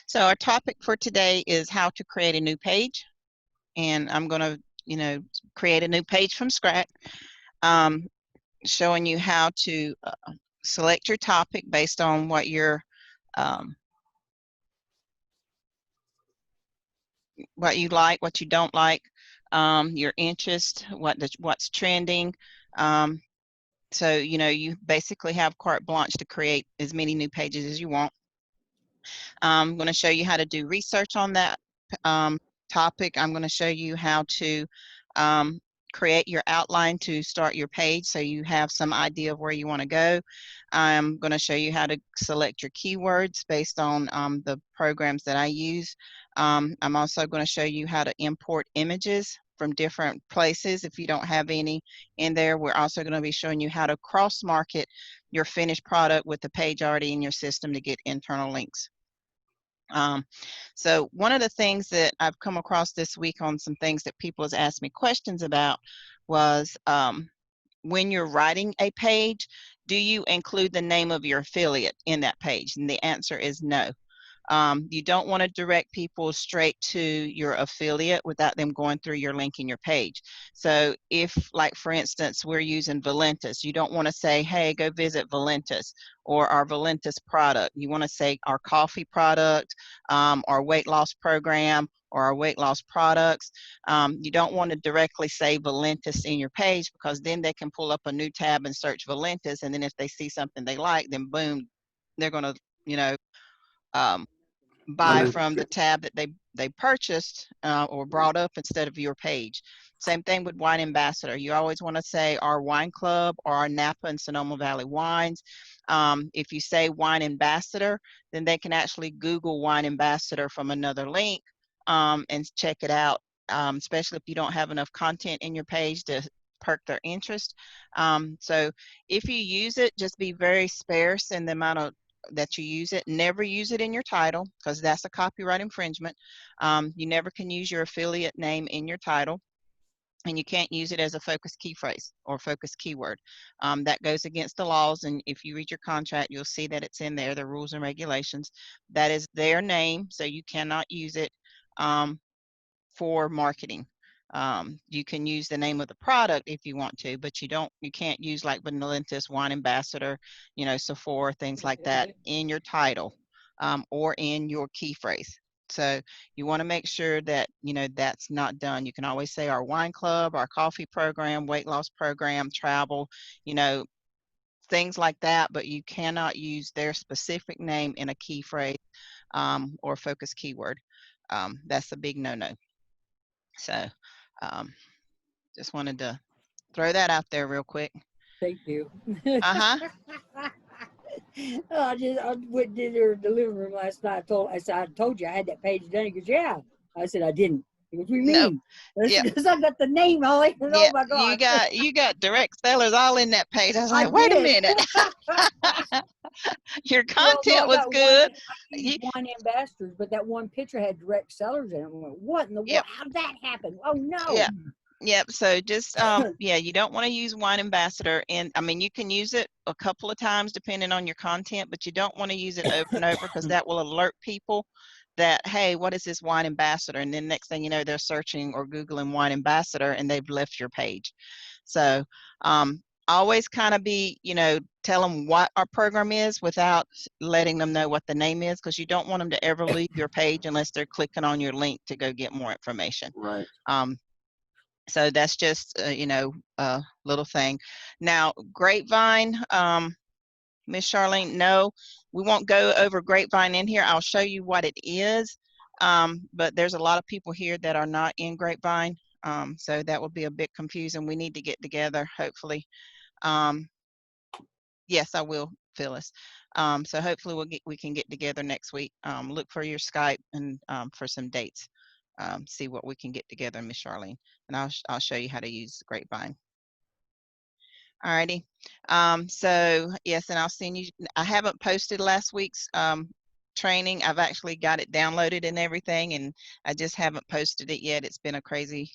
So our topic for today is how to create a new page. And I'm going to, create a new page from scratch, um, showing you how to select your topic based on um, what you like, what you don't like, your interest, what's trending. Um, so, you basically have carte blanche to create as many new pages as you want. I'm going to show you how to do research on that um, topic. I'm going to show you how to um, create your outline to start your page so you have some idea of where you want to go. I'm going to show you how to select your keywords based on the programs that I use. I'm also going to show you how to import images from different places if you don't have any in there. We're also going to be showing you how to cross-market your finished product with the page already in your system to get internal links. Um, so one of the things that I've come across this week on some things that people has asked me questions about was when you're writing a page, do you include the name of your affiliate in that page? And the answer is no. You don't want to direct people straight to your affiliate without them going through your link in your page. So if, like, for instance, we're using Valentis, you don't want to say, hey, go visit Valentis or our Valentis product. You want to say our coffee product, our weight loss program, or our weight loss products. You don't want to directly say Valentis in your page, because then they can pull up a new tab and search Valentis, and then if they see something they like, then boom, they're going to, um, buy from the tab that they purchased or brought up instead of your page. Same thing with Wine Ambassador. You always want to say our wine club or our Napa and Sonoma Valley wines. If you say Wine Ambassador, then they can actually Google Wine Ambassador from another link and check it out, especially if you don't have enough content in your page to perk their interest. So if you use it, just be very sparse in the amount of that you use it. Never use it in your title, because that's a copyright infringement. You never can use your affiliate name in your title, and you can't use it as a focus key phrase or focus keyword. That goes against the laws, and if you read your contract, you'll see that it's in there, the rules and regulations. That is their name, so you cannot use it for marketing. You can use the name of the product if you want to, but you can't use like Valentis, Wine Ambassador, Sephora, things like that in your title or in your key phrase. So you want to make sure that, that's not done. You can always say our wine club, our coffee program, weight loss program, travel, things like that, but you cannot use their specific name in a key phrase or focus keyword. That's a big no-no. So um, just wanted to throw that out there real quick. Thank you. Uh-huh. I went to the living room last night. I said, I told you I had that page done. He goes, yeah. I said, I didn't. He goes, what do you No. mean? I said, Yep. because I got the name on it. Yeah. Oh my You God. got direct sellers all in that page. I was I like, wait a did. minute. Your Well, no, content was good. I used You, wine ambassadors, but that one picture had direct sellers in it. I went, what in the world? yep. How did that happen? Oh no. Yep. Yep. So just yeah, you don't want to use Wine Ambassador, and I mean you can use it a couple of times depending on your content, but you don't want to use it over and over, because that will alert people that, hey, what is this Wine Ambassador? And then next thing you know, they're searching or Googling Wine Ambassador and they've left your page. So always kind of be, tell them what our program is without letting them know what the name is, because you don't want them to ever leave your page unless they're clicking on your link to go get more information. Right. So that's just, a little thing. Now, Grapevine, Miss Charlene, no, we won't go over Grapevine in here. I'll show you what it is. But there's a lot of people here that are not in Grapevine. So that will be a bit confusing. We need to get together, hopefully. Yes, I will, Phyllis. So hopefully we can get together next week. Look for your Skype and for some dates. See what we can get together, Miss Charlene, and I'll show you how to use Grapevine. Alrighty. So yes, and I'll send you. I haven't posted last week's training. I've actually got it downloaded and everything, and I just haven't posted it yet. It's been a crazy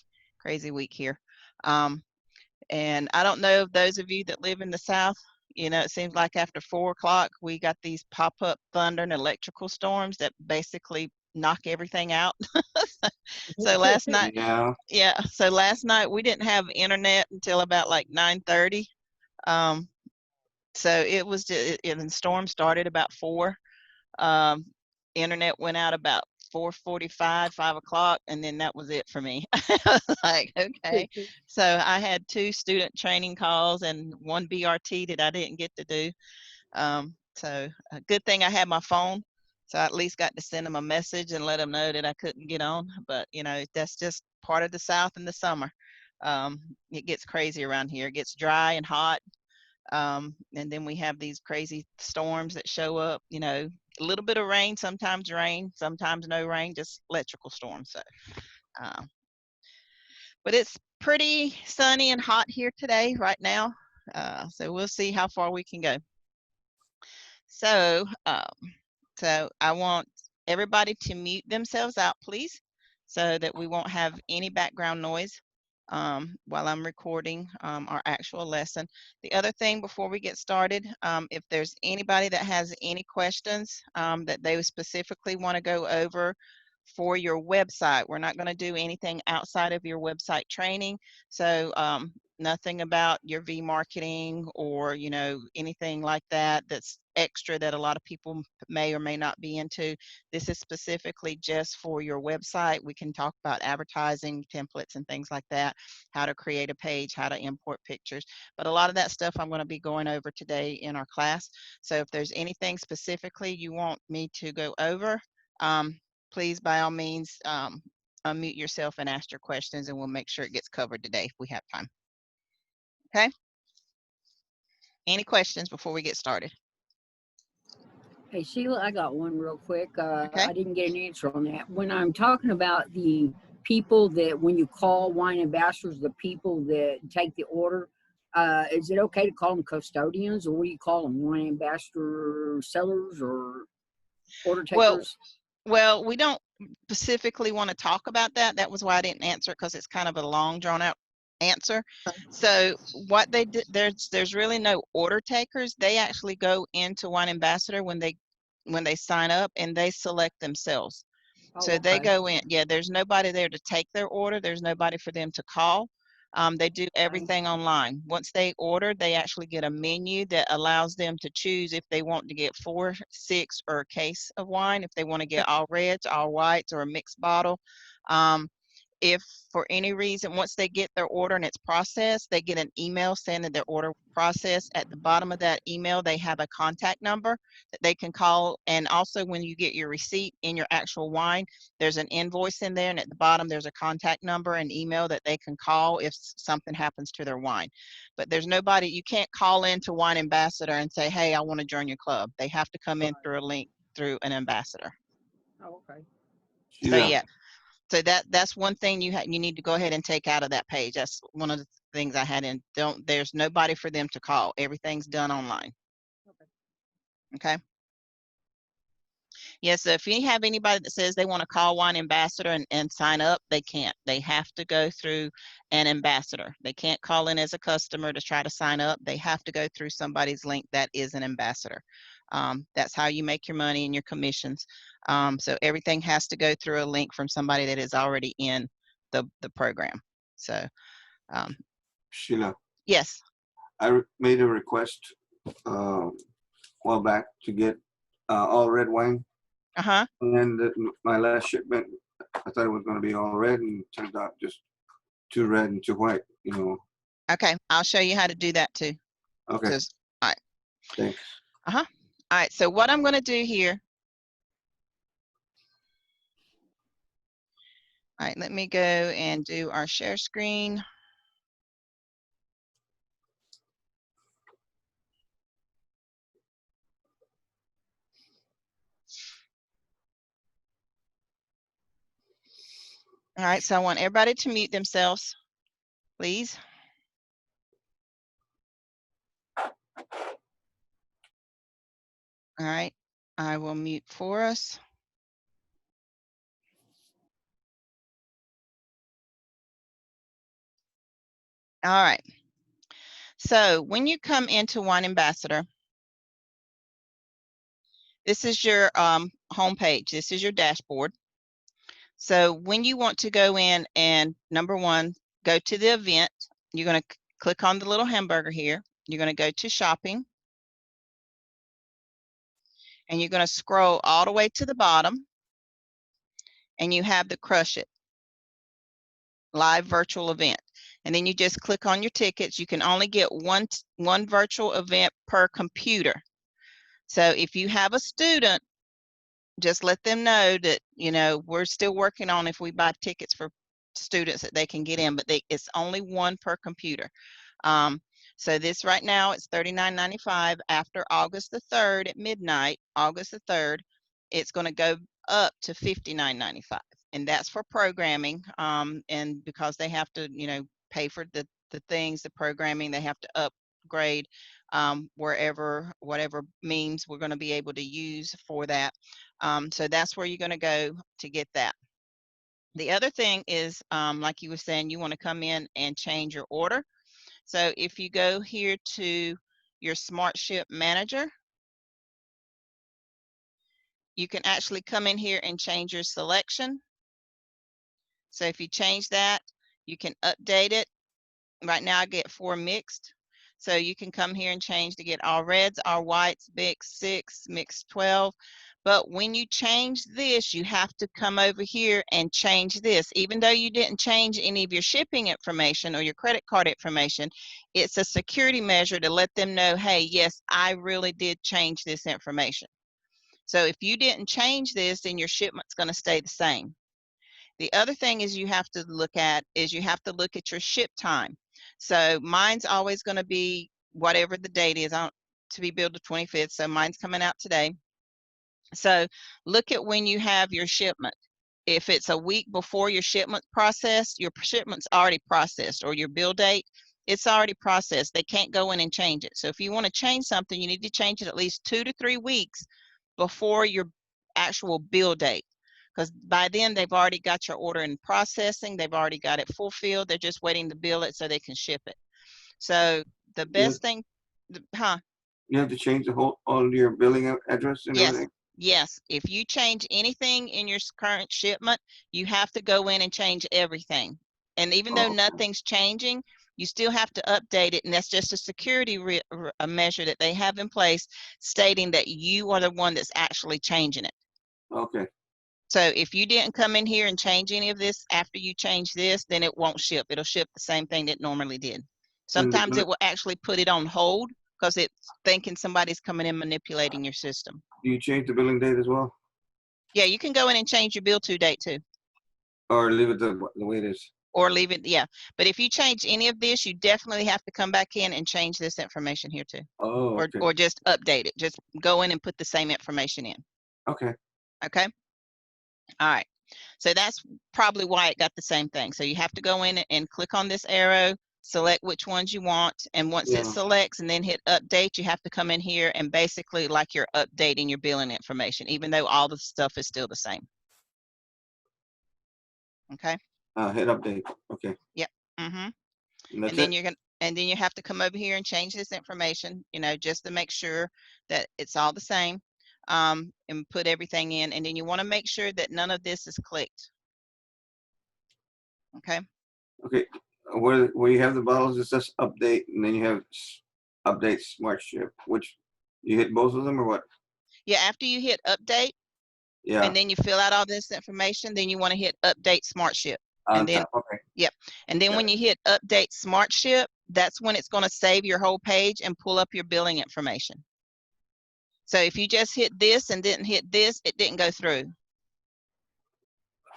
week here. And I don't know if those of you that live in the South You know, it seems like after 4 o'clock, we got these pop-up thunder and electrical storms that basically knock everything out. So last night, Yeah. yeah, so last night we didn't have internet until about like 9:30. Um, so it was just, and the storm started about 4. Um, internet went out about 4:45, 5 o'clock, and then that was it for me. I was like, okay. So I had 2 student training calls and 1 BRT that I didn't get to do. So a good thing I had my phone. So I at least got to send them a message and let them know that I couldn't get on. But, you know, that's just part of the South in the summer. Um, it gets crazy around here. It gets dry and hot. And then we have these crazy storms that show up, you know, a little bit of rain, sometimes no rain, just electrical storms. So, uh, but it's pretty sunny and hot here today, right now. So we'll see how far we can go. So, so I want everybody to mute themselves out, please, so that we won't have any background noise while I'm recording our actual lesson. The other thing before we get started, if there's anybody that has any questions that they specifically want to go over for your website, we're not going to do anything outside of your website training. So nothing about your V-marketing or, you know, anything like that that's extra that a lot of people may or may not be into. This is specifically just for your website. We can talk about advertising, templates, and things like that, how to create a page, how to import pictures. But a lot of that stuff I'm going to be going over today in our class. So if there's anything specifically you want me to go over, please, by all means, unmute yourself and ask your questions, and we'll make sure it gets covered today if we have time. Okay? Any questions before we get started? Hey, Sheila, I got one real quick. Okay. I didn't get an answer on that. When I'm talking about the people that, when you call wine ambassadors, the people that take the order, is it okay to call them custodians, or what do you call them? Wine ambassador sellers or order takers? Well, we don't specifically want to talk about that. That was why I didn't answer, because it's kind of a long, drawn out answer. So what they did, there's really no order takers. They actually go into Wine Ambassador when they sign up, and they select themselves. Oh, So they okay. go in. Yeah, there's nobody there to take their order. There's nobody for them to call. They do everything online. Once they order, they actually get a menu that allows them to choose if they want to get 4, 6, or a case of wine, if they want to get all reds, all whites, or a mixed bottle. If for any reason, once they get their order and it's processed, they get an email saying that their order processed. At the bottom of that email, they have a contact number that they can call. And also when you get your receipt in your actual wine, there's an invoice in there. And at the bottom, there's a contact number and email that they can call if something happens to their wine. But there's nobody, you can't call into Wine Ambassador and say, hey, I want to join your club. They have to come in through a link through an ambassador. Oh, okay. So yeah. So that's one thing you need to go ahead and take out of that page. That's one of the things I had in. There's nobody for them to call. Everything's done online. Okay. Yes. So if you have anybody that says they want to call Wine Ambassador and sign up, they can't. They have to go through an ambassador. They can't call in as a customer to try to sign up. They have to go through somebody's link that is an ambassador. That's how you make your money and your commissions. So everything has to go through a link from somebody that is already in the program. So, Sheila, yes. I made a request a while back to get all red wine. Uh-huh. And my last shipment, I thought it was going to be all red, and it turns out just 2 red and 2 white, you know. Okay. I'll show you how to do that too. Okay. All right. Thanks. Uh-huh. All right. So what I'm going to do here. All right. Let me go and do our share screen. All right, so I want everybody to mute themselves, please. All right, I will mute for us. All right, So when you come into Wine Ambassador, this is your home page. This is your dashboard. So when you want to go in and number one, go to the event, you're going to click on the little hamburger here. You're going to go to shopping. And you're going to scroll all the way to the bottom. And you have the Crush It live virtual event. And then you just click on your tickets. You can only get one virtual event per computer. So if you have a student, just let them know that, you know, we're still working on if we buy tickets for students that they can get in, but it's only one per computer. So this right now, it's $39.95. After August the 3rd at midnight, August the 3rd, it's going to go up to $59.95. And that's for programming. And because they have to, you know, pay for the things, the programming, they have to upgrade whatever means we're going to be able to use for that. So that's where you're going to go to get that. The other thing is, like you were saying, you want to come in and change your order. So if you go here to your SmartShip Manager, you can actually come in here and change your selection. So if you change that, you can update it. Right now I get 4 mixed. So you can come here and change to get all reds, all whites, mix 6, mix 12. But when you change this, you have to come over here and change this. Even though you didn't change any of your shipping information or your credit card information, it's a security measure to let them know, hey, yes, I really did change this information. So if you didn't change this, then your shipment's going to stay the same. The other thing is you have to look at your ship time. So mine's always going to be whatever the date is to be billed the 25th. So mine's coming out today. So look at when you have your shipment. If it's a week before your shipment processed, your shipment's already processed, or your bill date, it's already processed. They can't go in and change it. So if you want to change something, you need to change it at least 2 to 3 weeks before your actual bill date. Because by then they've already got your order in processing, they've already got it fulfilled, they're just waiting to bill it so they can ship it. So the best thing, You have to change all your billing address and yes, everything? yes. If you change anything in your current shipment, you have to go in and change everything. And even though Okay. nothing's changing, you still have to update it, and that's just a security measure that they have in place stating that you are the one that's actually changing it. Okay. So if you didn't come in here and change any of this after you change this, then it won't ship. It'll ship the same thing that normally did. Sometimes it will actually put it on hold because it's thinking somebody's coming in manipulating your system. Do you change the billing date as well? Yeah, you can go in and change your bill to date too. Or leave it the way it is? Or leave it, yeah. But if you change any of this, you definitely have to come back in and change this information here too. Oh, okay. Or just update it. Just go in and put the same information in. Okay. Okay. All right. So that's probably why it got the same thing. So you have to go in and click on this arrow, select which ones you want. And once it selects and then hit update, you have to come in here and basically like you're updating your billing information, even though all the stuff is still the same. Okay. Hit update. Okay. Yep. Mm-hmm. And then you have to come over here and change this information, you know, just to make sure that it's all the same, and put everything in. And then you want to make sure that none of this is clicked. Okay. Okay. Where you have the bottles, it says update, and then you have update SmartShip. Which you hit both of them or what? Yeah. After you hit update, Yeah. and then you fill out all this information, then you want to hit update SmartShip. And then, okay. yep. And then when you hit update SmartShip, that's when it's going to save your whole page and pull up your billing information. So if you just hit this and didn't hit this, it didn't go through.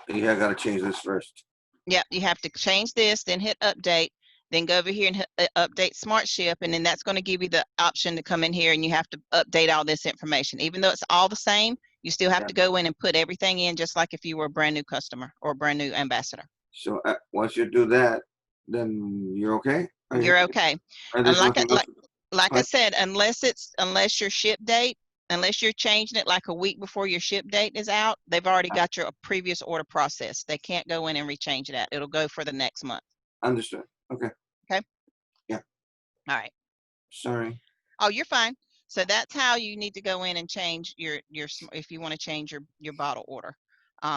Yeah, I got to change this first. Yep, you have to change this, then hit update, then go over here and hit update SmartShip, and then that's going to give you the option to come in here and you have to update all this information. Even though it's all the same, you still have to go in and put everything in just like if you were a brand new customer or a brand new ambassador. So once you do that, then you're okay? You're okay. And like I said, unless your ship date, unless you're changing it like a week before your ship date is out, they've already got your previous order processed. They can't go in and rechange that. It'll go for the next month. Understood. Okay. Okay. Yeah. All right. Sorry. Oh, you're fine. So that's how you need to go in and change if you want to change your bottle order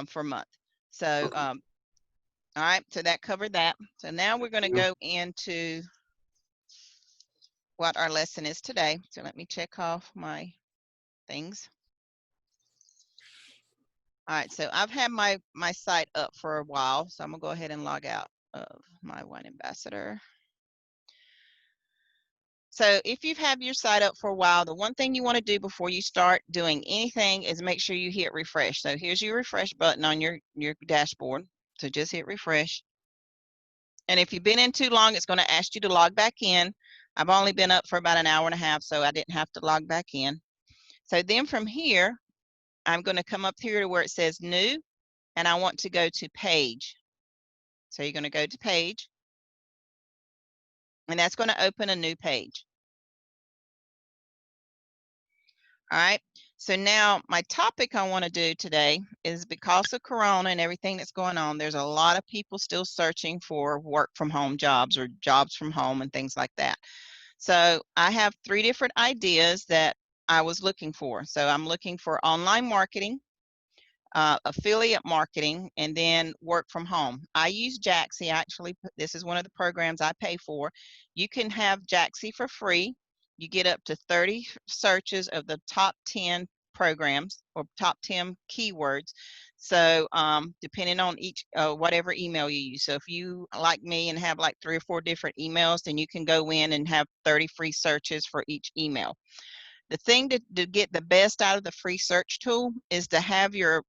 for a month. So Okay. all right, so that covered that. So now we're going to Yeah. go into what our lesson is today. So let me check off my things. All right, so I've had my site up for a while, so I'm gonna go ahead and log out of my Wine Ambassador. So if you've had your site up for a while, the one thing you want to do before you start doing anything is make sure you hit refresh. So here's your refresh button on your dashboard. So just hit refresh. And if you've been in too long, it's going to ask you to log back in. I've only been up for about an hour and a half, so I didn't have to log back in. So then from here, I'm going to come up here to where it says new, and I want to go to page. So you're going to go to page, and that's going to open a new page. All right, so now my topic I want to do today is because of Corona and everything that's going on, there's a lot of people still searching for work from home jobs or jobs from home and things like that. So I have 3 different ideas that I was looking for. So I'm looking for online marketing, affiliate marketing, and then work from home. I use Jaxie. Actually, this is one of the programs I pay for. You can have Jaxie for free. You get up to 30 searches of the top 10 programs or top 10 keywords. So depending on each whatever email you use. So if you like me and have like 3 or 4 different emails, then you can go in and have 30 free searches for each email. The thing to get the best out of the free search tool is to have your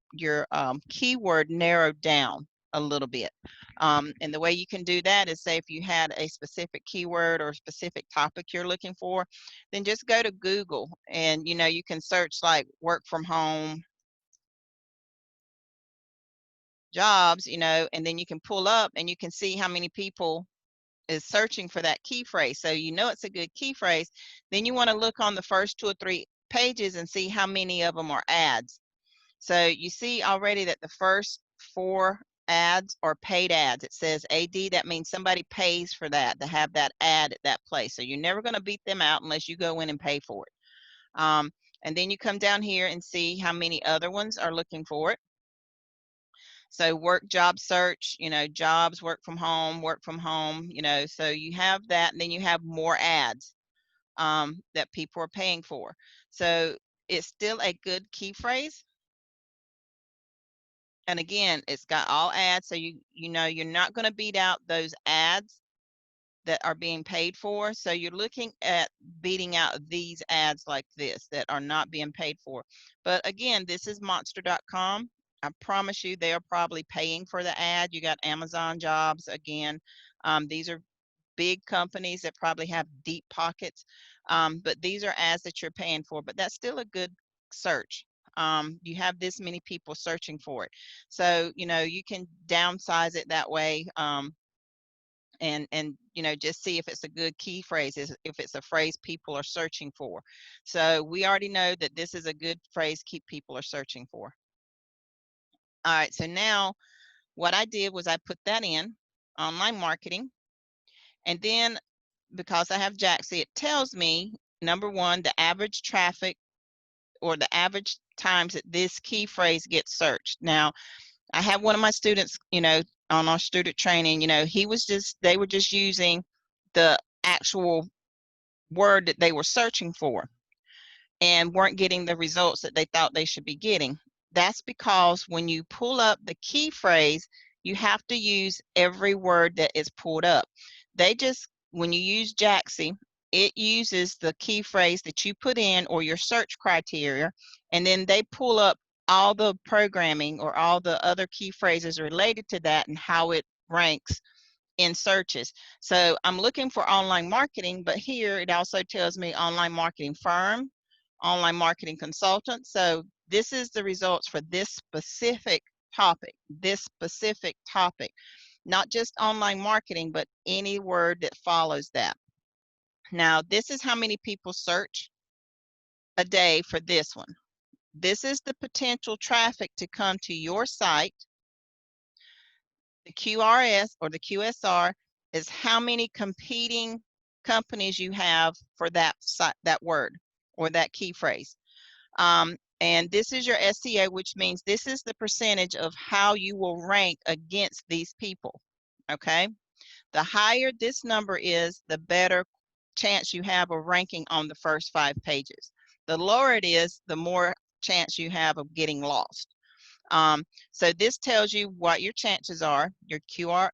keyword narrowed down a little bit. And the way you can do that is, say if you had a specific keyword or a specific topic you're looking for, then just go to Google and you can search like work from home jobs, and then you can pull up and you can see how many people is searching for that key phrase. So it's a good key phrase. Then you want to look on the first 2 or 3 pages and see how many of them are ads. So you see already that the first 4 ads are paid ads. It says AD, that means somebody pays for that to have that ad at that place. So you're never going to beat them out unless you go in and pay for it. And then you come down here and see how many other ones are looking for it. So work, job search, jobs, work from home, so you have that, and then you have more ads that people are paying for. So it's still a good key phrase. And again, it's got all ads, so you're not going to beat out those ads that are being paid for. So you're looking at beating out these ads like this that are not being paid for. But again, this is monster.com. I promise you they are probably paying for the ad. You got Amazon jobs again. These are big companies that probably have deep pockets. But these are ads that you're paying for, but that's still a good search. You have this many people searching for it. So, you can downsize it that way. And just see if it's a good key phrase, if it's a phrase people are searching for. So we already know that this is a good phrase people are searching for. All right, so now what I did was I put that in online marketing, and then because I have Jaxie, it tells me, number one, the average traffic or the average times that this key phrase gets searched. Now I have one of my students, on our student training, they were just using the actual word that they were searching for and weren't getting the results that they thought they should be getting. That's because when you pull up the key phrase, you have to use every word that is pulled up. When you use Jaxie, it uses the key phrase that you put in or your search criteria, and then they pull up all the programming or all the other key phrases related to that and how it ranks in searches. So I'm looking for online marketing, but here it also tells me online marketing firm, online marketing consultant. So this is the results for this specific topic, not just online marketing, but any word that follows that. Now, this is how many people search a day for this one. This is the potential traffic to come to your site. The QRS or the QSR is how many competing companies you have for that that word or that key phrase. And this is your SEO, which means this is the percentage of how you will rank against these people. Okay. The higher this number is, the better chance you have of ranking on the first 5 pages. The lower it is, the more chance you have of getting lost. So this tells you what your chances are, your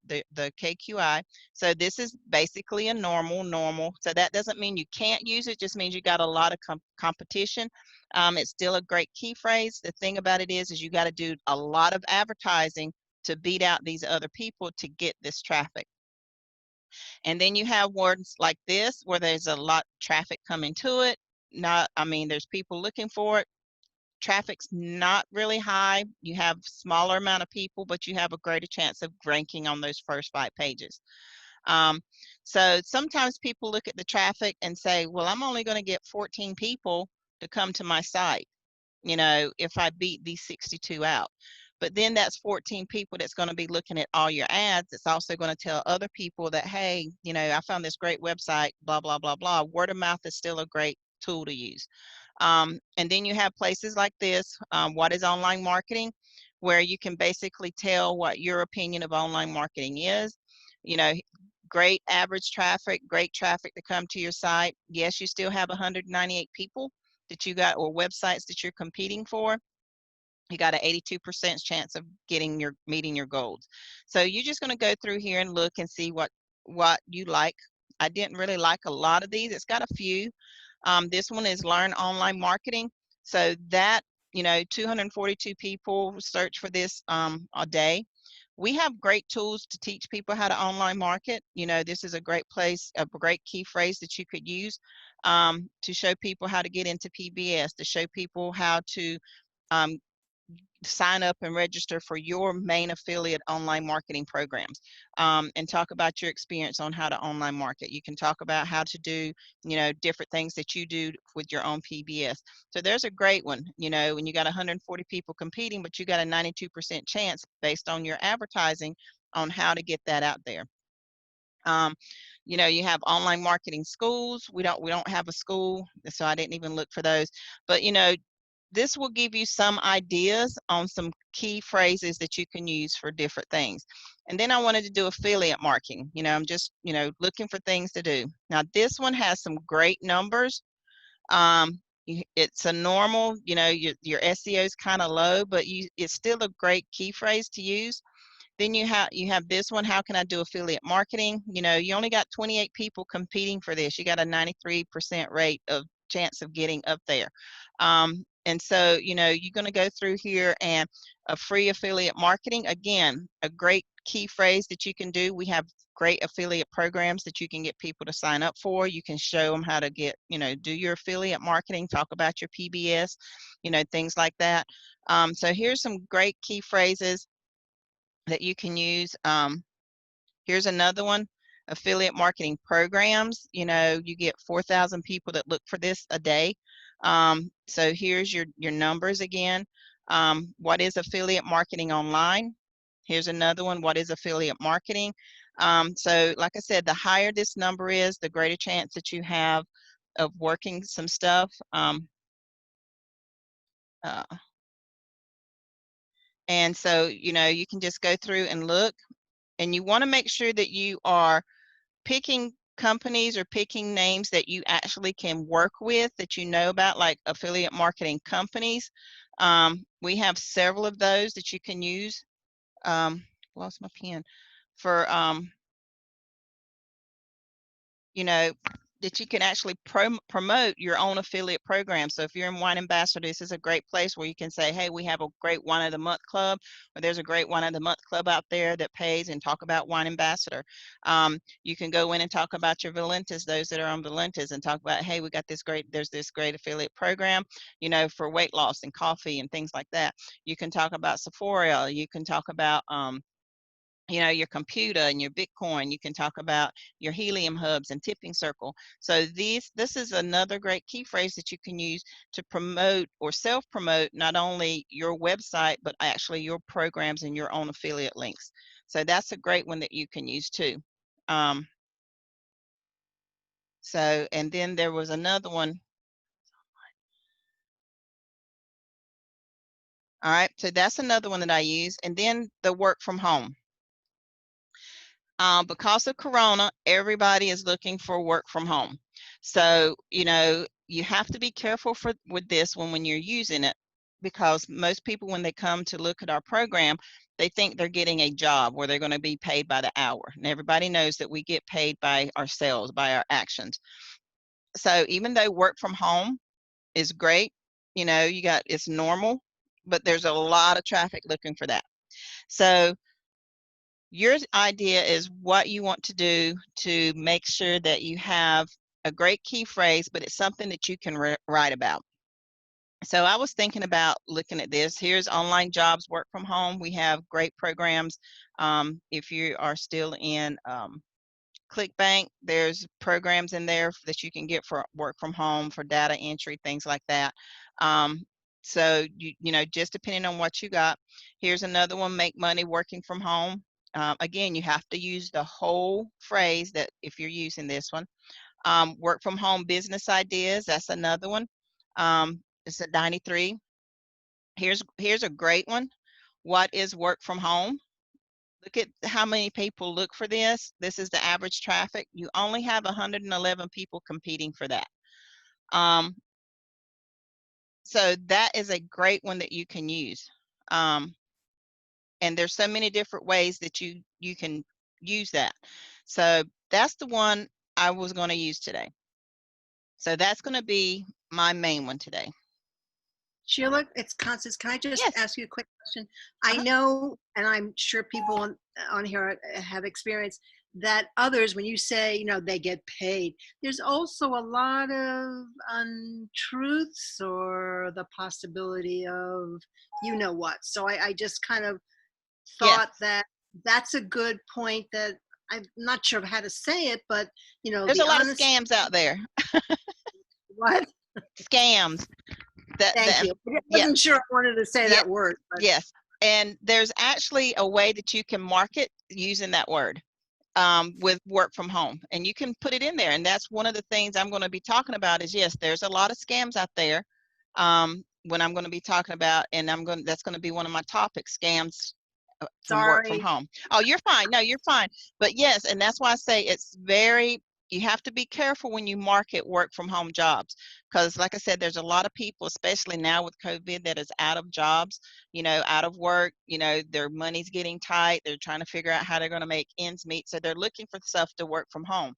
the KQI. So this is basically a normal. So that doesn't mean you can't use it, just means you got a lot of competition. It's still a great key phrase. The thing about it is you got to do a lot of advertising to beat out these other people to get this traffic. And then you have words like this where there's a lot of traffic coming to it. There's people looking for it. Traffic's not really high. You have smaller amount of people, but you have a greater chance of ranking on those first 5 pages. So sometimes people look at the traffic and say, well, I'm only going to get 14 people to come to my site, if I beat these 62 out. But then that's 14 people that's going to be looking at all your ads. It's also going to tell other people that, hey, I found this great website, blah, blah, blah, blah. Word of mouth is still a great tool to use. And then you have places like this, what is online marketing, where you can basically tell what your opinion of online marketing is. Great average traffic, great traffic to come to your site. Yes, you still have 198 people that you got, or websites that you're competing for. You got an 82% chance of meeting your goals. So you're just going to go through here and look and see what you like. I didn't really like a lot of these. It's got a few. This one is Learn Online Marketing. So that, 242 people search for this a day. We have great tools to teach people how to online market. This is a great place, a great key phrase that you could use to show people how to get into PBS, to show people how to sign up and register for your main affiliate online marketing programs, and talk about your experience on how to online market. You can talk about how to do, different things that you do with your own PBS. So there's a great one, when you got 140 people competing, but you got a 92% chance based on your advertising on how to get that out there. You have online marketing schools. We don't have a school, so I didn't even look for those. But this will give you some ideas on some key phrases that you can use for different things. And then I wanted to do affiliate marketing. I'm just, looking for things to do. Now, this one has some great numbers. It's a normal, your SEO is kind of low, but it's still a great key phrase to use. Then you have this one, how can I do affiliate marketing? You only got 28 people competing for this. You got a 93% rate of chance of getting up there. And so, you're going to go through here, and a free affiliate marketing, again, a great key phrase that you can do. We have great affiliate programs that you can get people to sign up for. You can show them how to get, do your affiliate marketing, talk about your PBS, things like that. So here's some great key phrases that you can use. Here's another one, affiliate marketing programs. You get 4,000 people that look for this a day. So here's your numbers again. What is affiliate marketing online? Here's another one, what is affiliate marketing? So like I said, the higher this number is, the greater chance that you have of working some stuff. And so, you can just go through and look, and you want to make sure that you are picking companies or picking names that you actually can work with, that about, like affiliate marketing companies. We have several of those that you can use. Lost my pen. For that you can actually promote your own affiliate program. So if you're in Wine Ambassador, this is a great place where you can say, hey, we have a great Wine of the Month club, or there's a great Wine of the Month club out there that pays, and talk about Wine Ambassador. You can go in and talk about your Valentas, those that are on Valentas, and talk about, hey, there's this great affiliate program, for weight loss and coffee and things like that. You can talk about Sephora. You can talk about, your computer and your Bitcoin. You can talk about your Helium hubs and Tipping Circle. So this is another great key phrase that you can use to promote or self-promote not only your website, but actually your programs and your own affiliate links. So that's a great one that you can use too. So, and then there was another one. All right, so that's another one that I use. And then the work from home. Because of Corona, everybody is looking for work from home. So, you know, you have to be careful with this when you're using it, because most people, when they come to look at our program, they think they're getting a job where they're going to be paid by the hour. And everybody knows that we get paid by ourselves, by our actions. So even though work from home is great, you know, it's normal, but there's a lot of traffic looking for that. So your idea is what you want to do to make sure that you have a great key phrase, but it's something that you can write about. So I was thinking about looking at this. Here's online jobs, work from home. We have great programs. If you are still in ClickBank, there's programs in there that you can get for work from home, for data entry, things like that. So you know, just depending on what you got. Here's another one, make money working from home. Again, you have to use the whole phrase that if you're using this one. Work from home business ideas, that's another one. It's at 93. Here's a great one. What is work from home? Look at how many people look for this. This is the average traffic. You only have 111 people competing for that. So that is a great one that you can use. And there's so many different ways that you can use that. So that's the one I was going to use today. So that's going to be my main one today. Sheila, it's Constance. Can I just Yes. ask you a quick question? I Uh-huh. know, and I'm sure people on here have experience that others, when you say, you know, they get paid, there's also a lot of untruths or the possibility of you know what. So I just kind of Yes. thought that that's a good point that I'm not sure how to say it, but you know, There's the a lot of honest scams out there. what? Scams. Thank you. I Yeah. wasn't sure I wanted to say Yeah. that word. But. Yes. And there's actually a way that you can market using that word. With work from home, and you can put it in there. And that's one of the things I'm going to be talking about is, yes, there's a lot of scams out there when I'm going to be talking about, and that's going to be one of my topics, scams from work from Sorry. home. Oh, you're fine. No, you're fine. But yes, and that's why I say you have to be careful when you market work from home jobs, because like I said, there's a lot of people, especially now with COVID, that is out of jobs, you know, out of work, you know, their money's getting tight. They're trying to figure out how they're going to make ends meet. So they're looking for stuff to work from home.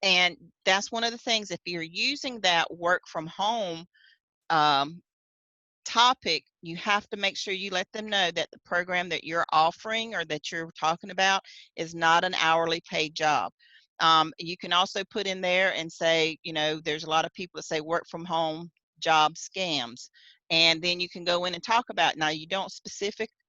And that's one of the things, if you're using that work from home um, topic, you have to make sure you let them know that the program that you're offering or that you're talking about is not an hourly paid job. You can also put in there and say, you know, there's a lot of people that say work from home job scams. And then you can go in and talk about, now you don't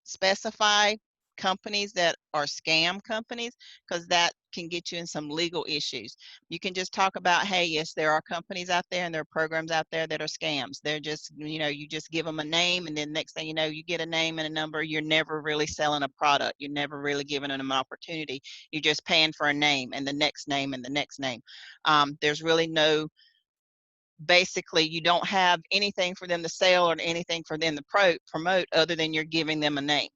specify companies that are scam companies, because that can get you in some legal issues. You can just talk about, hey, yes, there are companies out there and there are programs out there that are scams. They're just, you know, you just give them a name, and then next thing you know, you get a name and a number. You're never really selling a product. You're never really giving them an opportunity. You're just paying for a name and the next name and the next name. There's really no, basically, you don't have anything for them to sell or anything for them to promote other than you're giving them a name.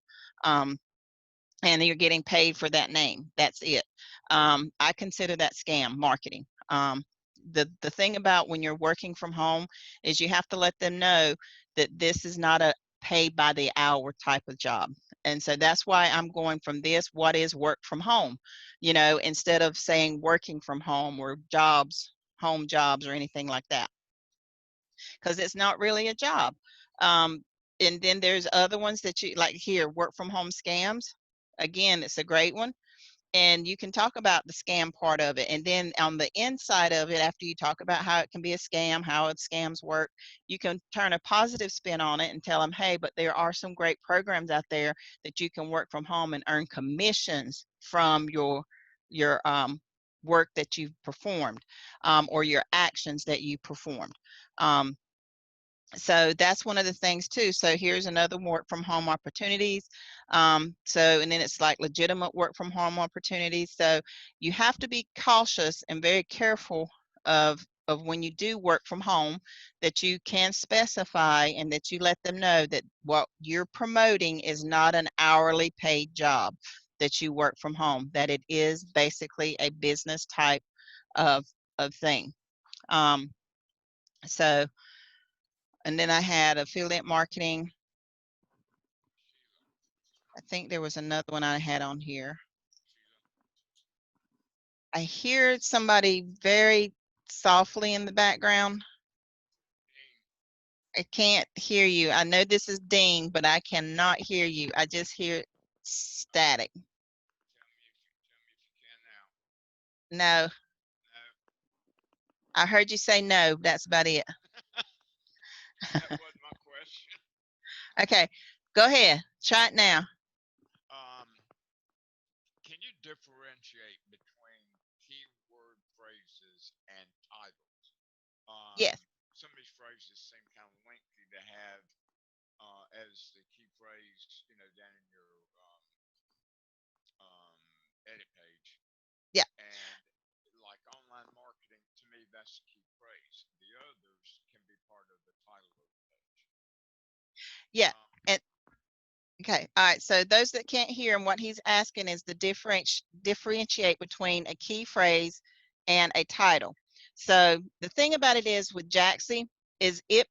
And you're getting paid for that name. That's it. I consider that scam marketing. The thing about when you're working from home is you have to let them know that this is not a pay by the hour type of job. And so that's why I'm going from this, what is work from home, you know, instead of saying working from home or jobs, home jobs, or anything like that, because it's not really a job. And then there's other ones that you like here, work from home scams. Again, it's a great one. And you can talk about the scam part of it. And then on the inside of it, after you talk about how it can be a scam, how scams work, you can turn a positive spin on it and tell them, hey, but there are some great programs out there that you can work from home and earn commissions from your work that you've performed, or your actions that you performed. So that's one of the things too. So here's another work from home opportunities. So, and then it's like legitimate work from home opportunities. So you have to be cautious and very careful of when you do work from home, that you can specify and that you let them know that what you're promoting is not an hourly paid job, that you work from home, that it is basically a business type of thing. So, and then I had affiliate marketing. I think there was another one I had on here. I hear somebody very softly in the background. I can't hear you. I know this is Dean, but I cannot hear you. I just hear static. No, I heard you say no. That's about it. That wasn't my question. Okay, go ahead. Try it now. Um, can you differentiate between keyword phrases and titles? Yes. Some of these phrases seem kind of lengthy to have as the key phrase, down in your um, edit page. Yeah. And like online marketing, to me, that's the key phrase. The others can be part of the title of the page. Yeah. Um, And okay. All right. So those that can't hear him, what he's asking is the differentiate between a key phrase and a title. So the thing about it is with Jaxie is it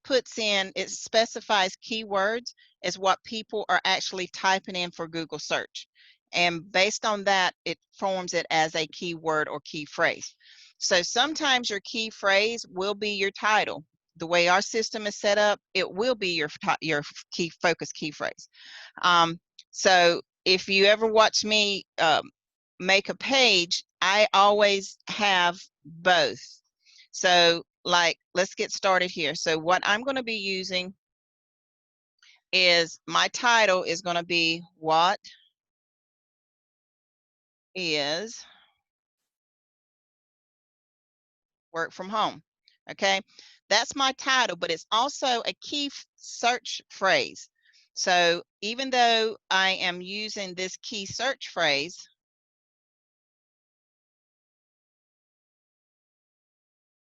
specifies keywords as what people are actually typing in for Google search. And based on that, it forms it as a keyword or key phrase. So sometimes your key phrase will be your title. The way our system is set up, it will be your key focus key phrase. So if you ever watch me make a page, I always have both. So like, let's get started here. So what I'm going to be using is my title is going to be what is work from home. Okay, that's my title, but it's also a key search phrase. So even though I am using this key search phrase,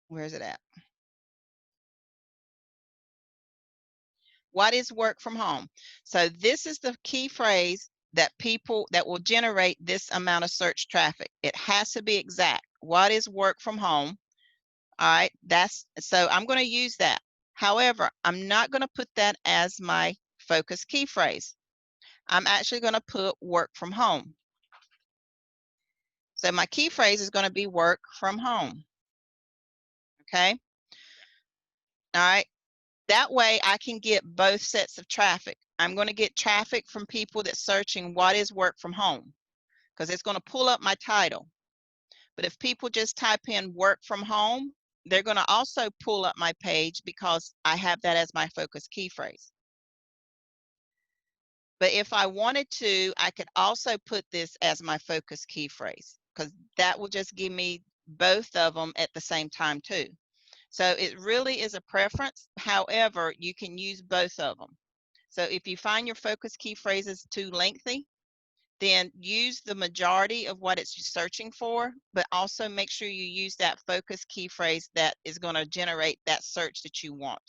where is it at? What is work from home? So this is the key phrase that will generate this amount of search traffic. It has to be exact. What is work from home? All right, so I'm going to use that. However, I'm not going to put that as my focus key phrase. I'm actually going to put work from home. So my key phrase is going to be work from home. Okay. All right. That way I can get both sets of traffic. I'm going to get traffic from people that's searching what is work from home, because it's going to pull up my title. But if people just type in work from home, they're going to also pull up my page because I have that as my focus key phrase. But if I wanted to, I could also put this as my focus key phrase, because that will just give me both of them at the same time too. So it really is a preference. However, you can use both of them. So if you find your focus key phrases too lengthy, then use the majority of what it's searching for, but also make sure you use that focus key phrase that is going to generate that search that you want.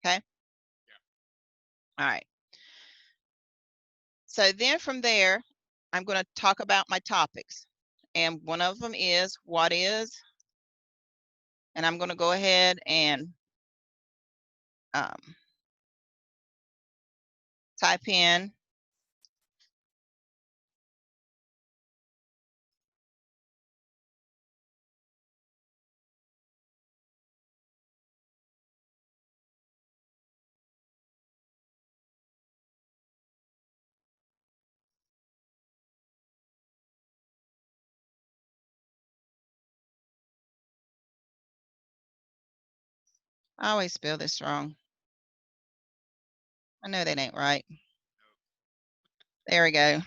Okay? Yeah. All right. So then from there, I'm going to talk about my topics. And one of them is what is, and I'm going to go ahead and type in I always spell this wrong. I know that ain't right. There we go.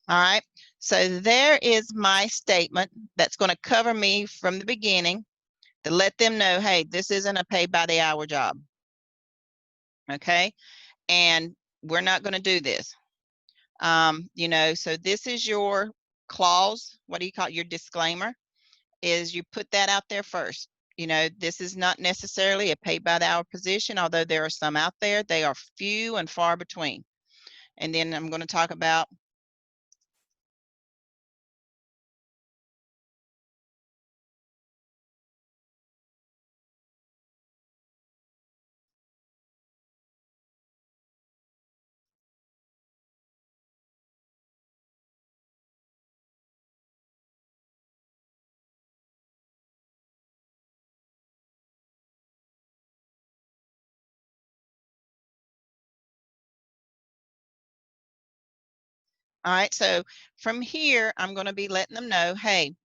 All right. So there is my statement that's going to cover me from the beginning to let them know, hey, this isn't a pay by the hour job. Okay. And we're not going to do this. You know, so this is your clause. What do you call it? Your disclaimer is you put that out there first. You know, this is not necessarily a pay by the hour position, although there are some out there. They are few and far between. And then I'm going to talk about all right, so from here, I'm going to be letting them know, hey,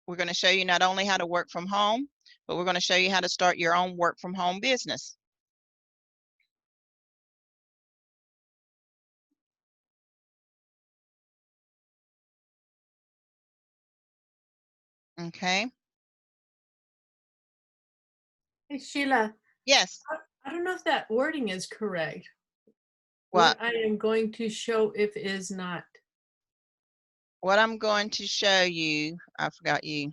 we're going to show you not only how to work from home, but we're going to show you how to start your own work from home business. Okay. Hey, Sheila, Yes. I don't know if that wording is correct. What? I am going to show if is not. What I'm going to show you, I forgot you.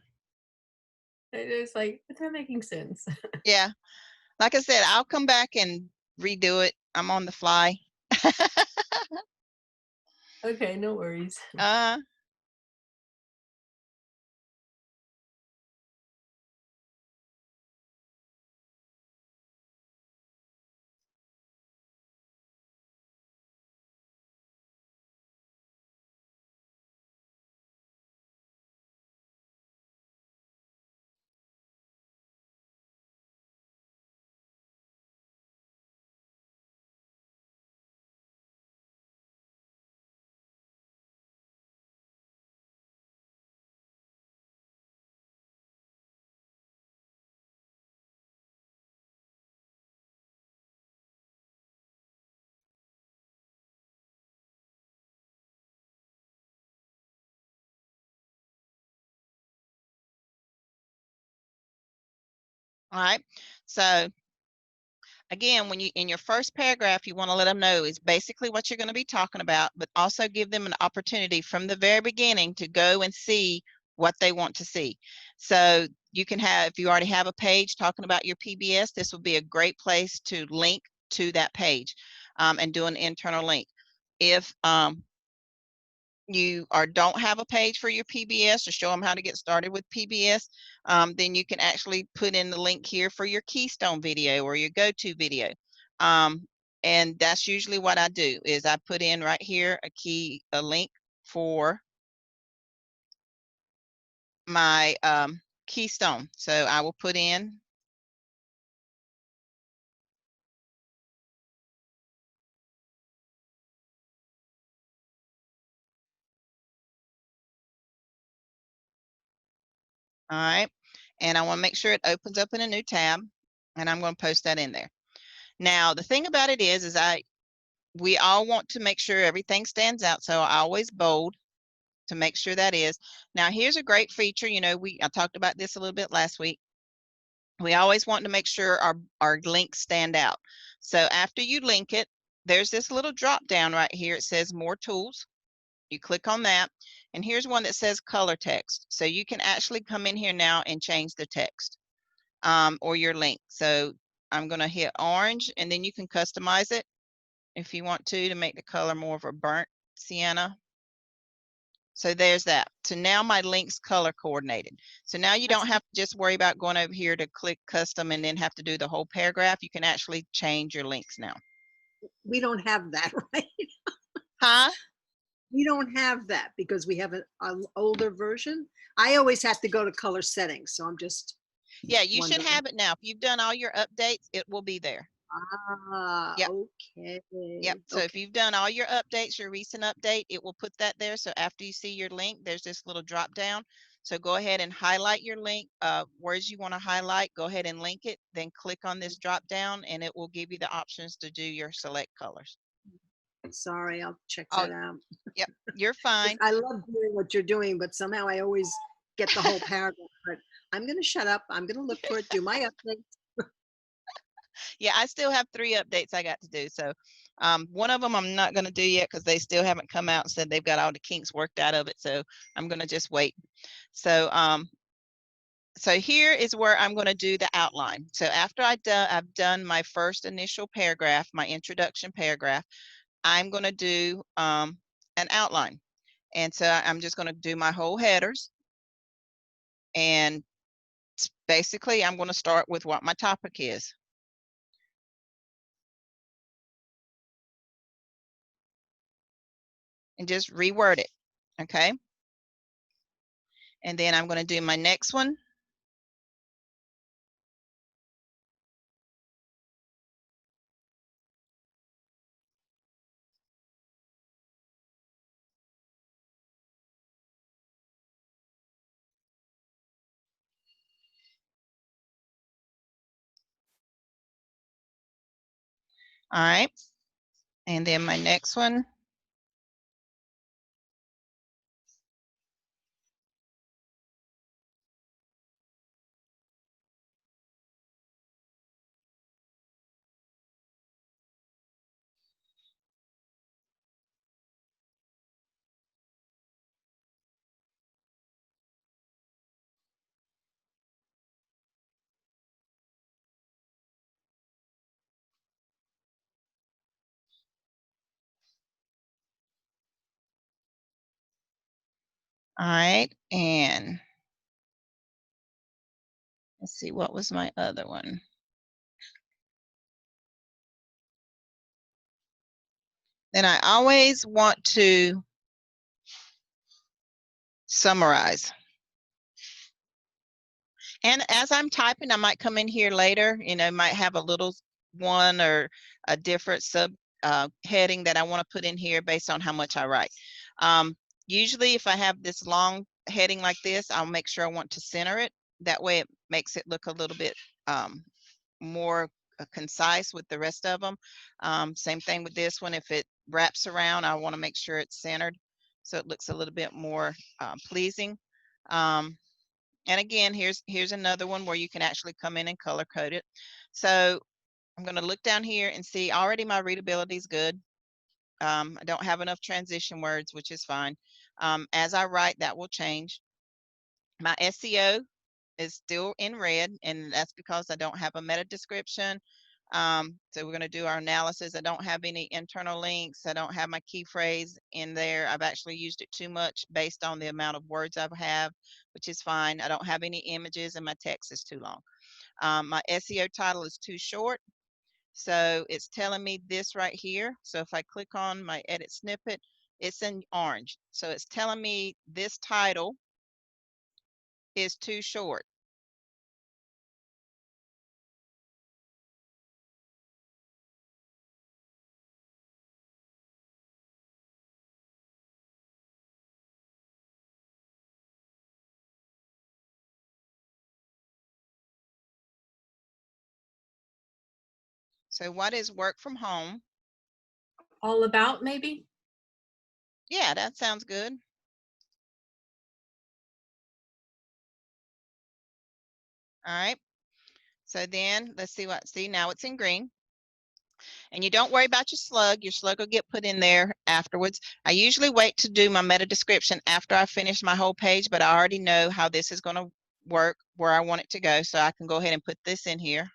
It is like, it's not making sense. Yeah. Like I said, I'll come back and redo it. I'm on the fly. Okay, no worries. uh, all right. So again, when you in your first paragraph, you want to let them know is basically what you're going to be talking about, but also give them an opportunity from the very beginning to go and see what they want to see. So you can have, if you already have a page talking about your PBS, this will be a great place to link to that page and do an internal link. If you or don't have a page for your PBS to show them how to get started with PBS, then you can actually put in the link here for your Keystone video or your go-to video. And that's usually what I do is I put in right here a link for my Keystone. So I will put in all right, and I want to make sure it opens up in a new tab, and I'm going to post that in there. Now the thing about it is we all want to make sure everything stands out, so I always bold to make sure that is. Now here's a great feature, you know, I talked about this a little bit last week. We always want to make sure our links stand out. So after you link it, there's this little drop down right here. It says more tools. You click on that, and here's one that says color text. So you can actually come in here now and change the text or your link. So I'm going to hit orange, and then you can customize it if you want to make the color more of a burnt sienna. So there's that. So now my link's color coordinated. So now you don't have to just worry about going over here to click custom and then have to do the whole paragraph. You can actually change your links now. We don't have that, right? Huh? We don't have that because we have an older version. I always have to go to color settings, so I'm just Yeah, you should wondering. have it now. If you've done all your updates, it will be there. Yep. Okay. Yep. So if you've done all your updates, your recent update, it will put that there. So after you see your link, there's this little drop down. So go ahead and highlight your link, words you want to highlight, go ahead and link it, then click on this drop down and it will give you the options to do your select colors. Sorry, I'll check Oh, that out. You're 'Cause fine. I love doing what you're doing, but somehow I always get the whole paragraph. But I'm going to shut up. I'm going to look for it, do my update. Yeah, I still have 3 updates I got to do. So one of them I'm not going to do yet because they still haven't come out and said they've got all the kinks worked out of it. So I'm going to just wait. So so here is where I'm going to do the outline. So after I've done my first initial paragraph, my introduction paragraph, I'm going to do an outline. And so I'm just going to do my whole headers. And basically, I'm going to start with what my topic is. And just reword it. Okay. And then I'm going to do my next one. All right. And then my next one. All right. And let's see, what was my other one? Then I always want to summarize. And as I'm typing, I might come in here later, might have a little one or a different sub heading that I want to put in here based on how much I write. Usually if I have this long heading like this, I'll make sure I want to center it. That way it makes it look a little bit more concise with the rest of them. Same thing with this one. If it wraps around, I want to make sure it's centered so it looks a little bit more pleasing. And again, here's another one where you can actually come in and color code it. So I'm going to look down here and see already my readability is good. I don't have enough transition words, which is fine. As I write, that will change. My SEO is still in red, and that's because I don't have a meta description. So we're going to do our analysis. I don't have any internal links. I don't have my key phrase in there. I've actually used it too much based on the amount of words I have, which is fine. I don't have any images, and my text is too long. My SEO title is too short. So it's telling me this right here. So if I click on my edit snippet, it's in orange. So it's telling me this title is too short. So what is work from home? All about, maybe? Yeah, that sounds good. All right. So then let's see, now it's in green. And you don't worry about your slug. Your slug will get put in there afterwards. I usually wait to do my meta description after I finish my whole page, but I already know how this is going to work, where I want it to go. So I can go ahead and put this in here.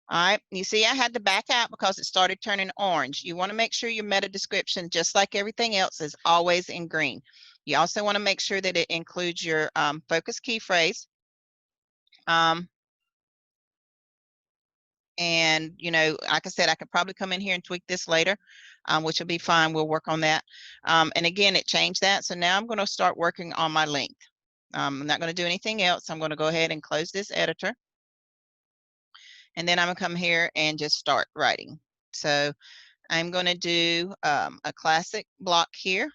All right, you see I had to back out because it started turning orange. You want to make sure your meta description, just like everything else, is always in green. You also want to make sure that it includes your focus key phrase. And, you know, like I said, I could probably come in here and tweak this later, which will be fine. We'll work on that. And again, it changed that. So now I'm going to start working on my length. I'm not going to do anything else. I'm going to go ahead and close this editor. And then I'm going to come here and just start writing. So I'm going to do a classic block here.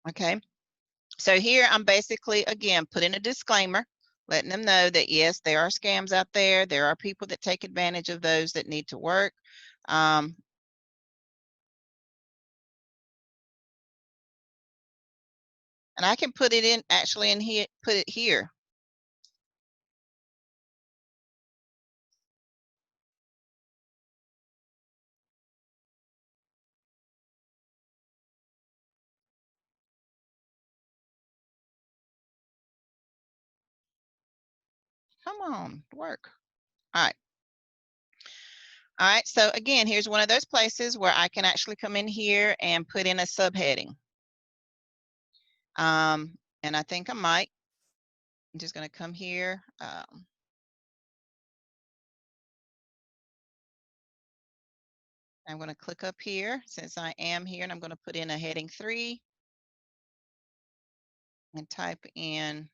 Okay. So here I'm basically, again, putting a disclaimer, letting them know that yes, there are scams out there. There are people that take advantage of those that need to work. And I can put it in actually in here, put it here. Come on, work. All right. All right. So again, here's one of those places where I can actually come in here and put in a subheading. And I think I might. I'm just going to come here. I'm going to click up here since I am here, and I'm going to put in a heading 3 and type in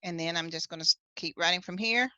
and then I'm just going to keep writing from here.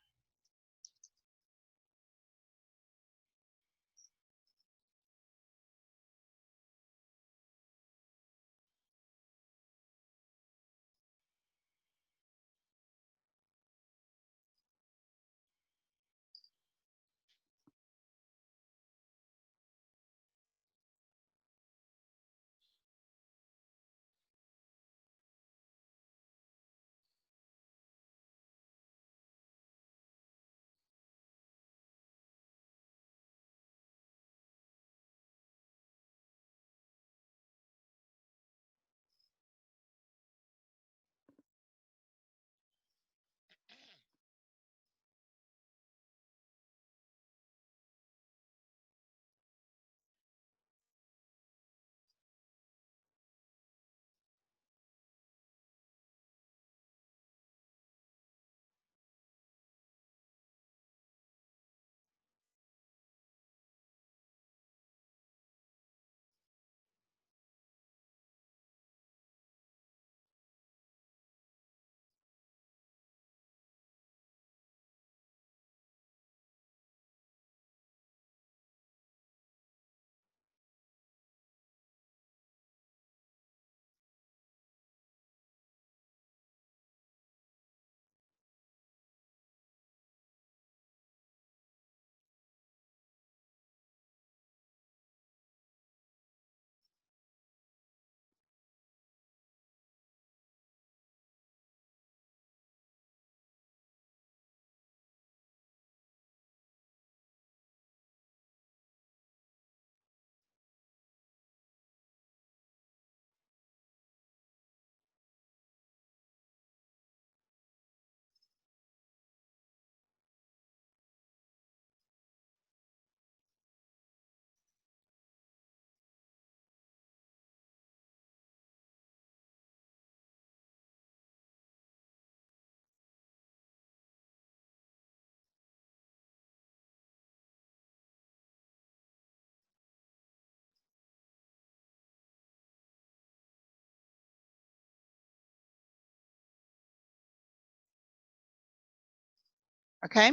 Okay.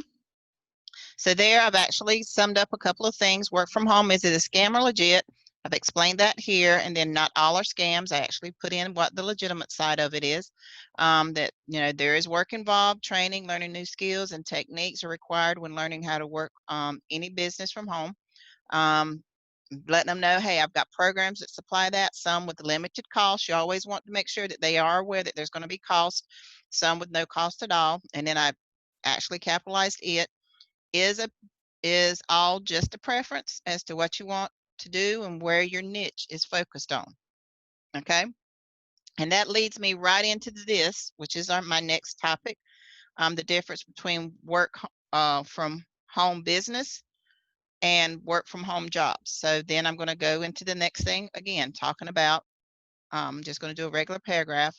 So there I've actually summed up a couple of things. Work from home, is it a scam or legit? I've explained that here, and then not all are scams. I actually put in what the legitimate side of it is. That, you know, there is work involved, training, learning new skills and techniques are required when learning how to work any business from home. Um, letting them know, hey, I've got programs that supply that, some with limited cost. You always want to make sure that they are aware that there's going to be cost, some with no cost at all. And then I actually capitalized it. Is all just a preference as to what you want to do and where your niche is focused on. Okay. And that leads me right into this, which is my next topic, the difference between work from home business and work from home jobs. So then I'm going to go into the next thing again, talking about, I'm just going to do a regular paragraph.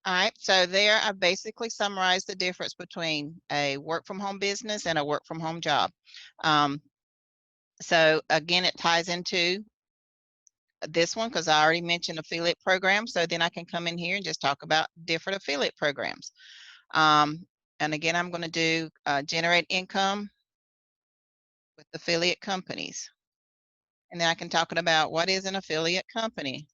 All right, so there I basically summarized the difference between a work from home business and a work from home job. So again, it ties into this one because I already mentioned affiliate programs. So then I can come in here and just talk about different affiliate programs. And again, I'm going to do generate income with affiliate companies. And then I can talk about what is an affiliate company.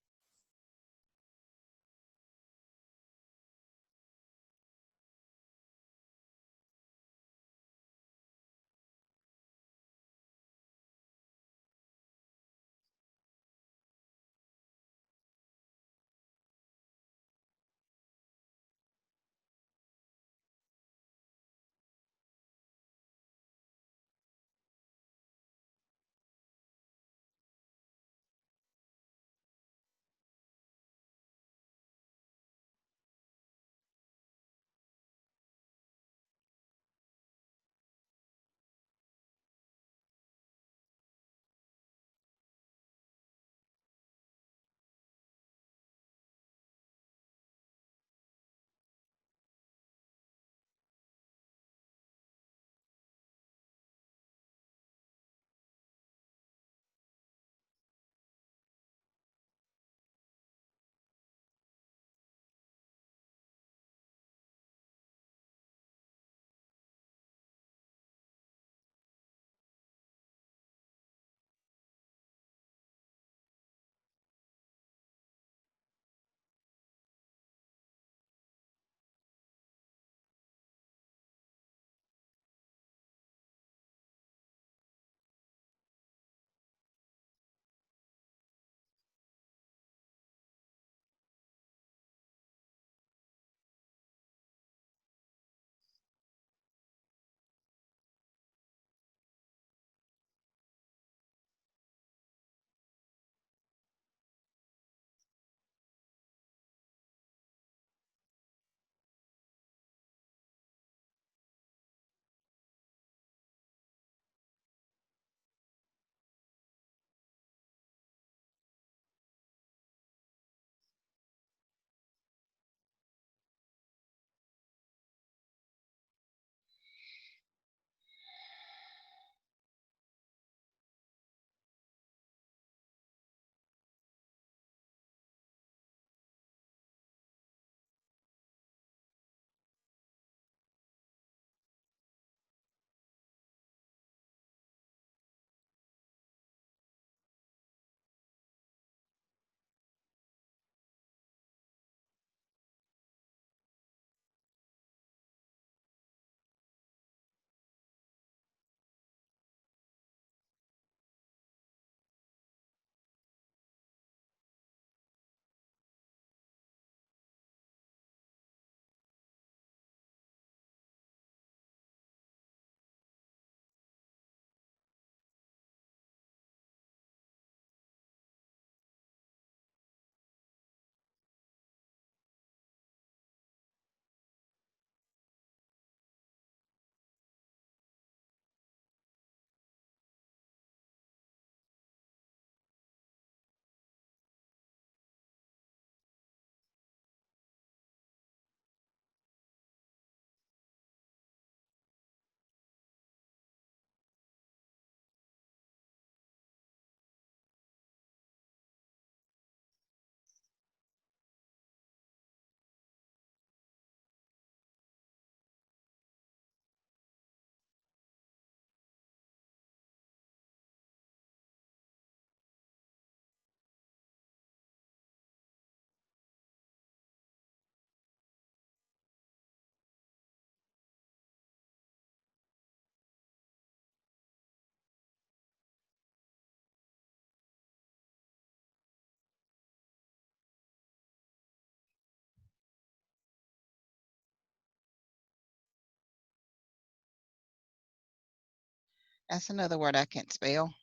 That's another word I can't spell.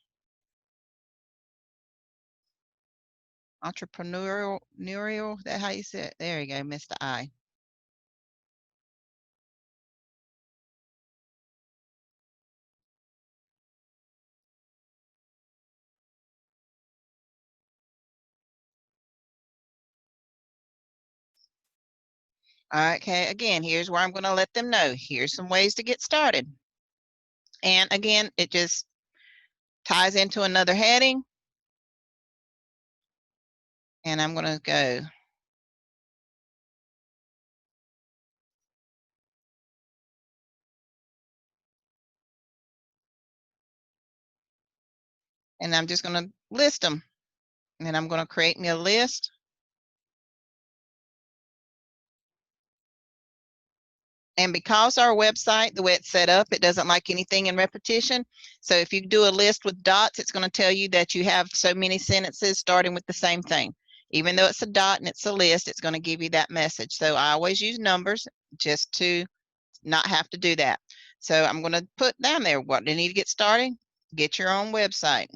Entrepreneurial, that how you say it? There you go, Mr. I. Okay, again, here's where I'm going to let them know. Here's some ways to get started. And again, it just ties into another heading. And I'm going to go. And I'm just going to list them. And then I'm going to create me a list. And because our website, the way it's set up, it doesn't like anything in repetition. So if you do a list with dots, it's going to tell you that you have so many sentences starting with the same thing. Even though it's a dot and it's a list, it's going to give you that message. So I always use numbers just to not have to do that. So I'm going to put down there what they need to get started. Get your own website.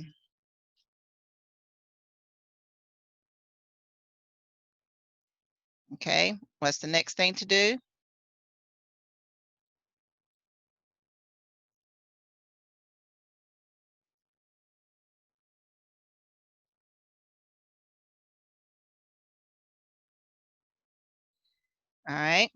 Okay, what's the next thing to do? All right.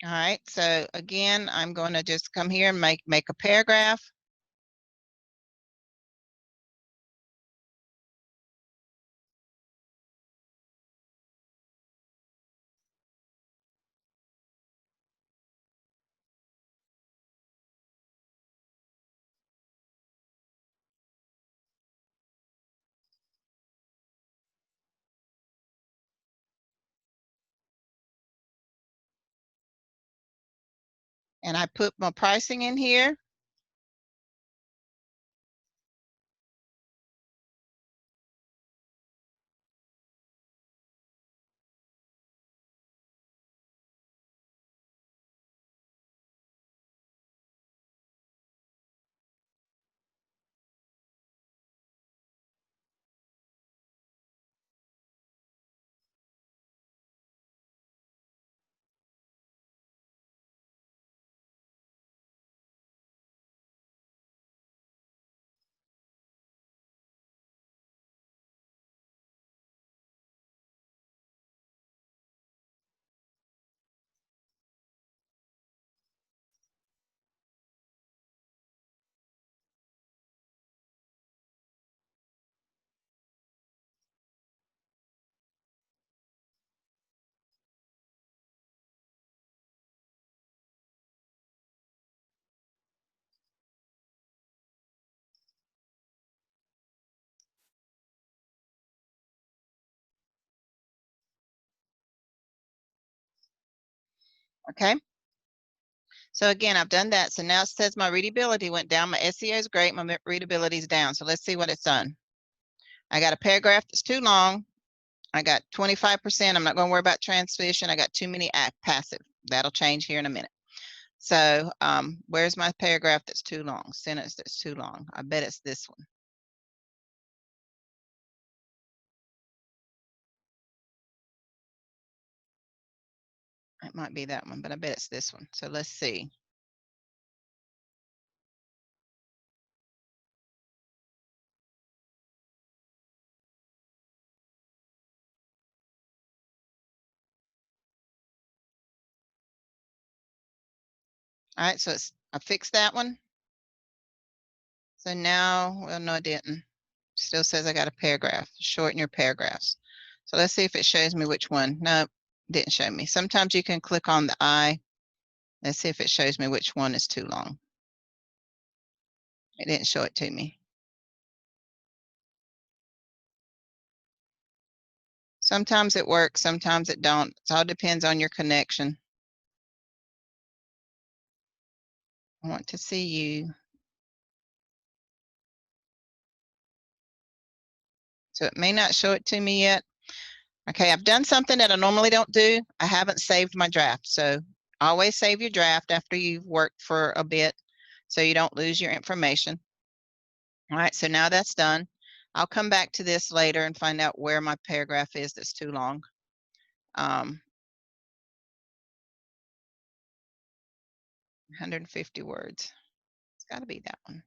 All right, so again, I'm going to just come here and make a paragraph. And I put my pricing in here. Okay. So again, I've done that. So now it says my readability went down. My SEO is great. My readability is down. So let's see what it's done. I got a paragraph that's too long. I got 25%. I'm not going to worry about transmission. I got too many passive. That'll change here in a minute. So where's my paragraph that's too long? Sentence that's too long. I bet it's this one. It might be that one, but I bet it's this one. So let's see. All right, so I fixed that one. So now, well, no, I didn't. Still says I got a paragraph. Shorten your paragraphs. So let's see if it shows me which one. Nope, didn't show me. Sometimes you can click on the I. Let's see if it shows me which one is too long. It didn't show it to me. Sometimes it works, sometimes it don't. It all depends on your connection. I want to see you. So it may not show it to me yet. Okay, I've done something that I normally don't do. I haven't saved my draft. So always save your draft after you've worked for a bit so you don't lose your information. All right, so now that's done. I'll come back to this later and find out where my paragraph is that's too long. 150 words. It's got to be that one.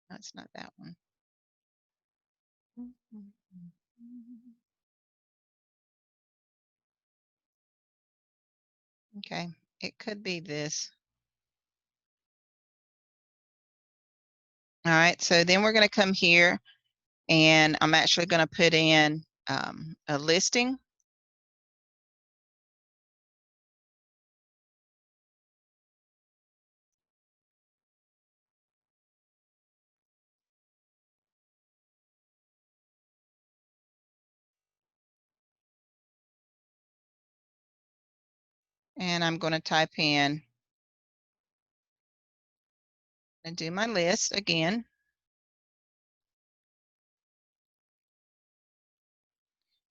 That's not that one. Okay, it could be this. All right, so then we're going to come here and I'm actually going to put in a listing. And I'm going to type in and do my list again.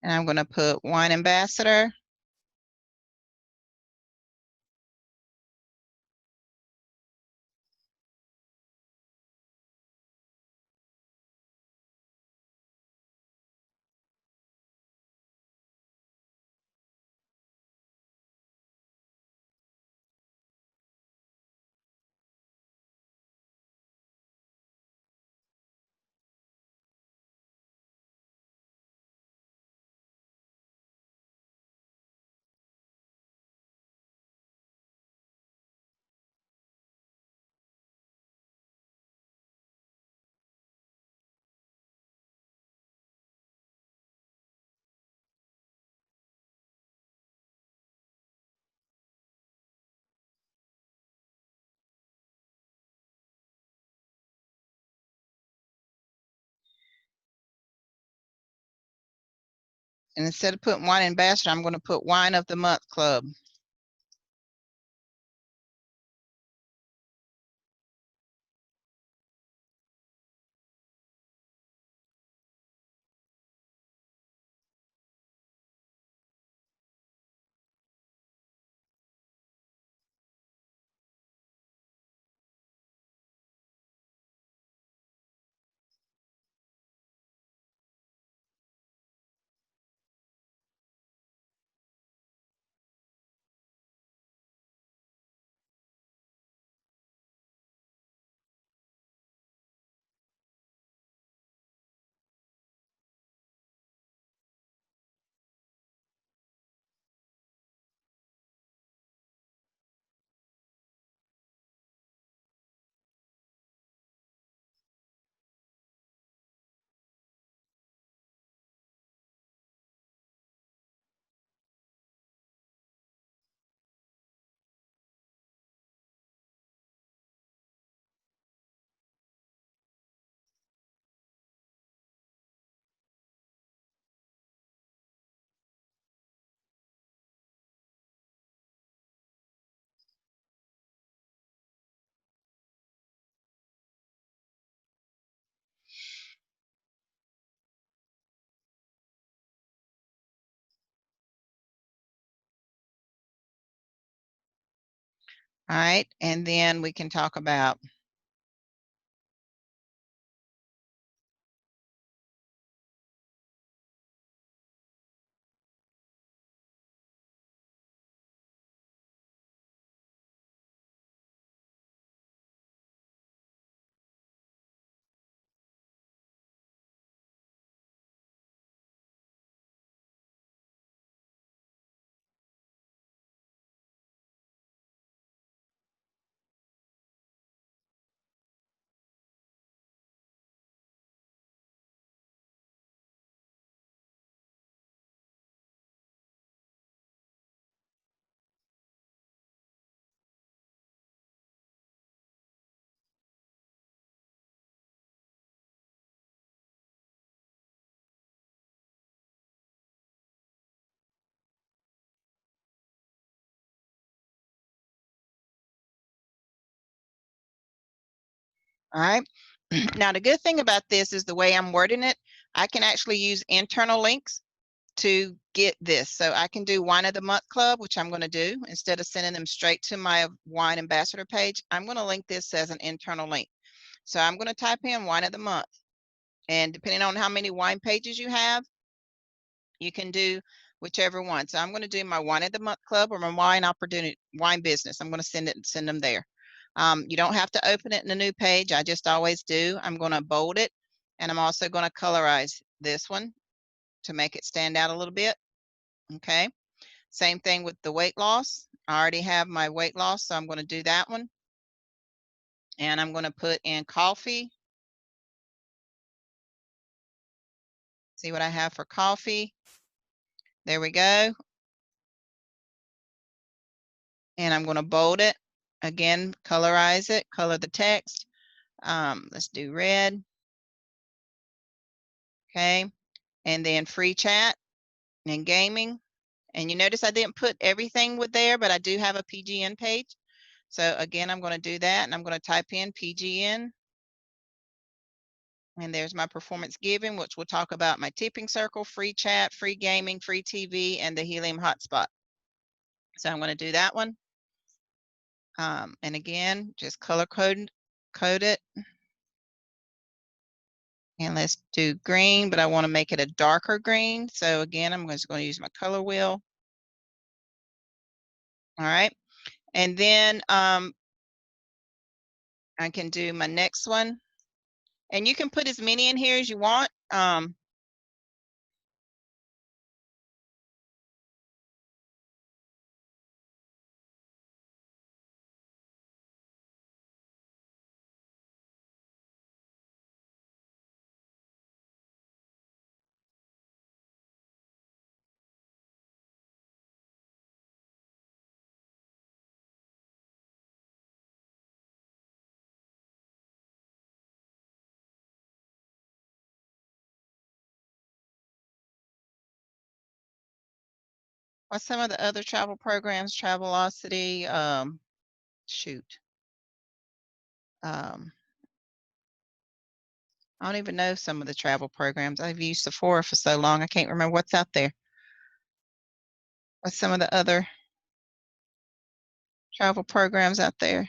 And I'm going to put wine ambassador. And instead of putting wine ambassador, I'm going to put wine of the month club. All right, and then we can talk about All right. Now, the good thing about this is the way I'm wording it, I can actually use internal links to get this. So I can do Wine of the Month Club, which I'm going to do. Instead of sending them straight to my wine ambassador page, I'm going to link this as an internal link. So I'm going to type in Wine of the Month. And depending on how many wine pages you have, you can do whichever one. So I'm going to do my Wine of the Month Club or my wine opportunity, wine business. I'm going to send them there. You don't have to open it in a new page. I just always do. I'm going to bold it, and I'm also going to colorize this one to make it stand out a little bit. Okay. Same thing with the weight loss. I already have my weight loss, so I'm going to do that one. And I'm going to put in coffee. See what I have for coffee. There we go. And I'm going to bold it. Again, colorize it, color the text. Let's do red. Okay. And then free chat and gaming. And you notice I didn't put everything with there, but I do have a PGN page. So again, I'm going to do that, and I'm going to type in PGN. And there's my performance giving, which will talk about my tipping circle, free chat, free gaming, free TV, and the helium hotspot. So I'm going to do that one. And again, just color code it. And let's do green, but I want to make it a darker green. So again, I'm just going to use my color wheel. All right. And then I can do my next one. And you can put as many in here as you want. What's some of the other travel programs? Travelocity, shoot. I don't even know some of the travel programs. I've used Sephora for so long, I can't remember what's out there. What's some of the other travel programs out there?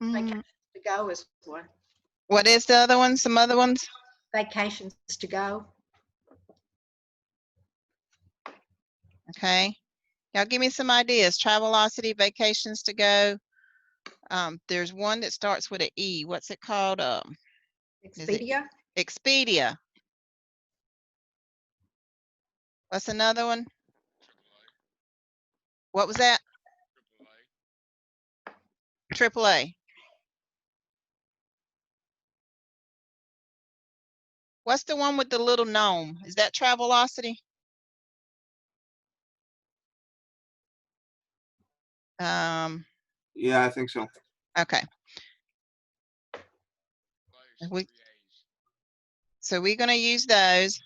Vacations to Go is one. What is the other one? Some other ones? Vacations to Go. Okay. Y'all give me some ideas. Travelocity, Vacations to Go. There's one that starts with an E. What's it called? Expedia. Expedia. What's another one? What was that? AAA. What's the one with the little gnome? Is that Travelocity? Yeah, I think so. Okay. So we're going to use those.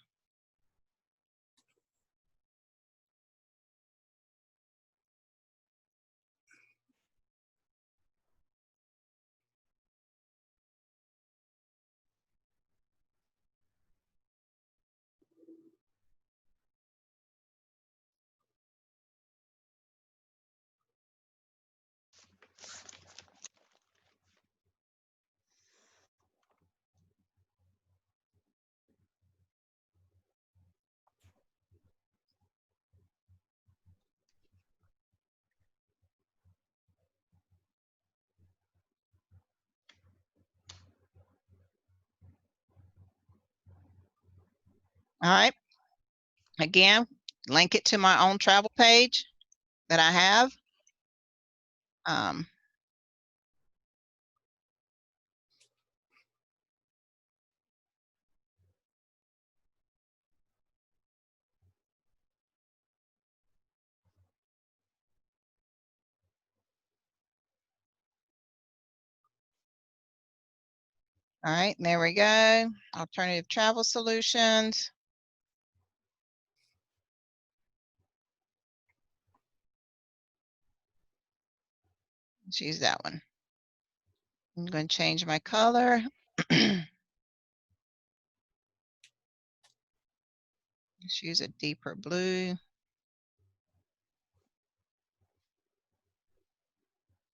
All right. Again, link it to my own travel page that I have. All right, there we go. Alternative travel solutions. Let's use that one. I'm going to change my color. Let's use a deeper blue.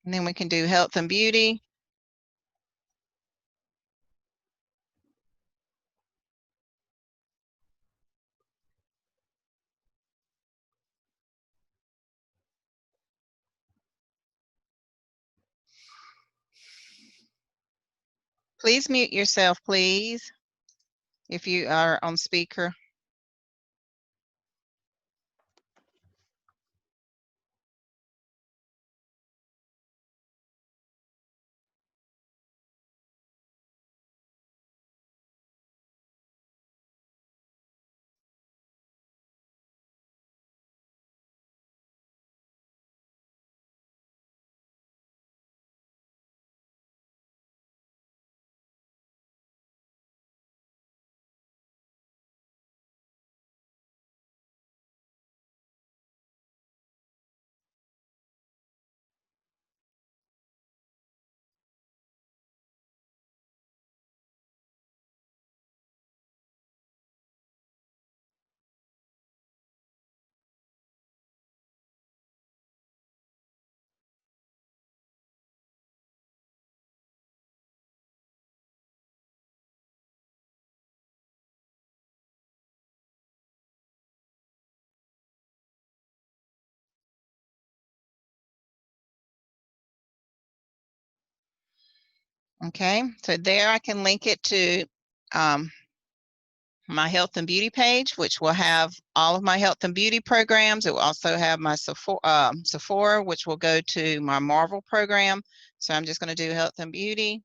And then we can do health and beauty. Please mute yourself, please, if you are on speaker. Okay, so there I can link it to my health and beauty page, which will have all of my health and beauty programs. It will also have my Sephora, which will go to my Marvel program. So I'm just going to do health and beauty.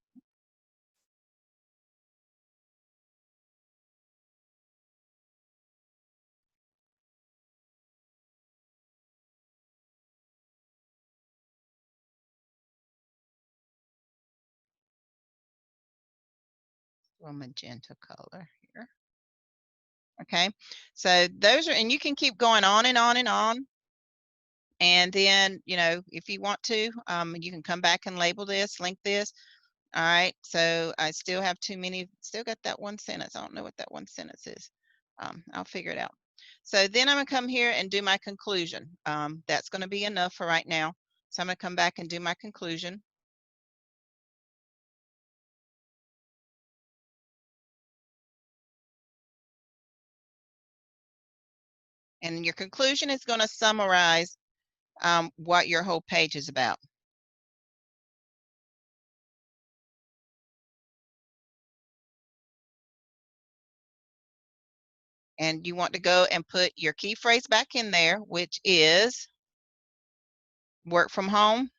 A magenta color here. Okay, so those are, and you can keep going on and on and on. And then, you know, if you want to, you can come back and label this, link this. All right, so I still have too many, still got that one sentence. I don't know what that one sentence is. I'll figure it out. So then I'm gonna come here and do my conclusion. That's gonna be enough for right now. So I'm gonna come back and do my conclusion. And your conclusion is gonna summarize what your whole page is about. And you want to go and put your key phrase back in there, which is work from home.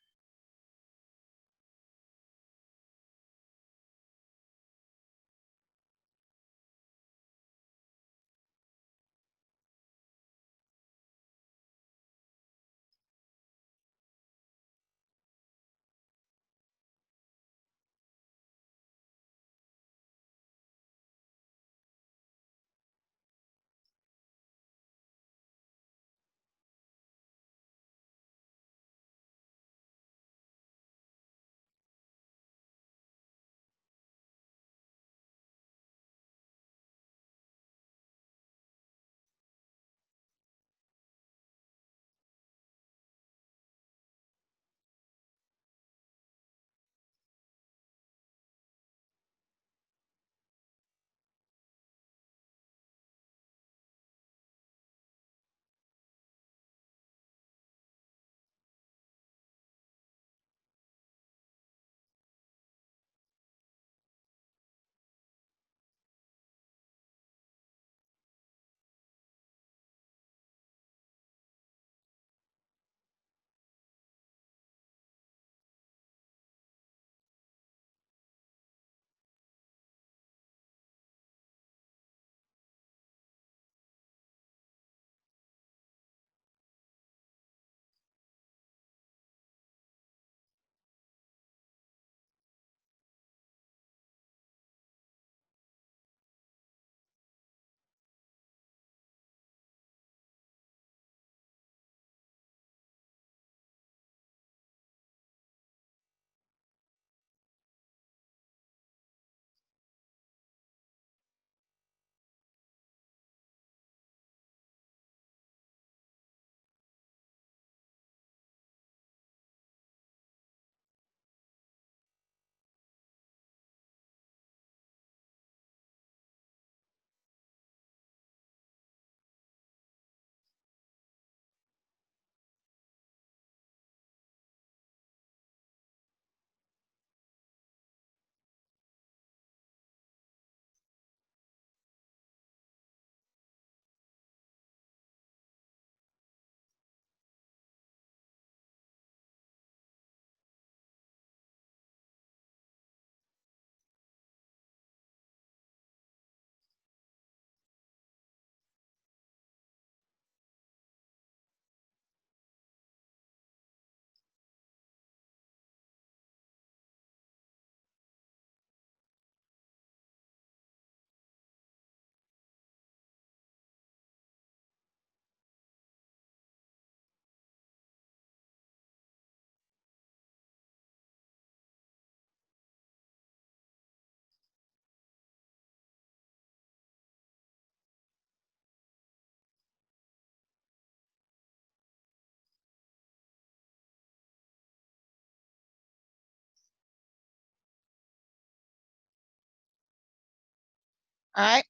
All right,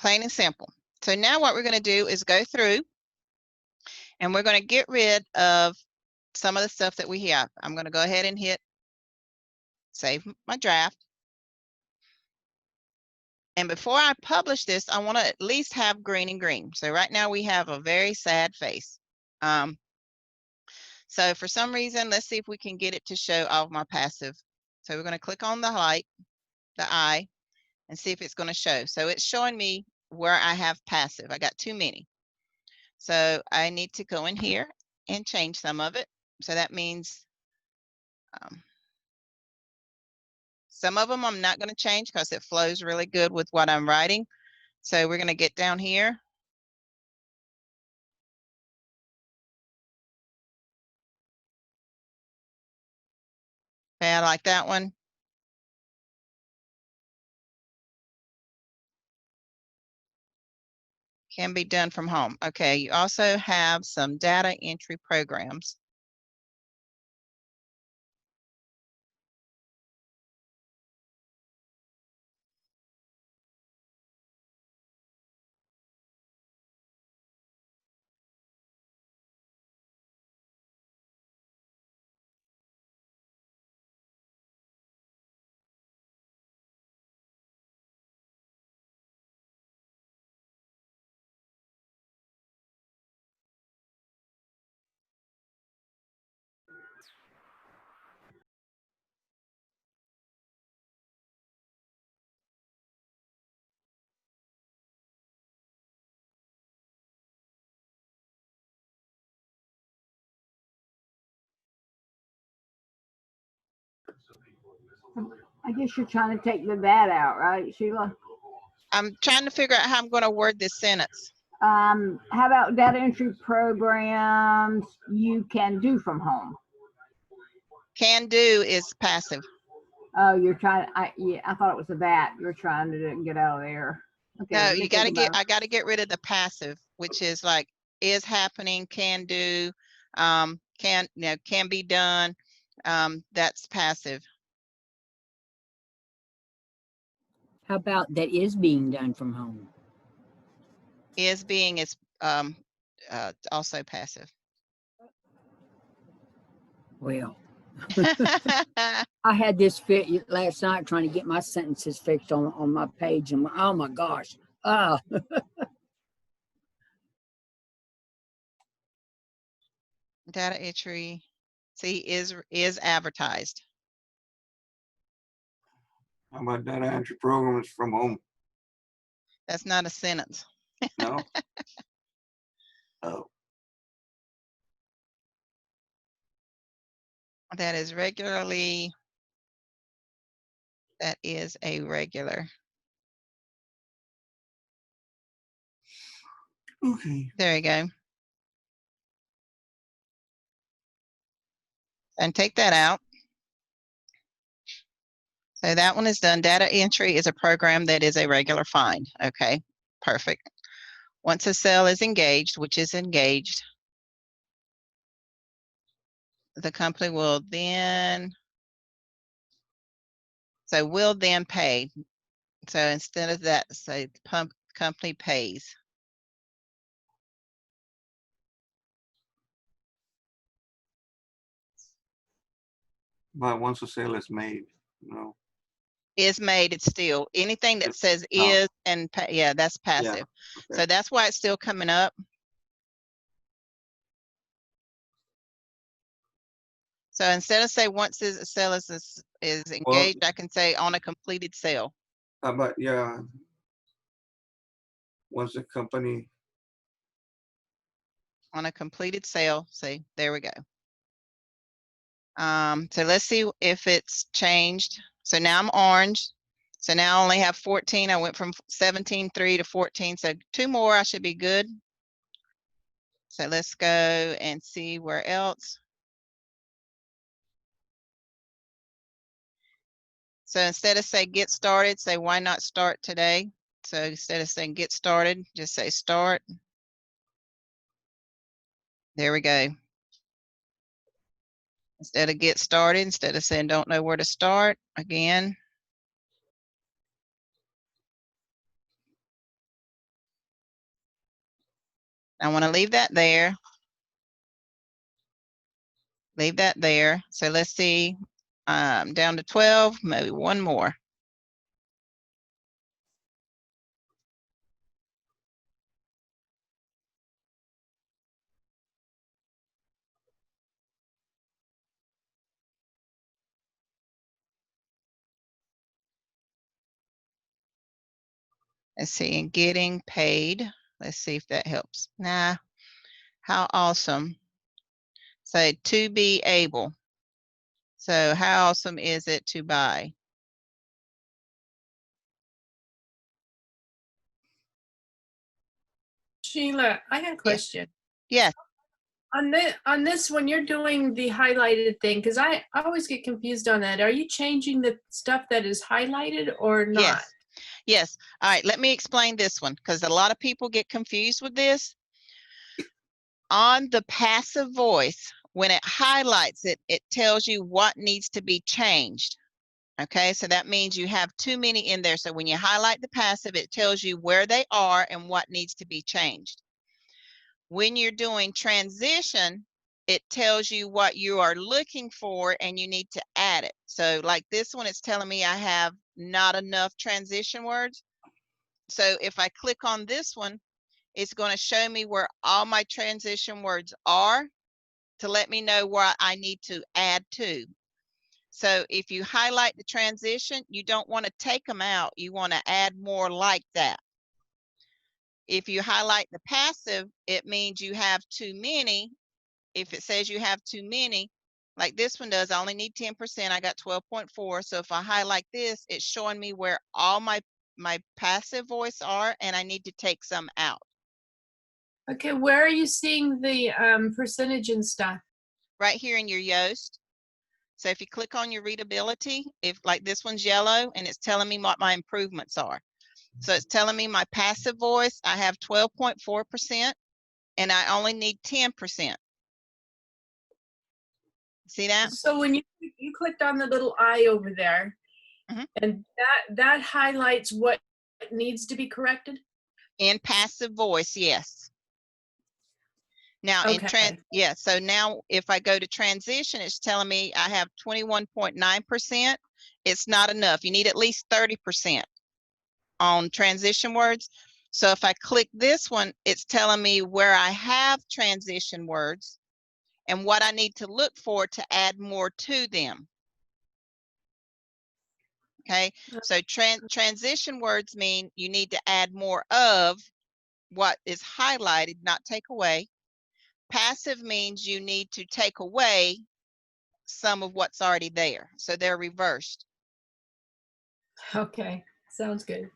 plain and simple. So now what we're going to do is go through and we're going to get rid of some of the stuff that we have. I'm going to go ahead and hit save my draft. And before I publish this, I want to at least have green and green. So right now we have a very sad face. So for some reason, let's see if we can get it to show all of my passive. So we're going to click on the light, the eye, and see if it's going to show. So it's showing me where I have passive. I got too many. So I need to go in here and change some of it. So that means some of them I'm not going to change because it flows really good with what I'm writing. So we're going to get down here. Okay, I like that one. Can be done from home. Okay, you also have some data entry programs. I guess you're trying to take the that out, right, Sheila? I'm trying to figure out how I'm going to word this sentence. How about data entry programs you can do from home? Can do is passive. Oh, you're trying. Yeah, I thought it was a that. You're trying to get out of there. Okay. No, let me you think got to get, about it. I got to get rid of the passive, which is like is happening, can do, can, you know, can be done. That's passive. How about that is being done from home? Is being is also passive. Well, I had this fit last night trying to get my sentences fixed on my page, and oh my gosh, Data entry, see, is advertised. How about data entry programs from home? That's not a sentence. No? Oh, That is regularly. That is a regular. okay. There you go. And take that out. So that one is done. Data entry is a program that is a regular find. Okay, perfect. Once a cell is engaged, which is engaged, the company will then, so will then pay. So instead of that, say the company pays. But once a sale is made, no. Is made, it's still anything that says Oh. is and pay, yeah, that's passive. Okay. So that's why it's still coming up. So instead of say once a sale is engaged, I can say on a completed sale. How about, yeah. Once a company, On a completed sale, see, there we go. So let's see if it's changed. So now I'm orange. So now I only have 14. I went from 17.3 to 14. So 2 more, I should be good. So let's go and see where else. So instead of say get started, say why not start today? So instead of saying get started, just say start. There we go. Instead of get started, instead of saying don't know where to start, again. I want to leave that there. Leave that there. So let's see, down to 12, maybe one more. Let's see, and getting paid. Let's see if that helps. Nah, how awesome. So to be able. So how awesome is it to buy? Sheila, I got a question. Yes, On this, when you're doing the highlighted thing, because I always get confused on that. Are you changing the stuff that is highlighted or not? yes, yes. All right, let me explain this one because a lot of people get confused with this. On the passive voice, when it highlights it, it tells you what needs to be changed. Okay, so that means you have too many in there. So when you highlight the passive, it tells you where they are and what needs to be changed. When you're doing transition, it tells you what you are looking for and you need to add it. So like this one, it's telling me I have not enough transition words. So if I click on this one, it's going to show me where all my transition words are to let me know what I need to add to. So if you highlight the transition, you don't want to take them out. You want to add more like that. If you highlight the passive, it means you have too many. If it says you have too many, like this one does, I only need 10%. I got 12.4. So if I highlight this, it's showing me where all my passive voice are, and I need to take some out. Okay, where are you seeing the percentage and stuff? Right here in your Yoast. So if you click on your readability, if like this one's yellow and it's telling me what my improvements are. So it's telling me my passive voice, I have 12.4% and I only need 10%. See that? So when you clicked on the little eye over there, Mhm. and that highlights what needs to be corrected? In passive voice, yes. Now Okay. so now if I go to transition, it's telling me I have 21.9%. It's not enough. You need at least 30% on transition words. So if I click this one, it's telling me where I have transition words and what I need to look for to add more to them. Okay, so transition words mean you need to add more of what is highlighted, not take away. Passive means you need to take away some of what's already there. So they're reversed. Okay, sounds good.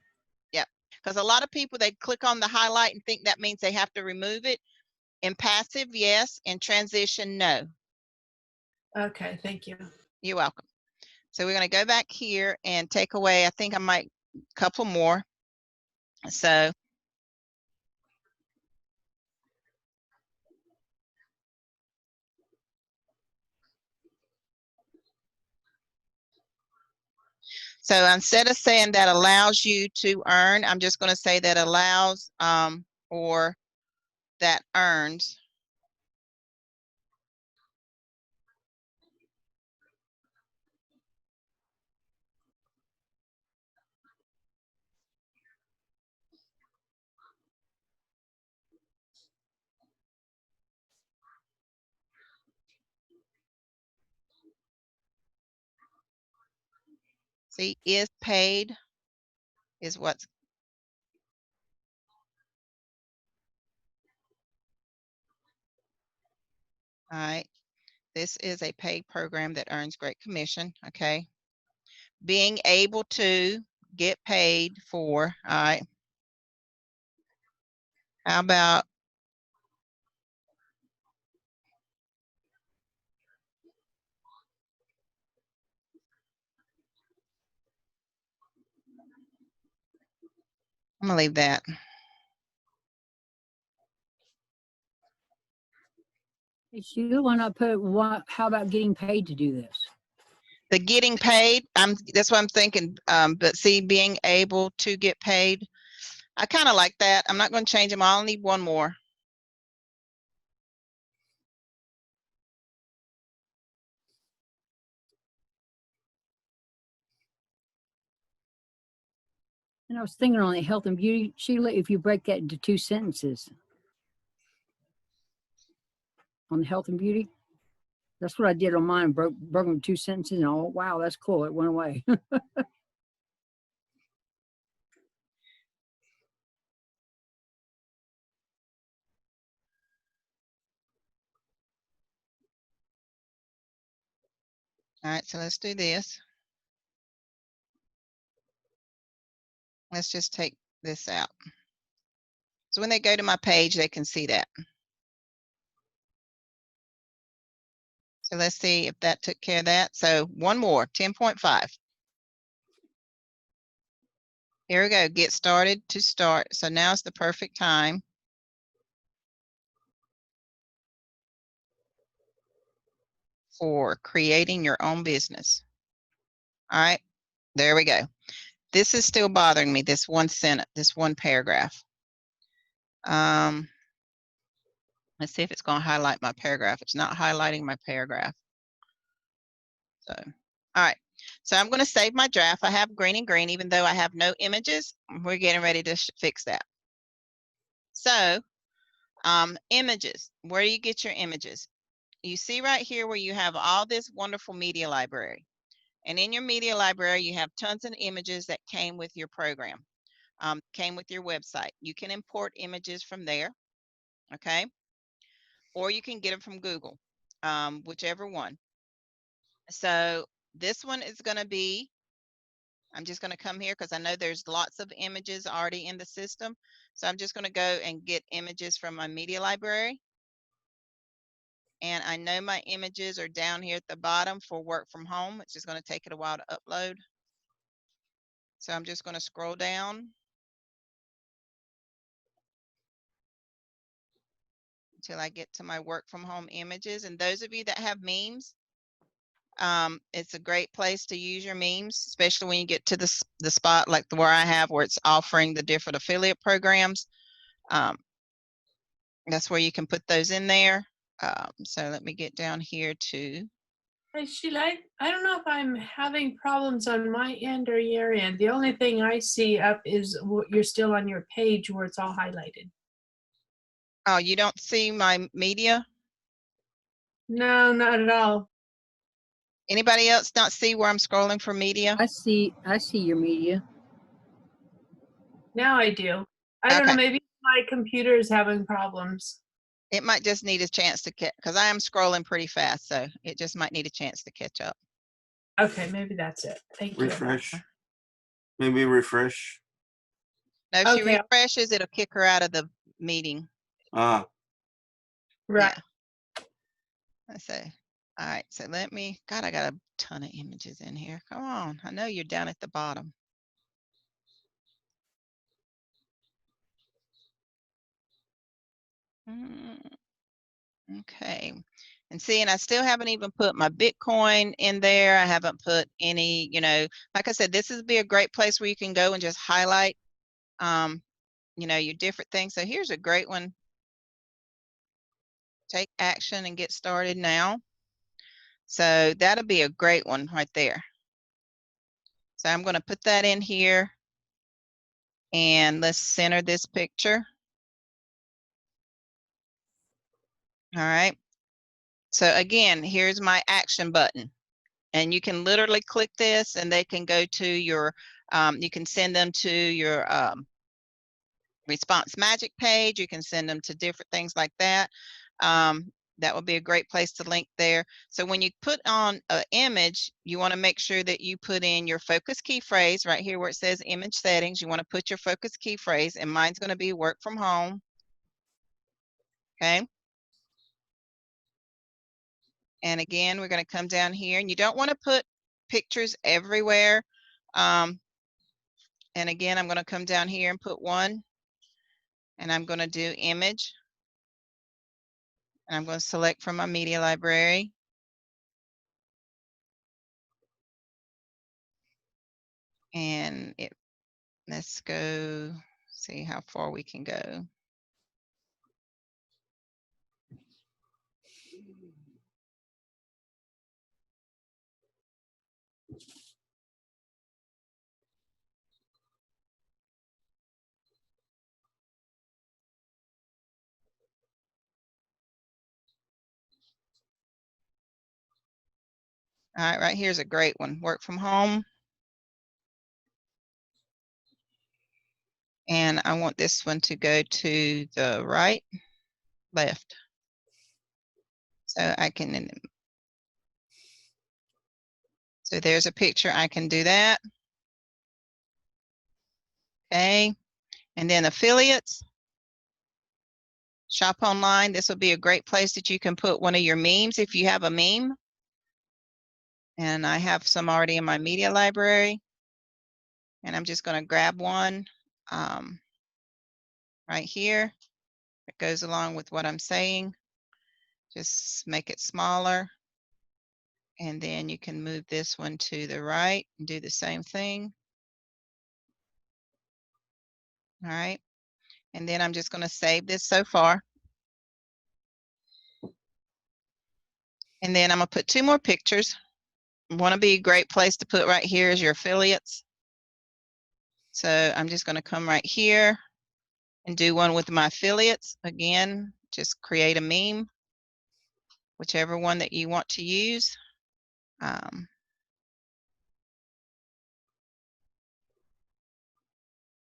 Yep. Because a lot of people, they click on the highlight and think that means they have to remove it. In passive, yes. In transition, no. Okay, thank you. You're welcome. So we're going to go back here and take away, I think I might, a couple more. So instead of saying that allows you to earn, I'm just going to say that allows or that earns. See, is paid is what's. All right. This is a paid program that earns great commission. Okay. Being able to get paid for. All right. How about I'm gonna leave that. Hey, Sheila, why not put what? How about getting paid to do this? The getting paid, that's what I'm thinking. But see, being able to get paid, I kind of like that. I'm not going to change them. I'll need one more. And I was thinking on the health and beauty, Sheila, if you break that into 2 sentences on the health and beauty, that's what I did on mine. Broke them into 2 sentences. And oh, wow, that's cool. It went away. All right, so let's do this. Let's just take this out. So when they go to my page, they can see that. So let's see if that took care of that. So one more, 10.5. Here we go, get started to start. So now's the perfect time. For creating your own business. All right, there we go. This is still bothering me, this one sentence, this one paragraph. Let's see if it's going to highlight my paragraph. It's not highlighting my paragraph. So, all right. So I'm going to save my draft. I have green and green, even though I have no images. We're getting ready to fix that. So, images. Where do you get your images? You see right here where you have all this wonderful media library. And in your media library, you have tons of images that came with your program, came with your website. You can import images from there, okay? Or you can get them from Google, whichever one. So this one is going to be, I'm just going to come here because I know there's lots of images already in the system. So I'm just going to go and get images from my media library. And I know my images are down here at the bottom for work from home. It's just going to take it a while to upload. So I'm just going to scroll down until I get to my work from home images. And those of you that have memes, it's a great place to use your memes, especially when you get to the spot like the where I have where it's offering the different affiliate programs. That's where you can put those in there. So let me get down here to. Hey, Sheila, I don't know if I'm having problems on my end or your end. The only thing I see up is you're still on your page where it's all highlighted. Oh, you don't see my media? No, not at all. Anybody else not see where I'm scrolling for media? I see your media. Now I do. I don't know, Okay. maybe my computer is having problems. It might just need a chance to catch, because I am scrolling pretty fast, so it just might need a chance to catch up. Okay, maybe that's it. Thank you. Refresh. Maybe refresh. Now, if she Okay. refreshes, it'll kick her out of the meeting. Ah, Right. Yeah. Let's see. All right, so let me, God, I got a ton of images in here. Come on, I know you're down at the bottom. Okay, and see, and I still haven't even put my Bitcoin in there. I haven't put any, you know, like I said, this would be a great place where you can go and just highlight, you know, your different things. So here's a great one. Take action and get started now. So that'll be a great one right there. So I'm going to put that in here and let's center this picture. All right. So again, here's my action button. And you can literally click this and they can go to your, you can send them to your Response Magic page. You can send them to different things like that. That would be a great place to link there. So when you put on an image, you want to make sure that you put in your focus key phrase right here where it says image settings. You want to put your focus key phrase, and mine's going to be work from home. Okay. And again, we're going to come down here, and you don't want to put pictures everywhere. And again, I'm going to come down here and put one, and I'm going to do image. And I'm going to select from my media library. And let's go see how far we can go. All right, right here's a great one. Work from home. And I want this one to go to the right, left. So I can, so there's a picture. I can do that. Okay. And then affiliates. Shop online. This will be a great place that you can put one of your memes if you have a meme. And I have some already in my media library. And I'm just going to grab one right here. It goes along with what I'm saying. Just make it smaller. And then you can move this one to the right and do the same thing. All right. And then I'm just going to save this so far. And then I'm going to put 2 more pictures. Want to be a great place to put right here is your affiliates. So I'm just going to come right here and do one with my affiliates. Again, just create a meme, whichever one that you want to use.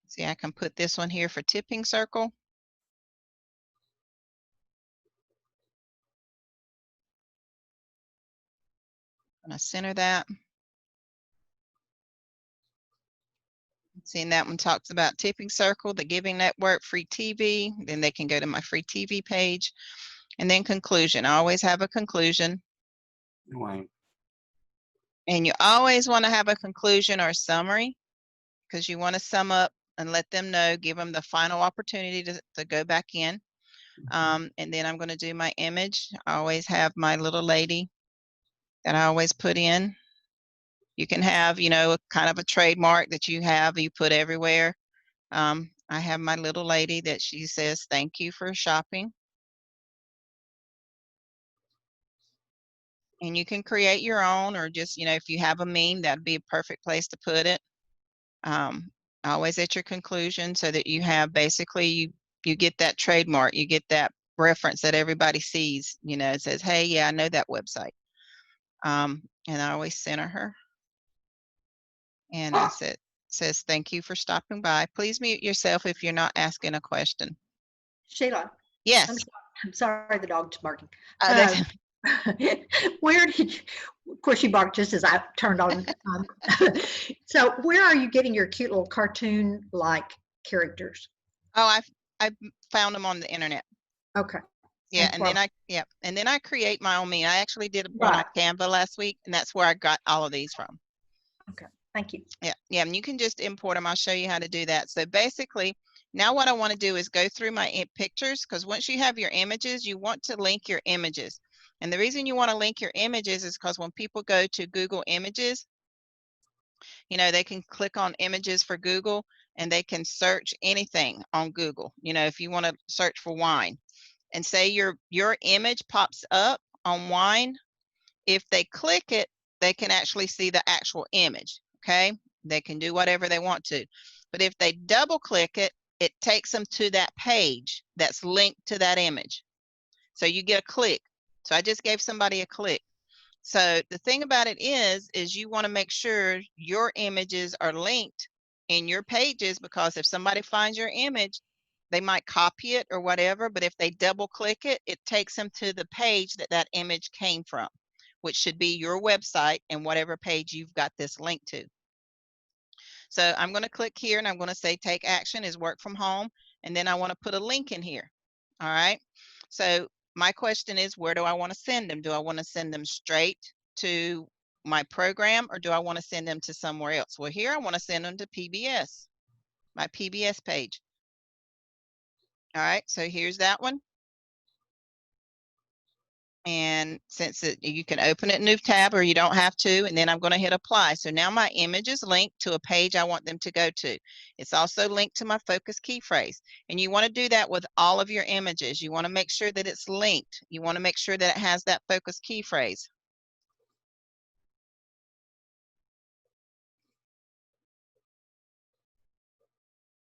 See, I can put this one here for Tipping Circle. I'm going to center that. Seeing that one talks about Tipping Circle, the Giving Network, free TV. Then they can go to my free TV page. And then conclusion. I always have a conclusion. Wayne. And you always want to have a conclusion or a summary because you want to sum up and let them know, give them the final opportunity to go back in. And then I'm going to do my image. I always have my little lady that I always put in. You can have, you know, kind of a trademark that you have, you put everywhere. I have my little lady that she says, thank you for shopping. And you can create your own, or just, you know, if you have a meme, that'd be a perfect place to put it. Always at your conclusion so that you have basically, you get that trademark, you get that reference that everybody sees, you know, it says, hey, yeah, I know that website. And I always center her. And I says, thank you for stopping by. Please mute yourself if you're not asking a question. Sheila, Yes. I'm sorry the dog's barking. That's- Where did you, of course you barked just as I turned on. So where are you getting your cute little cartoon-like characters? Oh, I found them on the internet. Okay. Yeah, And and then I create my own meme. I actually did one on Canva last week, and that's where I got all of these from. Okay, thank you. Yeah, and you can just import them. I'll show you how to do that. So basically, now what I want to do is go through my pictures, because once you have your images, you want to link your images. And the reason you want to link your images is because when people go to Google Images, you know, they can click on images for Google and they can search anything on Google. You know, if you want to search for wine and say your image pops up on wine, if they click it, they can actually see the actual image. Okay, they can do whatever they want to, but if they double click it, it takes them to that page that's linked to that image. So you get a click. So I just gave somebody a click. So the thing about it is you want to make sure your images are linked in your pages, because if somebody finds your image, they might copy it or whatever, but if they double click it, it takes them to the page that that image came from, which should be your website and whatever page you've got this link to. So I'm going to click here and I'm going to say take action is work from home. And then I want to put a link in here. All right. So my question is, where do I want to send them? Do I want to send them straight to my program, or do I want to send them to somewhere else? Well, here I want to send them to PBS, my PBS page. All right. So here's that one. And since you can open it in new tab, or you don't have to, and then I'm going to hit apply. So now my image is linked to a page I want them to go to. It's also linked to my focus key phrase. And you want to do that with all of your images. You want to make sure that it's linked. You want to make sure that it has that focus key phrase.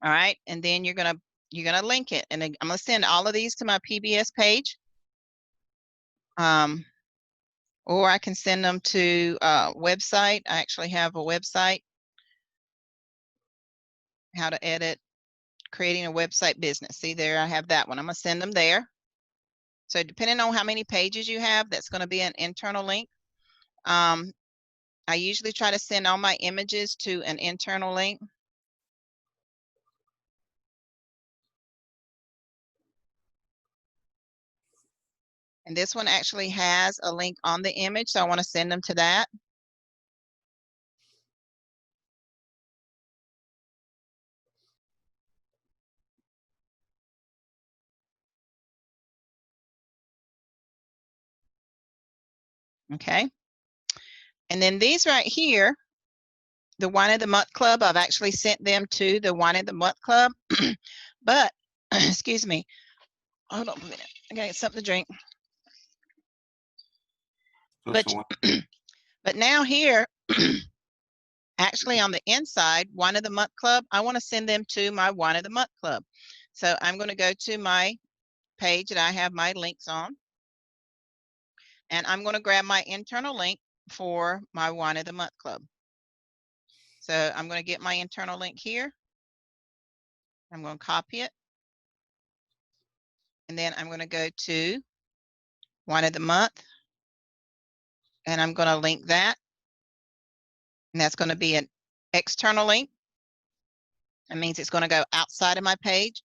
All right. And then you're going to link it. And I'm going to send all of these to my PBS page. or I can send them to a website. I actually have a website, how to edit, creating a website business. See there, I have that one. I'm gonna send them there. So depending on how many pages you have, that's gonna be an internal link. I usually try to send all my images to an internal link. And this one actually has a link on the image, so I want to send them to that. Okay. And then these right here, the Wine of the Month Club, I've actually sent them to the Wine of the Month Club. But, excuse me, hold on a minute. I gotta get something to drink. So But, someone- but now here, actually on the inside, Wine of the Month Club, I want to send them to my Wine of the Month Club. So I'm going to go to my page that I have my links on. And I'm going to grab my internal link for my Wine of the Month Club. So I'm going to get my internal link here. I'm going to copy it. And then I'm going to go to Wine of the Month. And I'm going to link that. And that's going to be an external link. That means it's going to go outside of my page.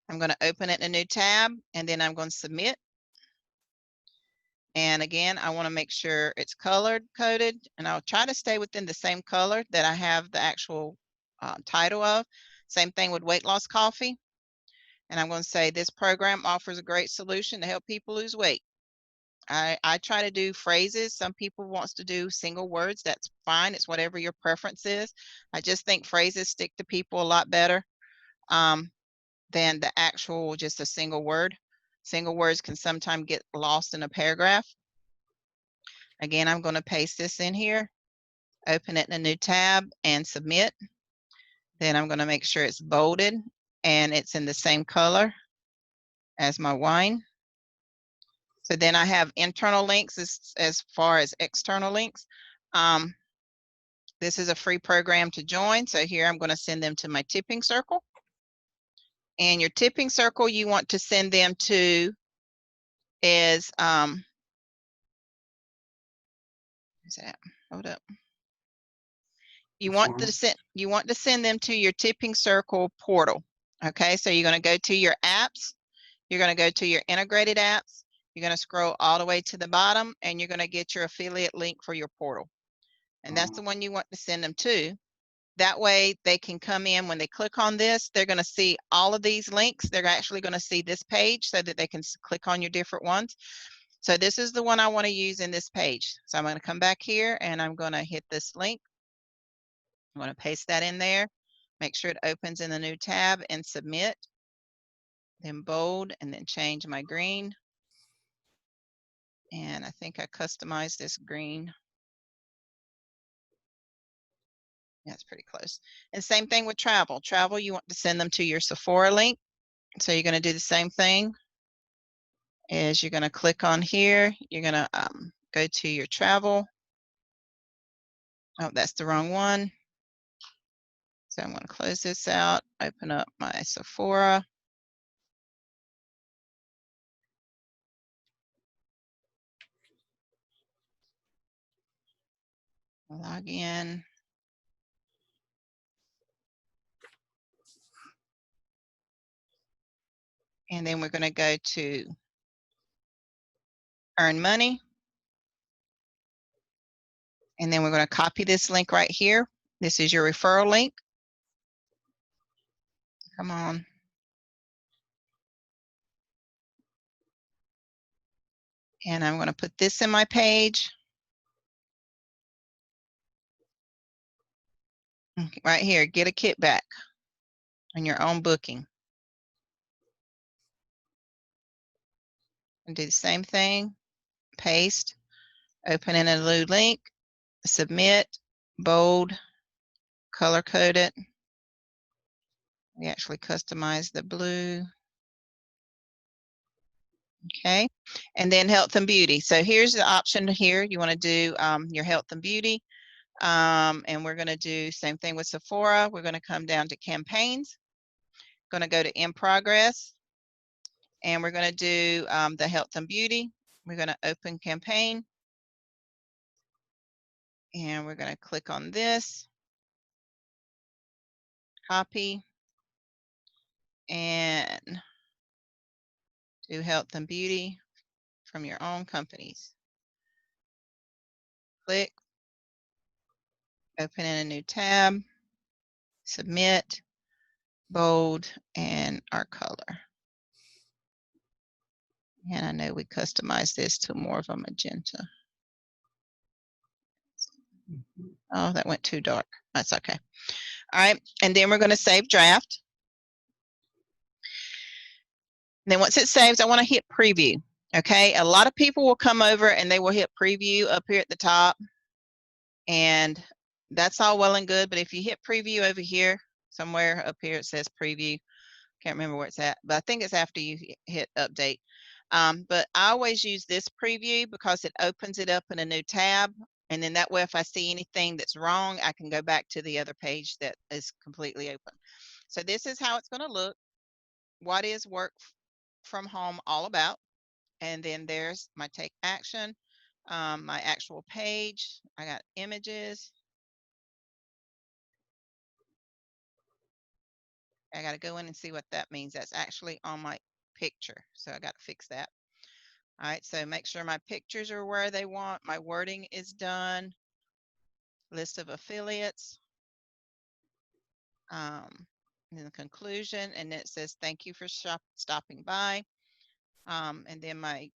I'm going to open it in a new tab, and then I'm going to submit. And again, I want to make sure it's colored coded, and I'll try to stay within the same color that I have the actual title of. Same thing with weight loss coffee. And I'm going to say this program offers a great solution to help people lose weight. I try to do phrases. Some people wants to do single words. That's fine. It's whatever your preference is. I just think phrases stick to people a lot better than the actual just a single word. Single words can sometimes get lost in a paragraph. Again, I'm going to paste this in here, open it in a new tab and submit. Then I'm going to make sure it's bolded and it's in the same color as my wine. So then I have internal links as far as external links. This is a free program to join. So here I'm going to send them to my tipping circle. And your tipping circle you want to send them to is, where's that? Hold up. You want to send them to your tipping circle portal. Okay, so you're going to go to your apps. You're going to go to your integrated apps. You're going to scroll all the way to the bottom, and you're going to get your affiliate link for your portal. And that's the one you want to send them to. That way they can come in. When they click on this, they're going to see all of these links. They're actually going to see this page so that they can click on your different ones. So this is the one I want to use in this page. So I'm going to come back here and I'm going to hit this link. I'm going to paste that in there. Make sure it opens in the new tab and submit. Then bold and then change my green. And I think I customized this green. Yeah, it's pretty close. And same thing with travel. Travel, you want to send them to your Sephora link. So you're going to do the same thing. Is you're going to click on here. You're going to go to your travel. Oh, that's the wrong one. So I'm going to close this out, open up my Sephora. Log in. And then we're going to go to earn money. And then we're going to copy this link right here. This is your referral link. Come on. And I'm going to put this in my page. Right here, get a kickback on your own booking. And do the same thing. Paste, open in a new link, submit, bold, color code it. We actually customize the blue. Okay, and then health and beauty. So here's the option here. You want to do your health and beauty. And we're going to do same thing with Sephora. We're going to come down to campaigns. Going to go to in progress. And we're going to do the health and beauty. We're going to open campaign. And we're going to click on this. Copy. And do health and beauty from your own companies. Click. Open in a new tab. Submit. Bold. And our color. And I know we customized this to more of a magenta. Oh, that went too dark. That's okay. All right, and then we're going to save draft. And then once it saves, I want to hit preview. Okay, a lot of people will come over and they will hit preview up here at the top. And that's all well and good, but if you hit preview over here, somewhere up here it says preview. Can't remember where it's at, but I think it's after you hit update. But I always use this preview because it opens it up in a new tab. And then that way, if I see anything that's wrong, I can go back to the other page that is completely open. So this is how it's going to look. What is work from home all about? And then there's my take action, my actual page. I got images. I got to go in and see what that means. That's actually on my picture. So I got to fix that. All right, so make sure my pictures are where they want. My wording is done. List of affiliates. In the conclusion, and it says thank you for stopping by. And then my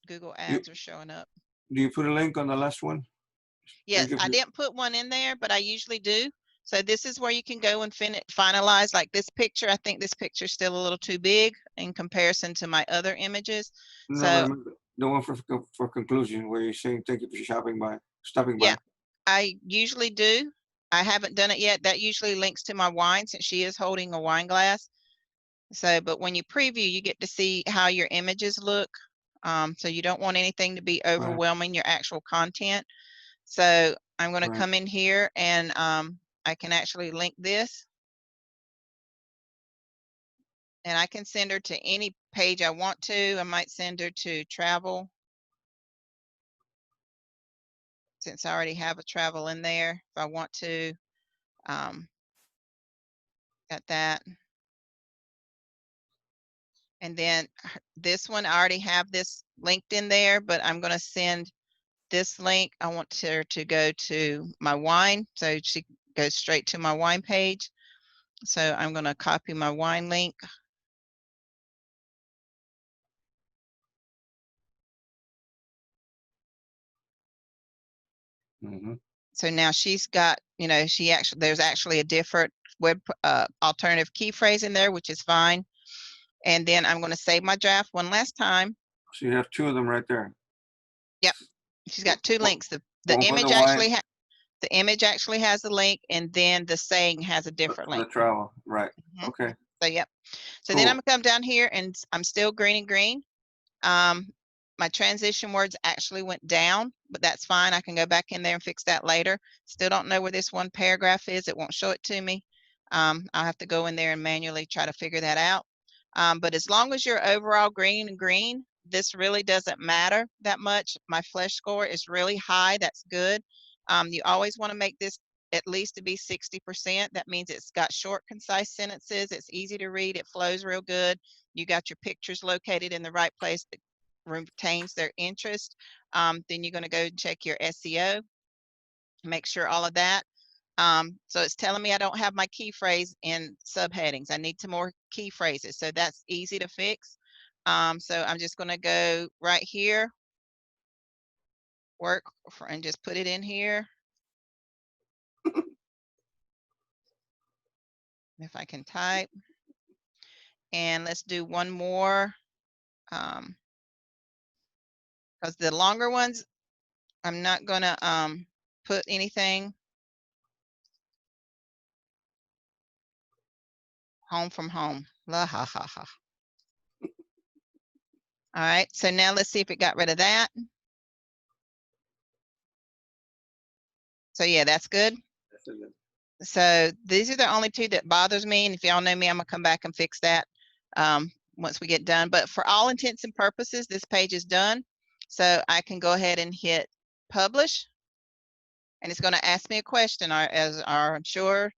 Google ads are showing up. Do you put a link on the last one? Yes, I didn't put one in there, but I usually do. So this is where you can go and finalize like this picture. I think this picture is still a little too big in comparison to my other images. No, So the one for conclusion where you're saying thank you for stopping by. yeah, I usually do. I haven't done it yet. That usually links to my wine since she is holding a wine glass. So, but when you preview, you get to see how your images look. So you don't want anything to be overwhelming your actual content. So I'm going to come in here and I can actually link this. And I can send her to any page I want to. I might send her to travel. Since I already have a travel in there, if I want to. Got that. And then this one, I already have this linked in there, but I'm going to send this link. I want her to go to my wine. So she goes straight to my wine page. So I'm going to copy my wine link. So now she's got, you know, there's actually a different web alternative key phrase in there, which is fine. And then I'm going to save my draft one last time. So you have two of them right there. Yep. She's got two links. The image actually the image actually has a link, and then the saying has a different link. The travel, right. Okay. So yep. So then I'm gonna come down here and I'm still green and green. My transition words actually went down, but that's fine. I can go back in there and fix that later. Still don't know where this one paragraph is. It won't show it to me. I'll have to go in there and manually try to figure that out. But as long as you're overall green and green, this really doesn't matter that much. My flesh score is really high. That's good. You always want to make this at least to be 60%. That means it's got short, concise sentences. It's easy to read. It flows real good. You got your pictures located in the right place that retains their interest. Then you're going to go and check your SEO. Make sure all of that. So it's telling me I don't have my key phrase in subheadings. I need some more key phrases. So that's easy to fix. So I'm just going to go right here, work and just put it in here. If I can type. And let's do one more. Because the longer ones, I'm not going to put anything. Home from home. La ha ha ha. All right, so now let's see if it got rid of that. So yeah, that's good. That's a good- So these are the only two that bothers me. And if y'all know me, I'm gonna come back and fix that once we get done. But for all intents and purposes, this page is done. So I can go ahead and hit publish. And it's gonna ask me a question, I'm sure,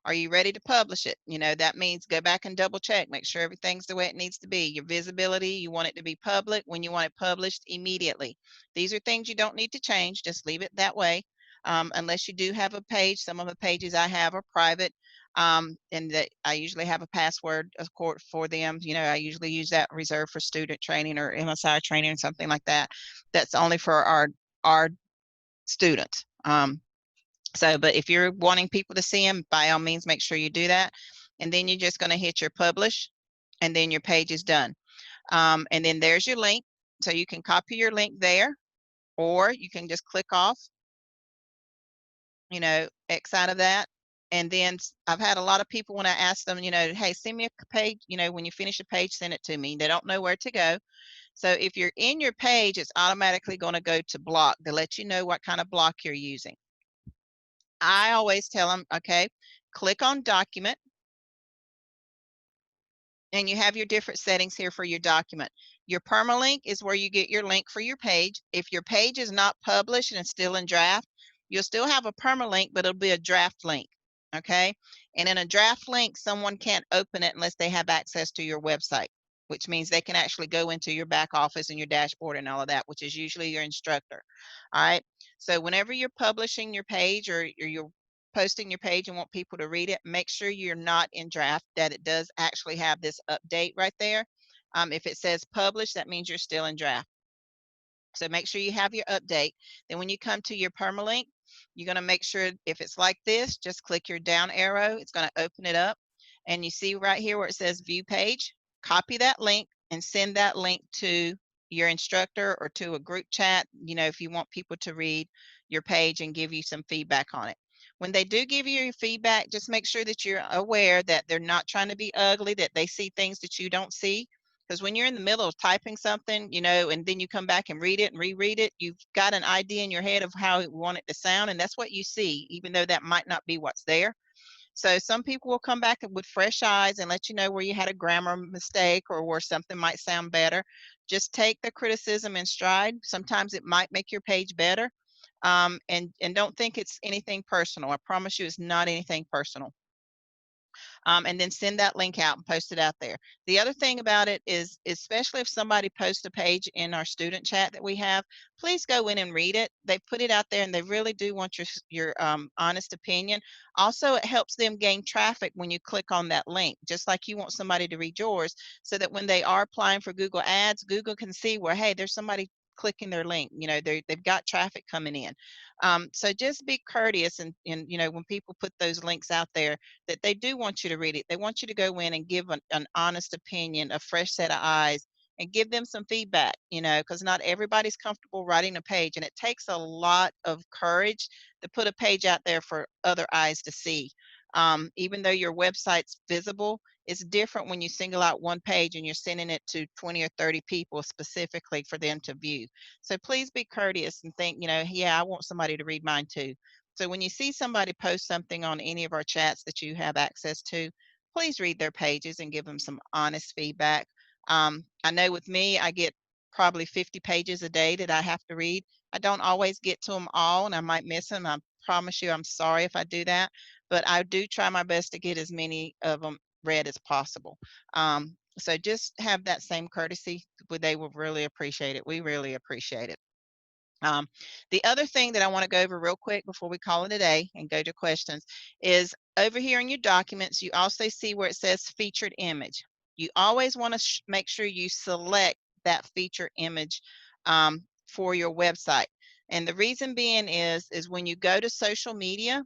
are you ready to publish it? You know, that means go back and double check, make sure everything's the way it needs to be. Your visibility, you want it to be public when you want it published immediately. These are things you don't need to change, just leave it that way. Unless you do have a page. Some of the pages I have are private, and that I usually have a password of course for them. You know, I usually use that reserved for student training or MSI training or something like that. That's only for our students. So, but if you're wanting people to see them, by all means, make sure you do that. And then you're just going to hit your publish, and then your page is done. And then there's your link. So you can copy your link there, or you can just click off, you know, X out of that. And then I've had a lot of people when I ask them, you know, hey, send me a page, you know, when you finish a page, send it to me. They don't know where to go. So if you're in your page, it's automatically going to go to block to let you know what kind of block you're using. I always tell them, okay, click on document, and you have your different settings here for your document. Your permalink is where you get your link for your page. If your page is not published and it's still in draft, you'll still have a permalink, but it'll be a draft link, okay? And in a draft link, someone can't open it unless they have access to your website, which means they can actually go into your back office and your dashboard and all of that, which is usually your instructor, all right? So whenever you're publishing your page or you're posting your page and want people to read it, make sure you're not in draft, that it does actually have this update right there. If it says publish, that means you're still in draft. So make sure you have your update. Then when you come to your permalink, you're going to make sure if it's like this, just click your down arrow. It's going to open it up. And you see right here where it says view page, copy that link and send that link to your instructor or to a group chat, you know, if you want people to read your page and give you some feedback on it. When they do give you your feedback, just make sure that you're aware that they're not trying to be ugly, that they see things that you don't see. Because when you're in the middle of typing something, you know, and then you come back and read it and reread it, you've got an idea in your head of how you want it to sound, and that's what you see, even though that might not be what's there. So some people will come back with fresh eyes and let you know where you had a grammar mistake or where something might sound better. Just take the criticism in stride. Sometimes it might make your page better. And don't think it's anything personal. I promise you it's not anything personal. And then send that link out and post it out there. The other thing about it is, especially if somebody posts a page in our student chat that we have, please go in and read it. They put it out there and they really do want your honest opinion. Also, it helps them gain traffic when you click on that link, just like you want somebody to read yours, so that when they are applying for Google Ads, Google can see where, hey, there's somebody clicking their link, you know, they've got traffic coming in. So just be courteous, and you know, when people put those links out there, that they do want you to read it. They want you to go in and give an honest opinion, a fresh set of eyes, and give them some feedback, you know, because not everybody's comfortable writing a page, and it takes a lot of courage to put a page out there for other eyes to see. Even though your website's visible, it's different when you single out one page and you're sending it to 20 or 30 people specifically for them to view. So please be courteous and think, you know, yeah, I want somebody to read mine too. So when you see somebody post something on any of our chats that you have access to, please read their pages and give them some honest feedback. I know with me, I get probably 50 pages a day that I have to read. I don't always get to them all, and I might miss them. I promise you, I'm sorry if I do that, but I do try my best to get as many of them read as possible. So just have that same courtesy. They will really appreciate it. We really appreciate it. The other thing that I want to go over real quick before we call it a day and go to questions is over here in your documents, you also see where it says featured image. You always want to make sure you select that featured image for your website. And the reason being is when you go to social media,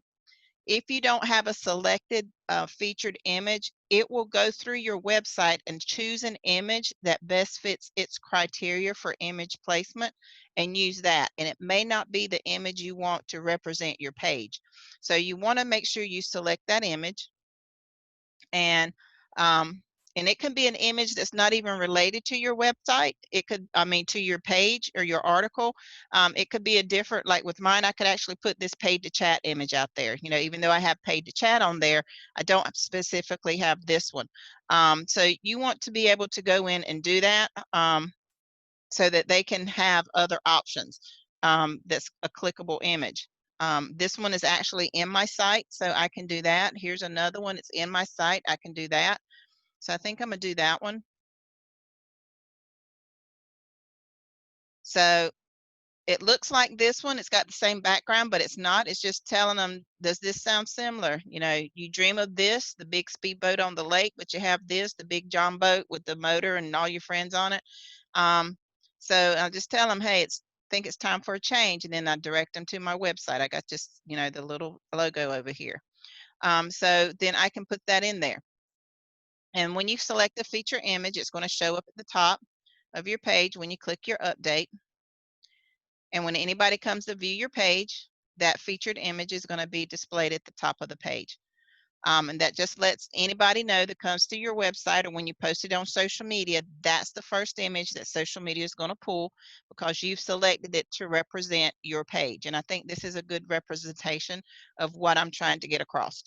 if you don't have a selected featured image, it will go through your website and choose an image that best fits its criteria for image placement and use that. And it may not be the image you want to represent your page. So you want to make sure you select that image. And and it can be an image that's not even related to your website. It could, I mean, to your page or your article. It could be a different, like with mine, I could actually put this paid to chat image out there. You know, even though I have paid to chat on there, I don't specifically have this one. So you want to be able to go in and do that so that they can have other options. That's a clickable image. This one is actually in my site, so I can do that. Here's another one. It's in my site. I can do that. So I think I'm gonna do that one. So it looks like this one. It's got the same background, but it's not. It's just telling them, does this sound similar? You know, you dream of this, the big speedboat on the lake, but you have this, the big John boat with the motor and all your friends on it. So I'll just tell them, hey, think it's time for a change, and then I direct them to my website. I got just, you know, the little logo over here. So then I can put that in there. And when you select the feature image, it's going to show up at the top of your page when you click your update. And when anybody comes to view your page, that featured image is going to be displayed at the top of the page. And that just lets anybody know that comes to your website, or when you post it on social media, that's the first image that social media is going to pull because you've selected it to represent your page. And I think this is a good representation of what I'm trying to get across.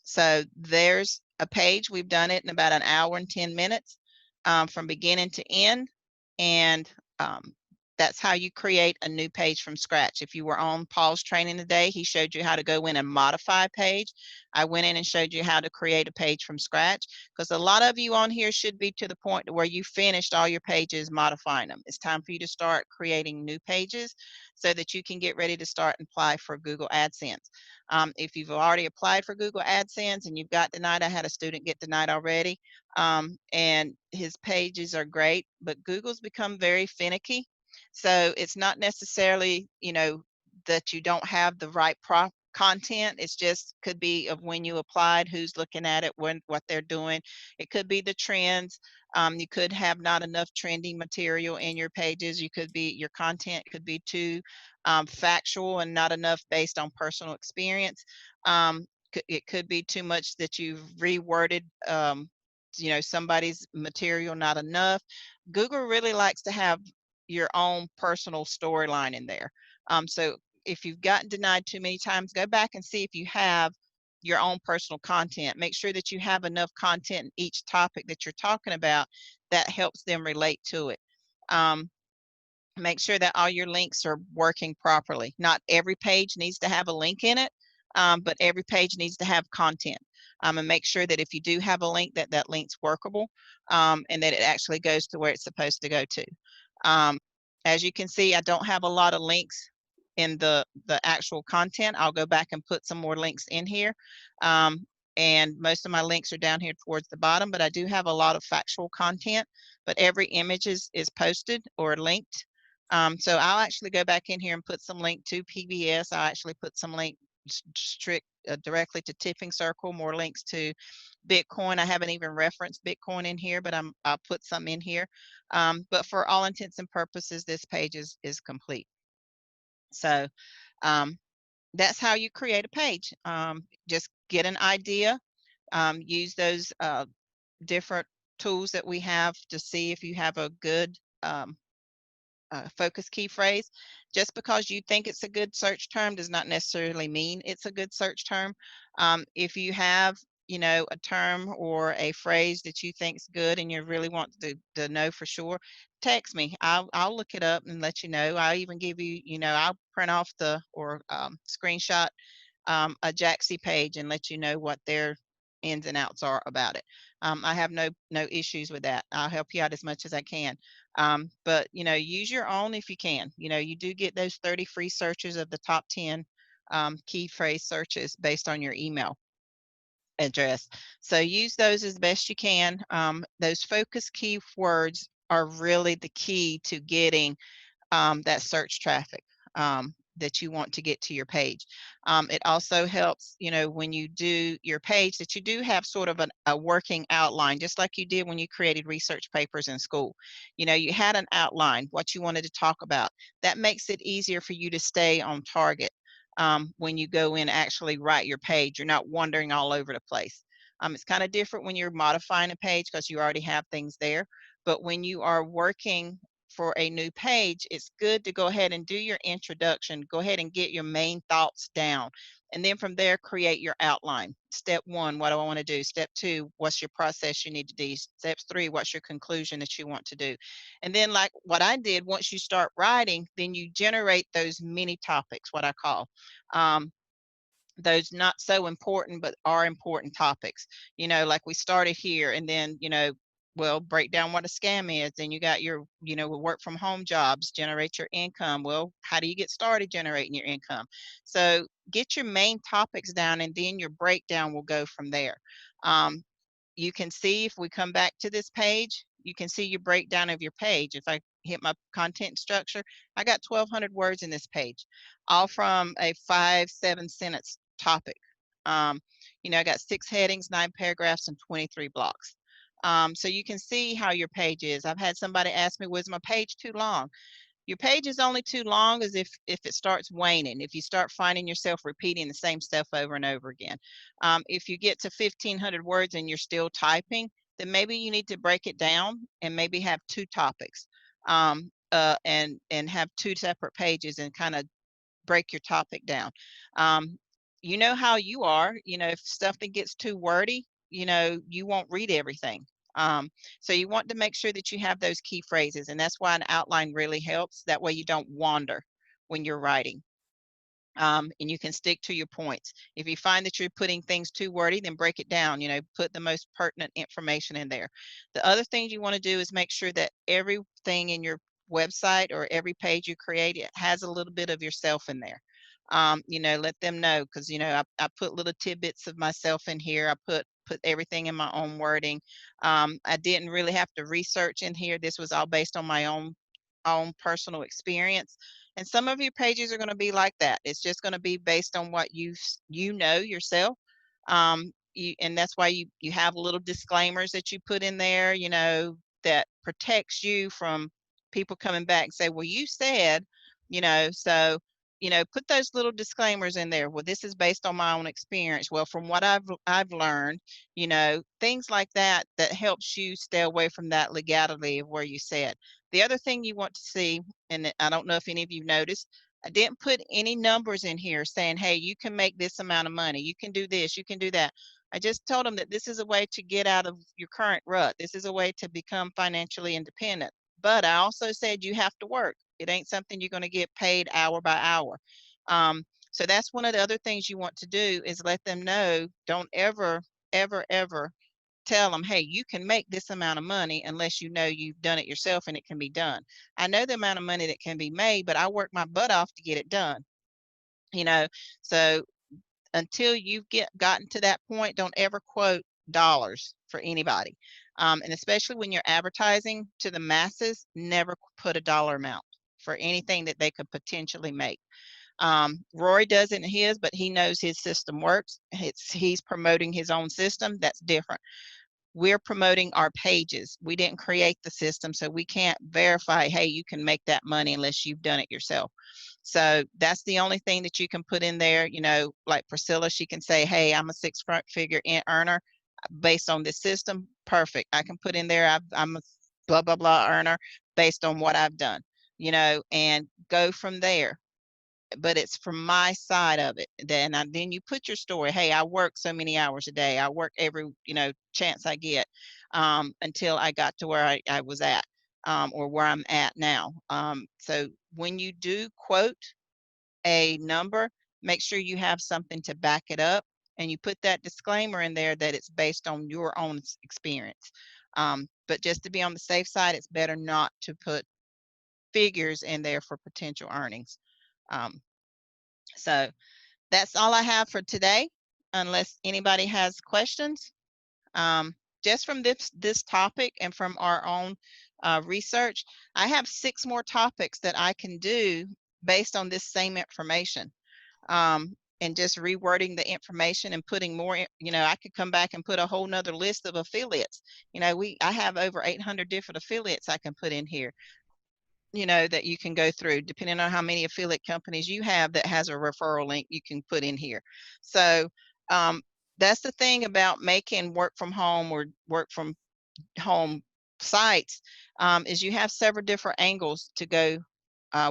So there's a page. We've done it in about an hour and 10 minutes from beginning to end. And that's how you create a new page from scratch. If you were on Paul's training today, he showed you how to go in and modify a page. I went in and showed you how to create a page from scratch, because a lot of you on here should be to the point where you finished all your pages modifying them. It's time for you to start creating new pages so that you can get ready to start and apply for Google AdSense. If you've already applied for Google AdSense and you've got denied, I had a student get denied already, and his pages are great, but Google's become very finicky. So it's not necessarily, you know, that you don't have the right content. It's just could be of when you applied, who's looking at it, what they're doing. It could be the trends. You could have not enough trending material in your pages. Your content could be too factual and not enough based on personal experience. It could be too much that you've reworded, you know, somebody's material not enough. Google really likes to have your own personal storyline in there. So if you've gotten denied too many times, go back and see if you have your own personal content. Make sure that you have enough content in each topic that you're talking about that helps them relate to it. Make sure that all your links are working properly. Not every page needs to have a link in it, but every page needs to have content. And make sure that if you do have a link, that link's workable, and that it actually goes to where it's supposed to go to. As you can see, I don't have a lot of links in the actual content. I'll go back and put some more links in here. And most of my links are down here towards the bottom, but I do have a lot of factual content, but every image is posted or linked. So I'll actually go back in here and put some link to PBS. I'll actually put some link directly to Tipping Circle, more links to Bitcoin. I haven't even referenced Bitcoin in here, but I'll put some in here. But for all intents and purposes, this page is complete. So that's how you create a page. Just get an idea, use those different tools that we have to see if you have a good focus key phrase. Just because you think it's a good search term does not necessarily mean it's a good search term. If you have, you know, a term or a phrase that you think's good and you really want to know for sure, text me. I'll look it up and let you know. I'll even give you, you know, I'll print off or screenshot a Jaxie page and let you know what their ins and outs are about it. I have no issues with that. I'll help you out as much as I can. But you know, use your own if you can. You know, you do get those 30 free searches of the top 10 key phrase searches based on your email address. So use those as best you can. Those focus keywords are really the key to getting that search traffic that you want to get to your page. It also helps, you know, when you do your page, that you do have sort of a working outline, just like you did when you created research papers in school. You know, you had an outline, what you wanted to talk about. That makes it easier for you to stay on target when you go in and actually write your page. You're not wandering all over the place. It's kind of different when you're modifying a page because you already have things there. But when you are working for a new page, it's good to go ahead and do your introduction. Go ahead and get your main thoughts down. And then from there, create your outline. Step 1, what do I want to do? Step 2, what's your process you need to do? Step 3, what's your conclusion that you want to do? And then like what I did, once you start writing, then you generate those mini topics, what I call. Those not so important but are important topics, like we started here, and then well, break down what a scam is. Then you got your work from home jobs, generate your income. Well, how do you get started generating your income? So get your main topics down, and then your breakdown will go from there. You can see, if we come back to this page, you can see your breakdown of your page. If I hit my content structure, I got 1,200 words in this page, all from a 5-7 sentence topic. I got 6 headings, 9 paragraphs, and 23 blocks. So you can see how your page is. I've had somebody ask me, was my page too long? Your page is only too long as if it starts waning, if you start finding yourself repeating the same stuff over and over again. If you get to 1,500 words and you're still typing, then maybe you need to break it down and maybe have 2 topics, and have 2 separate pages and kind of break your topic down. You know how you are, if something gets too wordy, you won't read everything. So you want to make sure that you have those key phrases, and that's why an outline really helps. That way you don't wander when you're writing. And you can stick to your points. If you find that you're putting things too wordy, then break it down, put the most pertinent information in there. The other thing you want to do is make sure that everything in your website or every page you create, it has a little bit of yourself in there. Let them know, because I put little tidbits of myself in here. I put everything in my own wording. I didn't really have to research in here. This was all based on my own personal experience. And some of your pages are going to be like that. It's just going to be based on what you know yourself. And that's why you have little disclaimers that you put in there, that protects you from people coming back and say, well, you said, so put those little disclaimers in there. Well, this is based on my own experience. Well, from what I've learned, things like that helps you stay away from that legality of where you said. The other thing you want to see, and I don't know if any of you noticed, I didn't put any numbers in here saying, hey, you can make this amount of money, you can do this, you can do that. I just told them that this is a way to get out of your current rut. This is a way to become financially independent. But I also said you have to work. It ain't something you're going to get paid hour by hour. So that's one of the other things you want to do, is let them know, don't ever, ever, ever tell them, hey, you can make this amount of money, unless you've done it yourself and it can be done. I know the amount of money that can be made, but I work my butt off to get it done. So until you've gotten to that point, don't ever quote dollars for anybody. And especially when you're advertising to the masses, never put a dollar amount for anything that they could potentially make. Rory does it in his, but he knows his system works. He's promoting his own system. That's different. We're promoting our pages. We didn't create the system, so we can't verify, hey, you can make that money unless you've done it yourself. So that's the only thing that you can put in there. Like Priscilla, she can say, hey, I'm a 6-figure earner based on this system. Perfect. I can put in there, I'm a blah, blah, blah earner based on what I've done, and go from there. But it's from my side of it. Then you put your story. Hey, I work so many hours a day. I work every chance I get, until I got to where I was at, or where I'm at now. So when you do quote a number, make sure you have something to back it up, and you put that disclaimer in there that it's based on your own experience. But just to be on the safe side, it's better not to put figures in there for potential earnings. So that's all I have for today, unless anybody has questions. Just from this topic and from our own research, I have 6 more topics that I can do based on this same information, and just rewording the information and putting more. I could come back and put a whole nother list of affiliates. I have over 800 different affiliates I can put in here, that you can go through, depending on how many affiliate companies you have that has a referral link you can put in here. So that's the thing about making work from home or work from home sites, is you have several different angles to go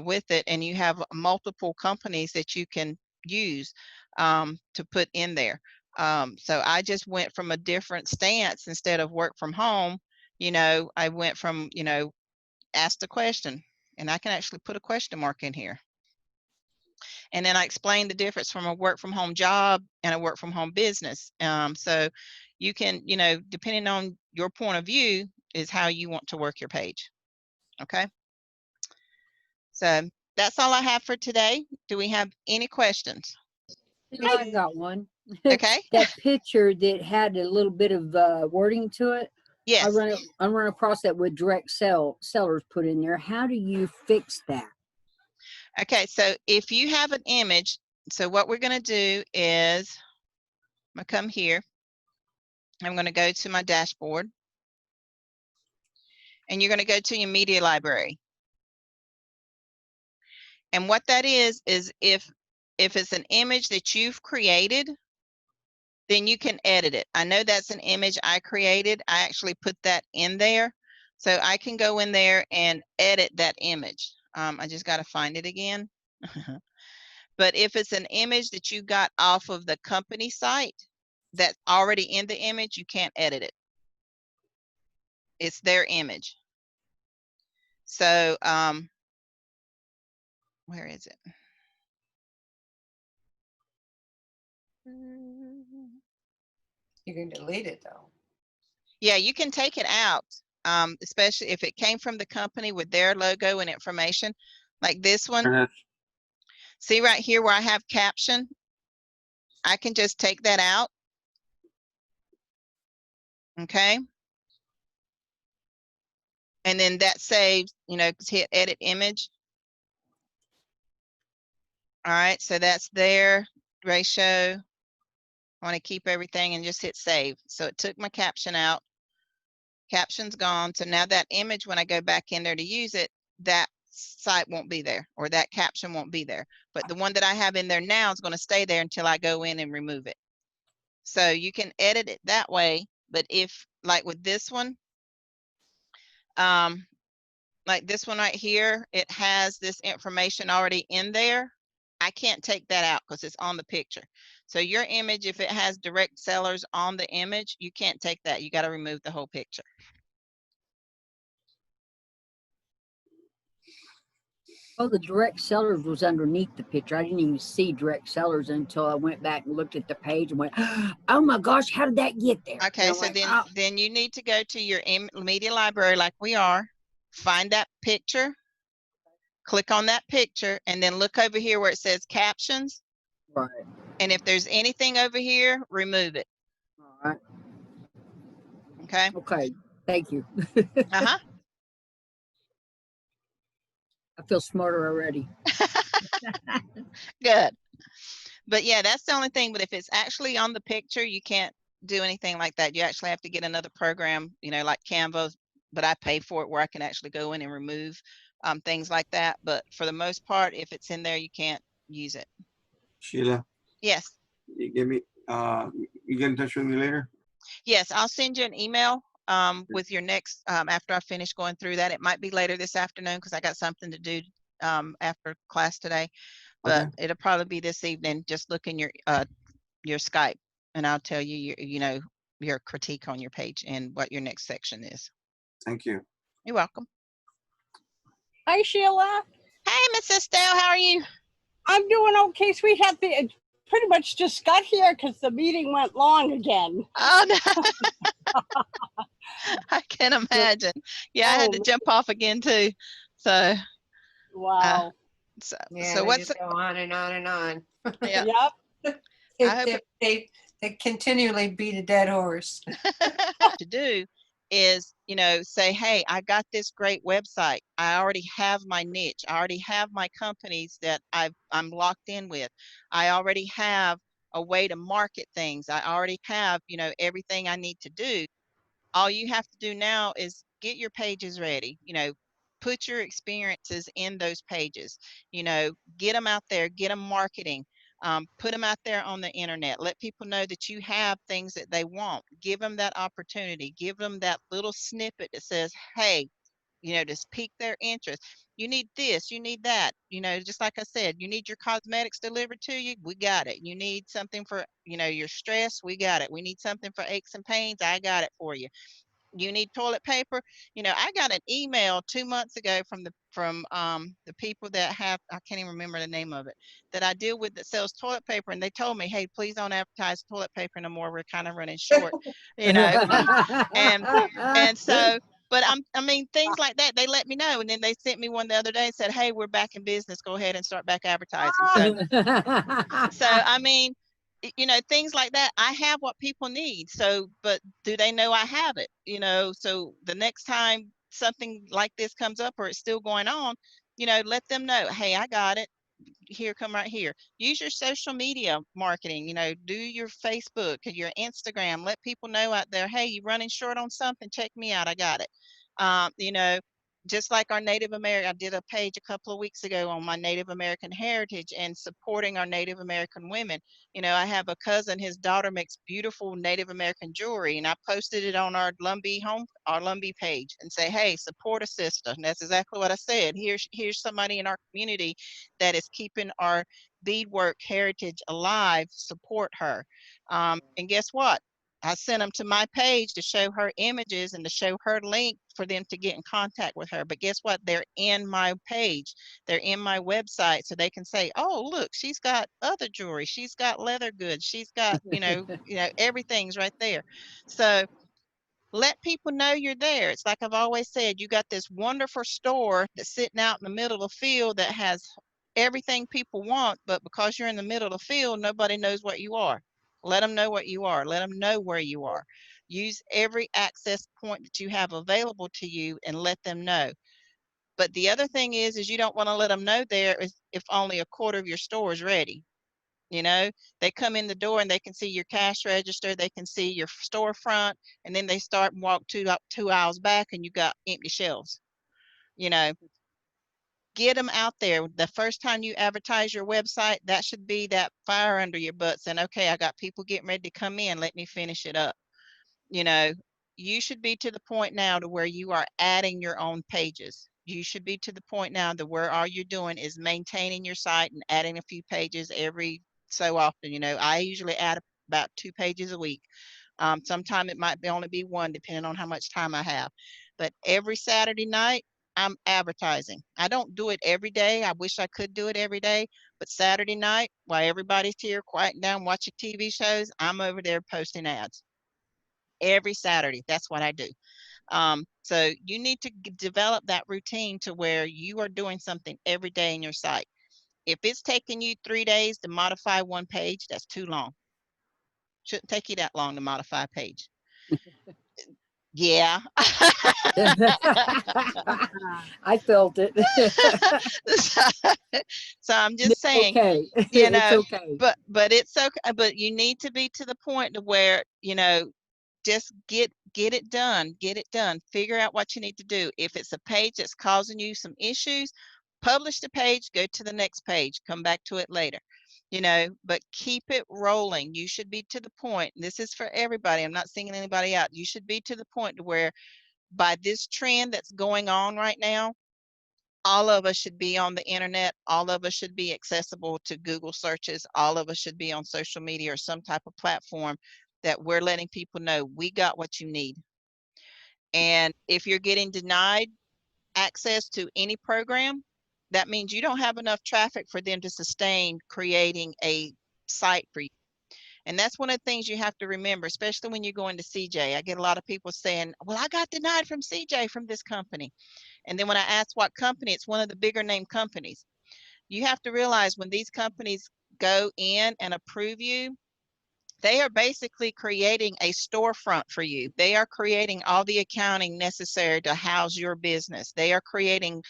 with it, and you have multiple companies that you can use to put in there. So I just went from a different stance. Instead of work from home, I went from, ask the question, and I can actually put a question mark in here. And then I explained the difference from a work from home job and a work from home business. So you can, depending on your point of view, is how you want to work your page. Okay. So that's all I have for today. Do we have any questions? I got one. Okay. That picture that had a little bit of wording to it. Yes. I run across that with direct sellers put in there. How do you fix that? Okay. So if you have an image, so what we're going to do is I'm going to come here. I'm going to go to my dashboard, and you're going to go to your media library. And what that is if it's an image that you've created, then you can edit it. I know that's an image I created. I actually put that in there. So I can go in there and edit that image. I just got to find it again. But if it's an image that you got off of the company site that's already in the image, you can't edit it. It's their image. So where is it? You can delete it though. Yeah, you can take it out, especially if it came from the company with their logo and information, like this one. And that's- See right here where I have caption? I can just take that out. Okay. And then that saves, hit edit image. All right, so that's there, ratio. I want to keep everything and just hit save. So it took my caption out. Caption's gone. So now that image, when I go back in there to use it, that site won't be there, or that caption won't be there. But the one that I have in there now is going to stay there until I go in and remove it. So you can edit it that way. But if, like with this one, like this one right here, it has this information already in there. I can't take that out because it's on the picture. So your image, if it has direct sellers on the image, you can't take that. You got to remove the whole picture. Oh, the direct sellers was underneath the picture. I didn't even see direct sellers until I went back and looked at the page and went, oh my gosh, how did that get there? Okay, so like, then you need to go to your media library like we are, find that picture, click on that picture, and then look over here where it says captions. Right. And if there's anything over here, remove it. All right. Okay. Okay. Thank you. Uh-huh. I feel smarter already. Good. But yeah, that's the only thing. But if it's actually on the picture, you can't do anything like that. You actually have to get another program, like Canva, but I pay for it where I can actually go in and remove things like that. But for the most part, if it's in there, you can't use it. Sheila, Yes. you give me, you get in touch with me later? Yes, I'll send you an email with your next, after I finish going through that. It might be later this afternoon because I got something to do after class today, but Okay. it'll probably be this evening. Just look in your Skype and I'll tell you your critique on your page and what your next section is. Thank you. You're welcome. Hi, Sheila. Hey, Miss Estelle, how are you? I'm doing okay. Sweetheart, pretty much just got here because the meeting went long again. Oh, no. I can imagine. Yeah, I had to jump off again too. So, wow. Yeah, so they what's just go on and on and on. yeah. Yep. I hope They continually beat a dead horse. to do is, say, hey, I got this great website. I already have my niche. I already have my companies that I'm locked in with. I already have a way to market things. I already have, everything I need to do. All you have to do now is get your pages ready, put your experiences in those pages, get them out there, get them marketing. Put them out there on the internet. Let people know that you have things that they want. Give them that opportunity. Give them that little snippet that says, hey, just pique their interest. You need this, you need that, just like I said, you need your cosmetics delivered to you, we got it. You need something for, your stress, we got it. We need something for aches and pains, I got it for you. You need toilet paper. I got an email 2 months ago from the people that have, I can't even remember the name of it, that I deal with that sells toilet paper, and they told me, hey, please don't advertise toilet paper no more, we're kind of running short, you know. and and so, but I mean, things like that, they let me know. And then they sent me one the other day and said, hey, we're back in business, go ahead and start back advertising. So I mean, things like that. I have what people need. So, but do they know I have it? So the next time something like this comes up or it's still going on, let them know, hey, I got it. Here, come right here. Use your social media marketing, do your Facebook and your Instagram. Let people know out there, hey, you running short on something, check me out, I got it. You know, just like our Native American, I did a page a couple of weeks ago on my Native American heritage and supporting our Native American women. I have a cousin, his daughter makes beautiful Native American jewelry, and I posted it on our Lumbee page and say, hey, support a sister. And that's exactly what I said. Here's somebody in our community that is keeping our beadwork heritage alive. Support her. And guess what? I sent them to my page to show her images and to show her link for them to get in contact with her. But guess what? They're in my page. They're in my website. So they can say, oh, look, she's got other jewelry. She's got leather goods. She's got, everything's right there. So let people know you're there. It's like I've always said, you got this wonderful store that's sitting out in the middle of the field that has everything people want, but because you're in the middle of the field, nobody knows what you are. Let them know what you are. Let them know where you are. Use every access point that you have available to you and let them know. But the other thing is you don't want to let them know there if only a quarter of your store is ready. They come in the door and they can see your cash register, they can see your storefront, and then they start and walk two aisles back and you got empty shelves. Get them out there. The first time you advertise your website, that should be that fire under your butt saying, okay, I got people getting ready to come in, let me finish it up. You should be to the point now to where you are adding your own pages. You should be to the point now to where all you're doing is maintaining your site and adding a few pages every so often. I usually add about 2 pages a week. Sometime it might only be 1, depending on how much time I have. But every Saturday night, I'm advertising. I don't do it every day. I wish I could do it every day. But Saturday night, while everybody's here quieting down watching TV shows, I'm over there posting ads. Every Saturday, that's what I do. So you need to develop that routine to where you are doing something every day in your site. If it's taking you 3 days to modify one page, that's too long. Shouldn't take you that long to modify a page. Yeah. I felt it. So I'm just saying, Okay. It's okay. but it's okay. But you need to be to the point to where, just get it done. Get it done. Figure out what you need to do. If it's a page that's causing you some issues, publish the page, go to the next page, come back to it later. But keep it rolling. You should be to the point. This is for everybody. I'm not singling anybody out. You should be to the point to where by this trend that's going on right now, all of us should be on the internet. All of us should be accessible to Google searches. All of us should be on social media or some type of platform that we're letting people know we got what you need. And if you're getting denied access to any program, that means you don't have enough traffic for them to sustain creating a site for you. And that's one of the things you have to remember, especially when you go into CJ. I get a lot of people saying, well, I got denied from CJ from this company. And then when I ask what company, it's one of the bigger name companies. You have to realize when these companies go in and approve you, they are basically creating a storefront for you. They are creating all the accounting necessary to house your business. They are creating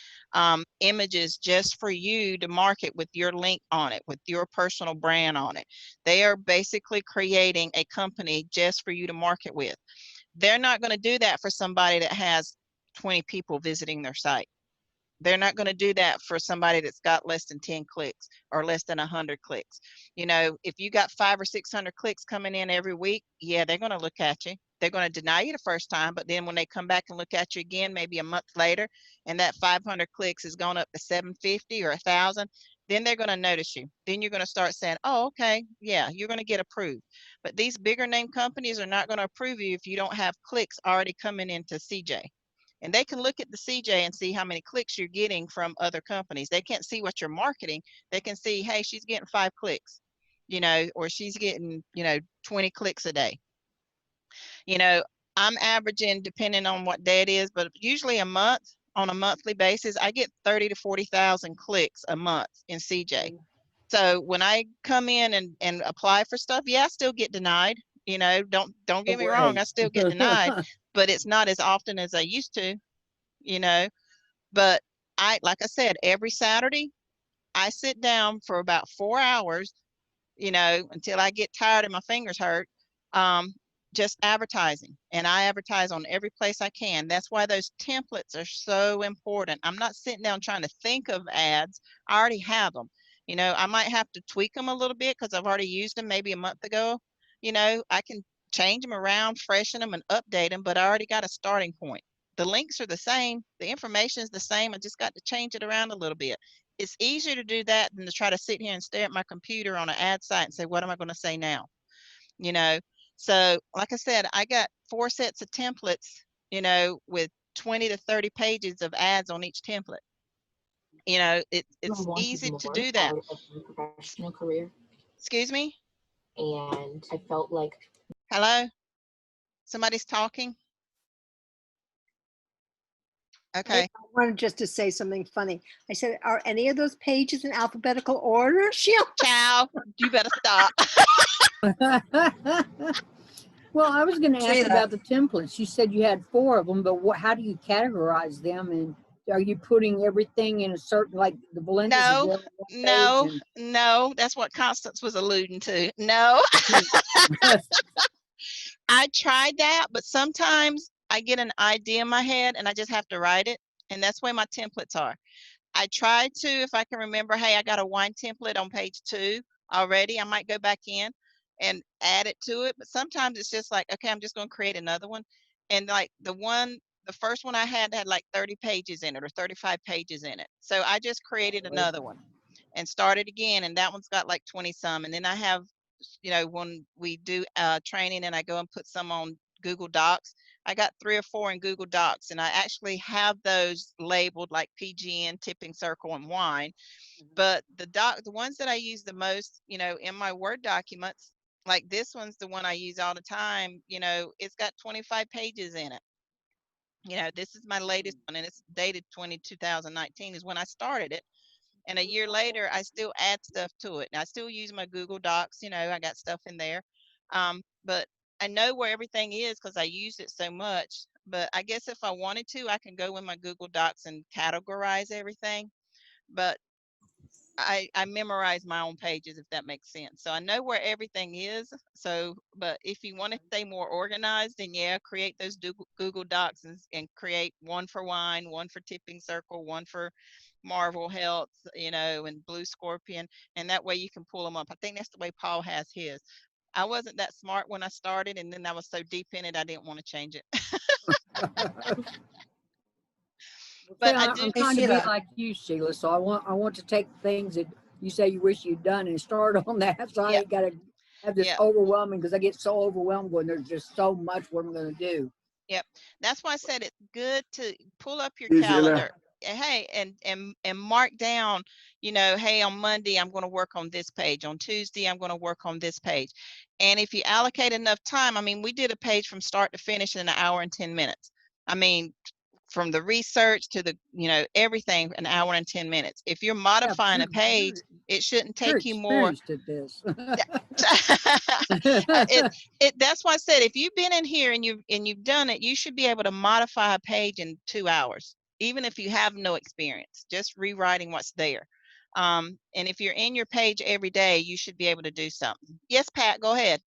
images just for you to market with your link on it, with your personal brand on it. They are basically creating a company just for you to market with. They're not going to do that for somebody that has 20 people visiting their site. They're not going to do that for somebody that's got less than 10 clicks or less than 100 clicks. You know, if you got 500 or 600 clicks coming in every week, yeah, they're going to look at you. They're going to deny you the first time, but then when they come back and look at you again, maybe a month later, and that 500 clicks has gone up to 750 or 1,000, then they're going to notice you. Then you're going to start saying, oh, okay, yeah, you're going to get approved. But these bigger name companies are not going to approve you if you don't have clicks already coming into CJ. And they can look at the CJ and see how many clicks you're getting from other companies. They can't see what you're marketing. They can see, hey, she's getting 5 clicks, you know, or she's getting, you know, 20 clicks a day. You know, I'm averaging, depending on what day it is, but usually a month, on a monthly basis, I get 30 to 40,000 clicks a month in CJ. So when I come in and apply for stuff, yeah, I still get denied. You know, don't get me wrong, I still get denied, but it's not as often as I used to, you know. But like I said, every Saturday, I sit down for about 4 hours, you know, until I get tired and my fingers hurt, just advertising. And I advertise on every place I can. That's why those templates are so important. I'm not sitting down trying to think of ads. I already have them. You know, I might have to tweak them a little bit because I've already used them maybe a month ago. You know, I can change them around, freshen them, and update them, but I already got a starting point. The links are the same. The information is the same. I just got to change it around a little bit. It's easier to do that than to try to sit here and stare at my computer on an ad site and say, what am I going to say now? You know, so like I said, I got 4 sets of templates, you know, with 20 to 30 pages of ads on each template. You know, it's easy to do that. Professional career, Excuse me? and I felt like Hello? Somebody's talking? Okay. I wanted just to say something funny. I said, are any of those pages in alphabetical order, Sheila? Ciao. You better stop. Well, I was going to ask Sheila. about the templates. You said you had 4 of them, but how do you categorize them? And are you putting everything in a certain, like the Belinda's? No, no, no. That's what Constance was alluding to. No. I tried that, but sometimes I get an idea in my head and I just have to write it. And that's where my templates are. I try to, if I can remember, hey, I got a wine template on page 2 already. I might go back in and add it to it. But sometimes it's just like, okay, I'm just going to create another one. And like the first one I had like 30 pages in it or 35 pages in it. So I just created another one and started again. And that one's got like 20 some. And then I have, you know, when we do training and I go and put some on Google Docs, I got 3 or 4 in Google Docs, and I actually have those labeled like PGN, Tipping Circle, and Wine. But the ones that I use the most, you know, in my Word documents, like this one's the one I use all the time. You know, it's got 25 pages in it. You know, this is my latest one, and it's dated 2019 is when I started it. And a year later, I still add stuff to it. And I still use my Google Docs. You know, I got stuff in there. But I know where everything is because I use it so much. But I guess if I wanted to, I can go in my Google Docs and categorize everything. But I memorize my own pages, if that makes sense. So I know where everything is. So, but if you want to stay more organized, then yeah, create those Google Docs and create one for Wine, one for Tipping Circle, one for Marvel Health, you know, and Blue Scorpion. And that way you can pull them up. I think that's the way Paul has his. I wasn't that smart when I started, and then I was so deep in it, I didn't want to change it. But Yeah, I do. I'm trying to be Sheila. like you, Sheila. So I want to take things that you say you wish you'd done and start on that. So I Yep. ain't got to have this Yep. overwhelming, because I get so overwhelmed when there's just so much what I'm going to do. Yep. That's why I said it's good to pull up your Hey, Sheila. calendar. Hey, and mark down, you know, hey, on Monday, I'm going to work on this page. On Tuesday, I'm going to work on this page. And if you allocate enough time, I mean, we did a page from start to finish in 1 hour and 10 minutes. I mean, from the research to the, you know, everything, 1 hour and 10 minutes. If you're modifying a page, it shouldn't You're take you more. experienced at this. That's why I said, if you've been in here and you've done it, you should be able to modify a page in 2 hours, even if you have no experience, just rewriting what's there. And if you're in your page every day, you should be able to do something. Yes, Pat, go ahead.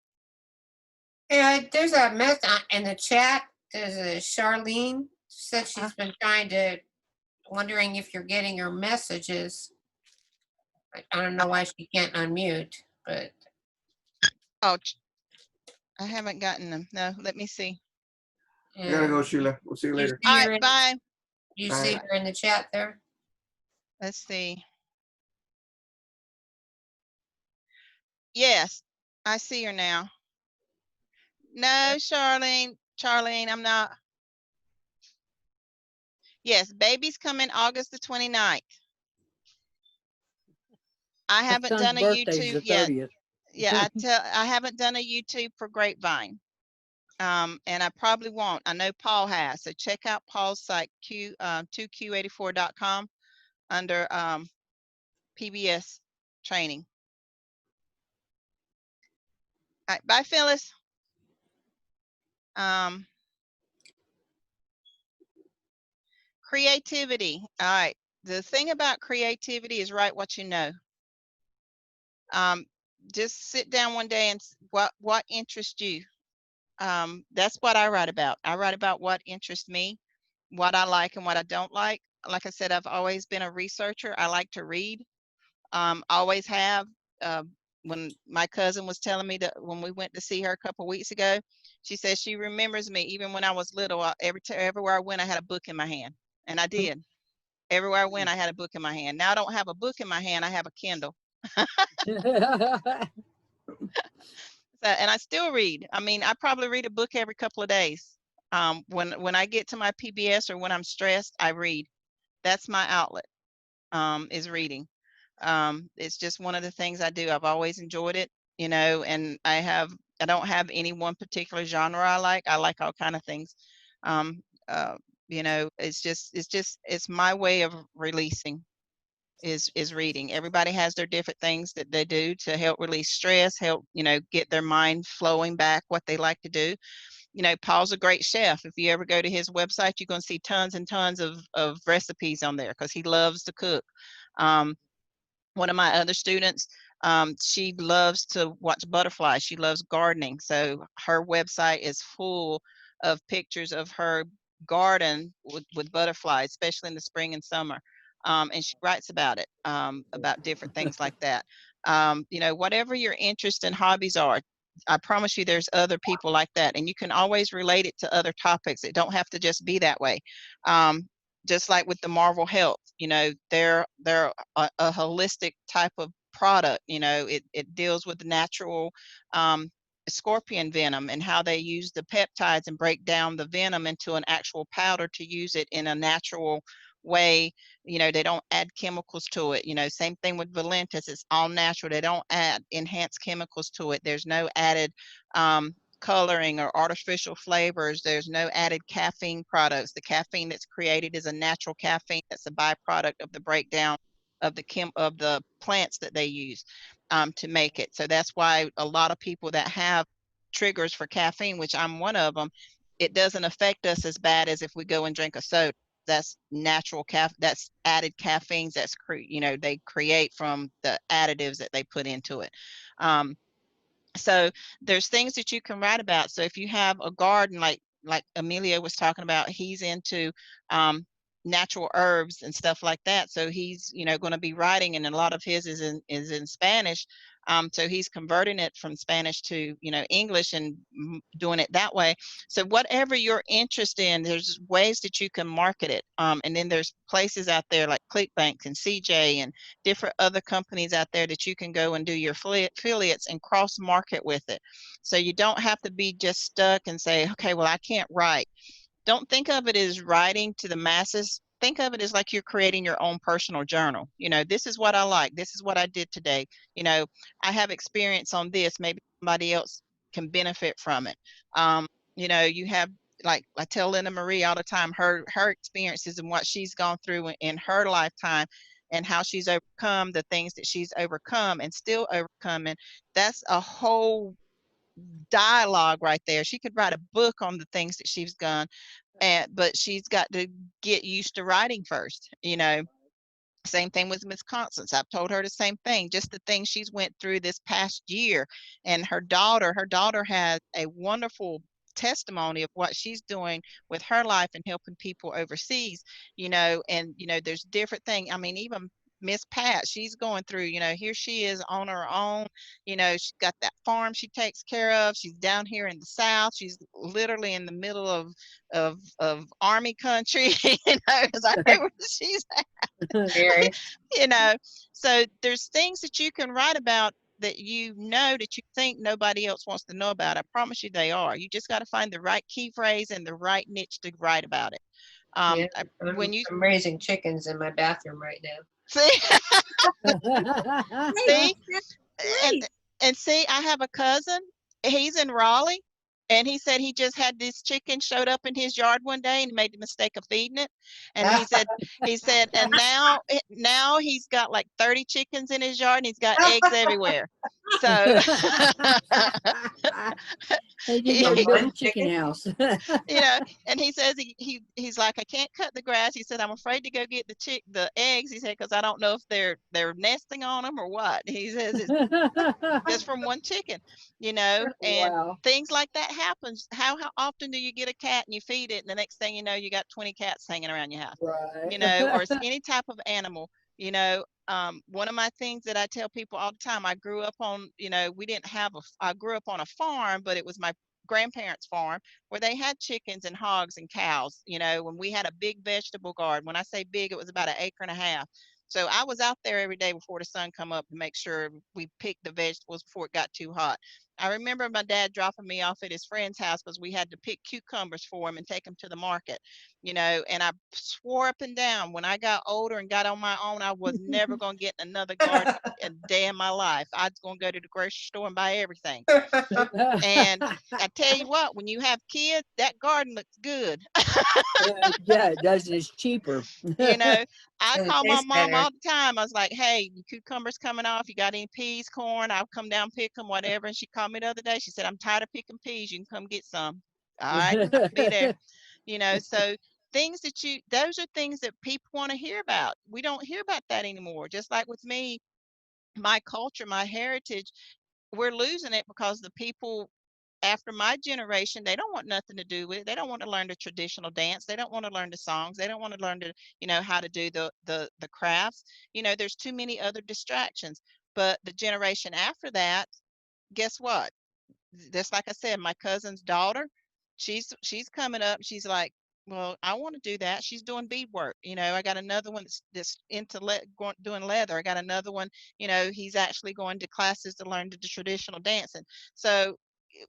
Yeah, there's a mess in the chat. There's a Charlene said she's been trying to wondering if you're getting her messages. I don't know why she can't unmute, but Oh, I haven't gotten them. No, let me see. I gotta go, and Sheila. We'll see you do you later. see All her right, in, bye. do you Bye. see her in the chat there? Let's see. Yes, I see her now. No, Charlene, I'm not. Yes, baby's coming August the 29th. I My haven't son's done a birthday's YouTube the yet. 30th. Yeah, I haven't done a YouTube for Grapevine. And I probably won't. I know Paul has. So check out Paul's site, 2q84.com under PBS training. All right, bye, Phyllis. Creativity. All right. The thing about creativity is write what you know. Just sit down one day and what interests you. That's what I write about. I write about what interests me, what I like and what I don't like. Like I said, I've always been a researcher. I like to read. Always have. When my cousin was telling me that when we went to see her a couple weeks ago, she said she remembers me even when I was little. Everywhere I went, I had a book in my hand, and I did. Everywhere I went, I had a book in my hand. Now I don't have a book in my hand. I have a Kindle. So, and I still read. I mean, I probably read a book every couple of days. When I get to my PBS or when I'm stressed, I read. That's my outlet, is reading. It's just one of the things I do. I've always enjoyed it, you know, and I don't have any one particular genre I like. I like all kind of things. Um, uh, you know, it's my way of releasing is reading. Everybody has their different things that they do to help release stress, help, you know, get their mind flowing back what they like to do. You know, Paul's a great chef. If you ever go to his website, you're going to see tons and tons of recipes on there because he loves to cook. One of my other students, she loves to watch butterflies. She loves gardening. So her website is full of pictures of her garden with butterflies, especially in the spring and summer. And she writes about different things like that. You know, whatever your interest and hobbies are, I promise you there's other people like that. And you can always relate it to other topics. It don't have to just be that way. Just like with the Marvel Health, you know, they're a holistic type of product. You know, it deals with natural scorpion venom and how they use the peptides and break down the venom into an actual powder to use it in a natural way. You know, they don't add chemicals to it. You know, same thing with Valentis. It's all natural. They don't add enhanced chemicals to it. There's no added coloring or artificial flavors. There's no added caffeine products. The caffeine that's created is a natural caffeine that's a byproduct of the breakdown of the plants that they use to make it. So that's why a lot of people that have triggers for caffeine, which I'm one of them, it doesn't affect us as bad as if we go and drink a soda. That's natural that's added caffeines that's you know, they create from the additives that they put into it. So there's things that you can write about. So if you have a garden, like Emilio was talking about, he's into natural herbs and stuff like that. So he's, you know, going to be writing, and a lot of his is in Spanish. So he's converting it from Spanish to, you know, English and doing it that way. So whatever you're interested in, there's ways that you can market it. And then there's places out there like ClickBank and CJ and different other companies out there that you can go and do your affiliates and cross market with it. So you don't have to be just stuck and say, okay, well, I can't write. Don't think of it as writing to the masses. Think of it as like you're creating your own personal journal. You know, this is what I like. This is what I did today. You know, I have experience on this. Maybe somebody else can benefit from it. You know, you have, like I tell Linda Marie all the time, her experiences and what she's gone through in her lifetime and how she's overcome the things that she's overcome and still overcoming. That's a whole dialogue right there. She could write a book on the things that she's done, but she's got to get used to writing first, you know. Same thing with Miss Constance. I've told her the same thing, just the things she's went through this past year. And her daughter has a wonderful testimony of what she's doing with her life and helping people overseas, and there's different things. I mean, even Miss Pat, she's going through, here she is on her own. She's got that farm she takes care of. She's down here in the South. She's literally in the middle of army country, 'cause I know where she's Very. you know so there's things that you can write about that that you think nobody else wants to know about. I promise you they are. You just got to find the right key phrase and the right niche to write about it. Yeah, When you I'm raising chickens in my bathroom right now. see see and Great. and see, I have a cousin, he's in Raleigh, and he said he just had this chicken showed up in his yard one day and he made the mistake of feeding it. And he said, and now he's got like 30 chickens in his yard and he's got eggs everywhere. So They just he, got to build a One chicken chicken? house. and he says he's like, I can't cut the grass. He said, I'm afraid to go get the eggs. He said, because I don't know if they're nesting on them or what. He says it's just from one chicken, and Wow. things like that happens. How often do you get a cat and you feed it and the next thing you know, you got 20 cats hanging around your house, Right. or it's any type of animal, one of my things that I tell people all the time, I grew up on, I grew up on a farm, but it was my grandparents' farm where they had chickens and hogs and cows, when we had a big vegetable garden. When I say big, it was about an acre and a half. So I was out there every day before the sun come up to make sure we picked the vegetables before it got too hot. I remember my dad dropping me off at his friend's house because we had to pick cucumbers for him and take them to the market, and I swore up and down when I got older and got on my own, I was never going to get in another garden a day in my life. I was going to go to the grocery store and buy everything. And I tell you what, when you have kids, that garden looks good. Yeah, it does. It's cheaper. I And it call my tastes mom better. all the time. I was like, hey, your cucumbers coming off. You got any peas, corn? I'll come down, pick them, whatever. And she called me the other day. She said, I'm tired of picking peas. You can come get some. All right, I'll be there. So those are things that people want to hear about. We don't hear about that anymore. Just like with me, my culture, my heritage, we're losing it because the people after my generation, they don't want nothing to do with it. They don't want to learn the traditional dance. They don't want to learn the songs. They don't want to learn how to do the crafts. There's too many other distractions. But the generation after that, guess what? Just like I said, my cousin's daughter, she's coming up. She's like, well, I want to do that. She's doing beadwork. I got another one that's into doing leather. I got another one. He's actually going to classes to learn the traditional dancing. So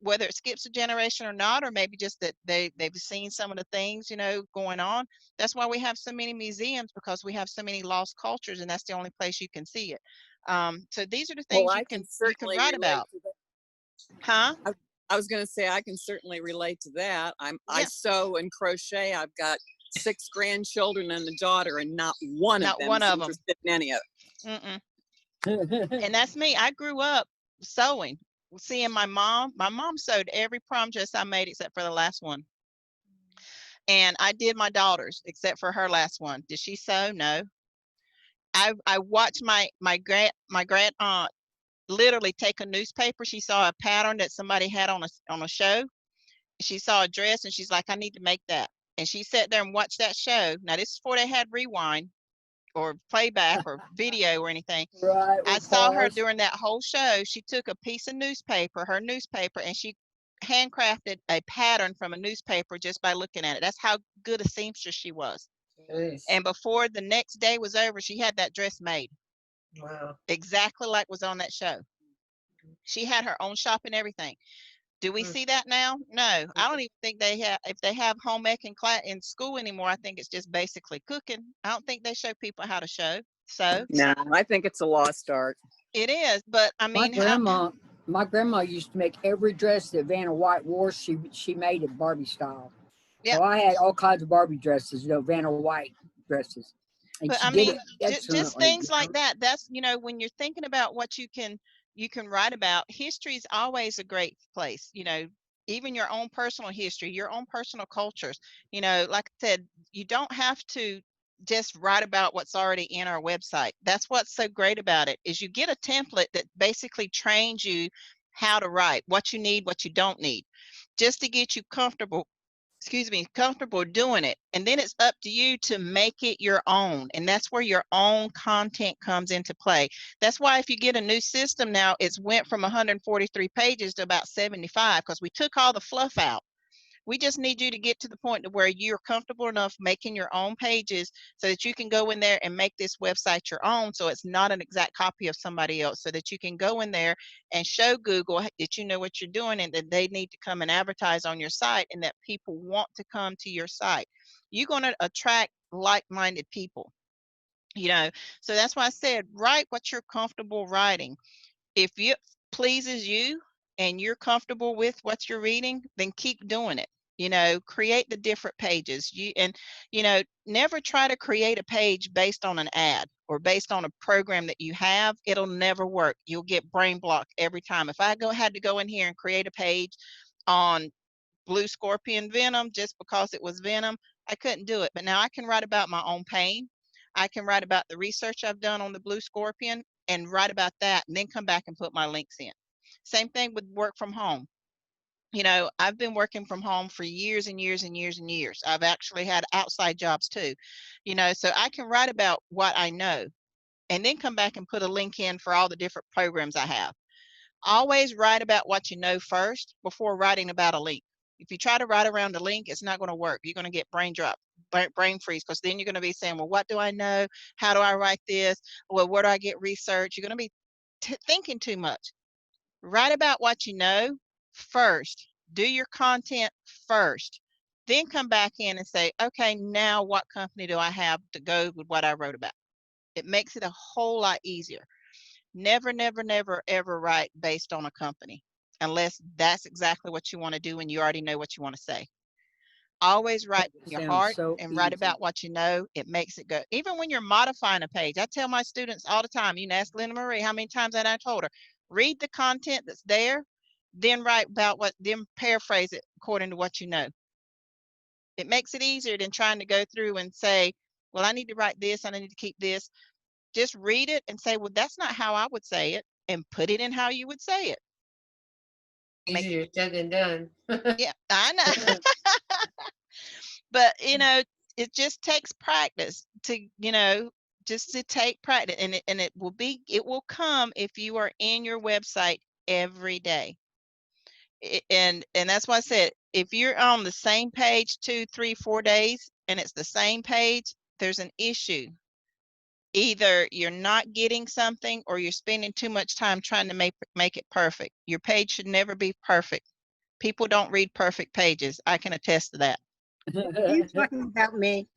whether it skips a generation or not, or maybe just that they've seen some of the things going on. That's why we have so many museums, because we have so many lost cultures, and that's the only place you can see it. So these are the Well, things I you can can certainly write relate about. to that. Huh? I was going to say I can certainly relate to that. I Yeah. sew and crochet. I've got 6 grandchildren and a daughter, and not one of Not them one is of 'em. interested in any of it. Mm-mm. And that's me. I grew up sewing, seeing my mom. My mom sewed every prom dress I made except for the last one. And I did my daughter's except for her last one. Did she sew? No. I watched my grand aunt literally take a newspaper. She saw a pattern that somebody had on a show. She saw a dress and she's like, I need to make that. And she sat there and watched that show. Now this is before they had rewind or playback or video or anything. Right. I Or saw her pause. during that whole show. She took a piece of newspaper, her newspaper, and she handcrafted a pattern from a newspaper just by looking at it. That's how good a seamstress she was. Jeez. And before the next day was over, she had that dress made Wow. exactly like was on that show. She had her own shop and everything. Do we Mm. see that now? No, I don't even think they have. If they have home ec in school anymore, I think it's just basically cooking. I don't think they show people how to sew. So No, I think it's a lost art. it is, but I My mean, grandma used to make every dress that Vanna White wore. She made it Barbie style. Yeah. So I had all kinds of Barbie dresses, Vanna White dresses, and But she I did mean, it just excellently. things like that. That's when you're thinking about what you can write about. History is always a great place. Even your own personal history, your own personal cultures. Like I said, you don't have to just write about what's already in our website. That's what's so great about it, is you get a template that basically trains you how to write, what you need, what you don't need. just to get you comfortable, comfortable doing it. And then it's up to you to make it your own. And that's where your own content comes into play. That's why if you get a new system now, it's went from 143 pages to about 75, because we took all the fluff out. We just need you to get to the point to where you're comfortable enough making your own pages so that you can go in there and make this website your own, so it's not an exact copy of somebody else, so that you can go in there and show Google that you know what you're doing and that they need to come and advertise on your site and that people want to come to your site. You're going to attract like-minded people, you know. So that's why I said, write what you're comfortable writing. If it pleases you and you're comfortable with what you're reading, then keep doing it. You know, create the different pages. You know, never try to create a page based on an ad or based on a program that you have. It'll never work. You'll get brain blocked every time. If I had to go in here and create a page on blue scorpion venom just because it was venom, I couldn't do it. But now I can write about my own pain. I can write about the research I've done on the blue scorpion and write about that, and then come back and put my links in. Same thing with work from home. You know, I've been working from home for years and years and years and years. I've actually had outside jobs too, you know, so I can write about what I know and then come back and put a link in for all the different programs I have. Always write about what you know first before writing about a link. If you try to write around a link, it's not going to work. You're going to get brain freeze, because then you're going to be saying, well, what do I know? How do I write this? Well, where do I get research? You're going to be thinking too much. Write about what you know first. Do your content first. Then come back in and say, okay, now what company do I have to go with what I wrote about? It makes it a whole lot easier. Never, never, never, ever write based on a company unless that's exactly what you want to do and you already know what you want to say. Always write from your heart and write about what you know. It makes it go. Even when you're modifying a page, I tell my students all the time, you can ask Linda Marie how many times that I told her, read the content that's there, then write about then paraphrase it according to what you know. It makes it easier than trying to go through and say, well, I need to write this, I need to keep this. Just read it and say, well, that's not how I would say it, and put it in how you would say it. Easier said than done. Yeah, I know. But, you know, it just takes practice to, you know, just to take practice, and it will come if you are in your website every day. And that's why I said, if you're on the same page 2, 3, 4 days and it's the same page, there's an issue. Either you're not getting something or you're spending too much time trying to make it perfect. Your page should never be perfect. People don't read perfect pages. I can attest to that. You're talking about me.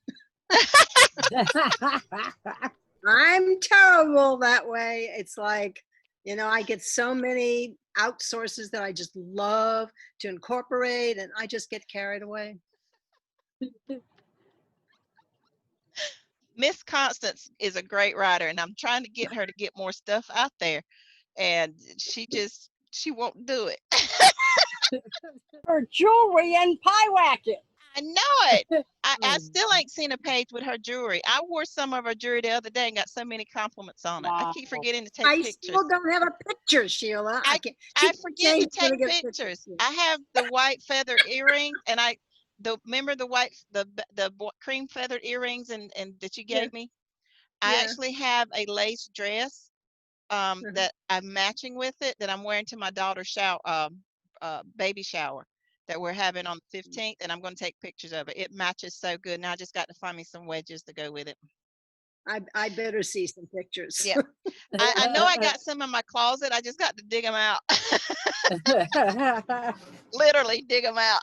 I'm terrible that way. It's like, you know, I get so many outsources that I just love to incorporate, and I just get carried away. Miss Constance is a great writer, and I'm trying to get her to get more stuff out there, and she won't do it. Her jewelry and pie whack-it. I know it. I still ain't seen a page with her jewelry. I wore some of her jewelry the other day and got so many compliments on it. I keep forgetting to take pictures. I still don't have a picture, Sheila. I forget to take pictures. I have the white feathered earrings, and remember the white the cream feathered earrings and that you gave me. I actually have a lace dress that I'm matching with it that I'm wearing to my daughter's baby shower that we're having on the 15th, and I'm going to take pictures of it. It matches so good. Now I just got to find me some wedges to go with it. I better see some pictures. Yeah, I know I got some in my closet. I just got to dig them out. Literally dig them out.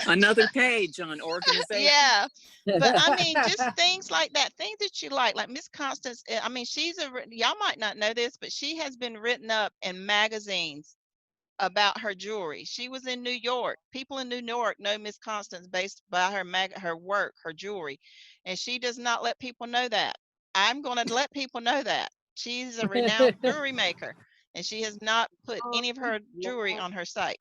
Another page on organization. Yeah, but I mean, just things like that, things that you like Miss Constance. I mean, y'all might not know this, but she has been written up in magazines about her jewelry. She was in New York. People in New York know Miss Constance based by her work, her jewelry, and she does not let people know that. I'm going to let people know that she's a renowned jewelry maker, and she has not put any of her jewelry on her site.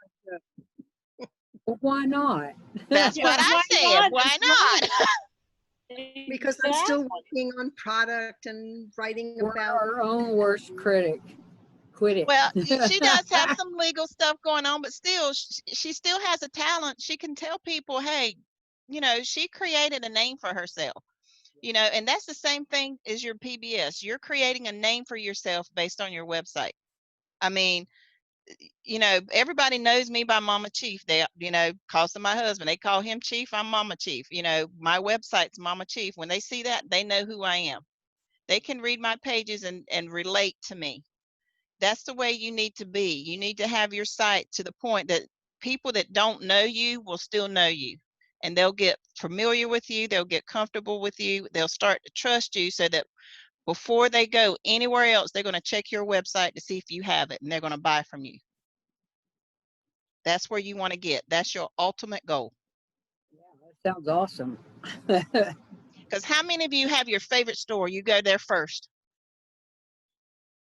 Well, why not? That's what I said. Why not? Because I'm still working on product and writing We're about our own worst critic. quit it. Well, she does have some legal stuff going on, but still, she still has a talent. She can tell people, hey, you know, she created a name for herself, you know, and that's the same thing as your PBS. You're creating a name for yourself based on your website. I mean, you know, everybody knows me by Mama Chief. They, you know, calls to my husband, they call him Chief, I'm Mama Chief. You know, my website's Mama Chief. When they see that, they know who I am. They can read my pages and relate to me. That's the way you need to be. You need to have your site to the point that people that don't know you will still know you, and they'll get familiar with you. They'll get comfortable with you. They'll start to trust you, so that before they go anywhere else, they're going to check your website to see if you have it, and they're going to buy from you. That's where you want to get. That's your ultimate goal. That sounds awesome. Because how many of you have your favorite store? You go there first.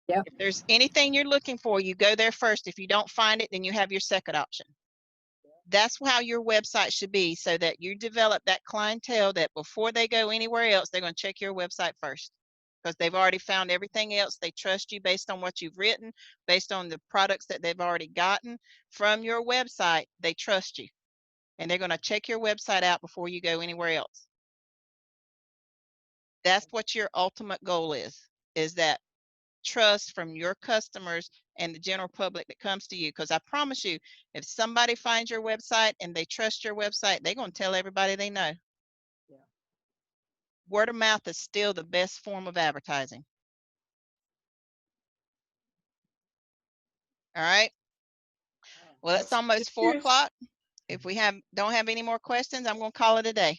Yeah. If there's anything you're looking for, you go there first. If you don't find it, then you have your second option. That's how your website should be, so that you develop that clientele that before they go anywhere else, they're going to check your website first, because they've already found everything else. They trust you based on what you've written, based on the products that they've already gotten from your website. They trust you, and they're going to check your website out before you go anywhere else. That's what your ultimate goal is that trust from your customers and the general public that comes to you. Because I promise you, if somebody finds your website and they trust your website, they're going to tell everybody they know. Yeah. Word of mouth is still the best form of advertising. All right. Well, it's almost 4 o'clock. If we don't have any more questions, I'm going to call it a day.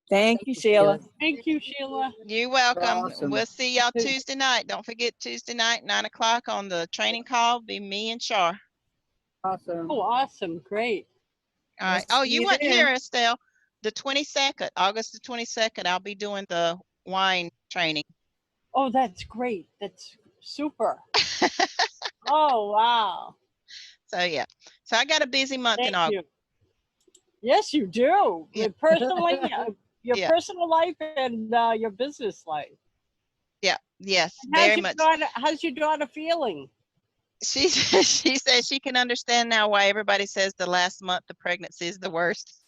Thank you, Sheila. Thank you, Sheila. You're welcome. Awesome. We'll see y'all Tuesday night. Don't forget Tuesday night, 9 o'clock on the training call. Be me and Char. Awesome. Oh, awesome. Great. All right. We'll Oh, see you you weren't then. here, Estelle. The 22nd, August the 22nd, I'll be doing the wine training. Oh, that's great. That's super. Oh, wow. So yeah. So I got a busy month in Thank August. you. Yes, you do. Yeah. Your personally, your Yeah. personal life and your business life. Yeah. Yes. And how's Very your much. daughter? How's your daughter feeling? She says she can understand now why everybody says the last month of pregnancy is the worst.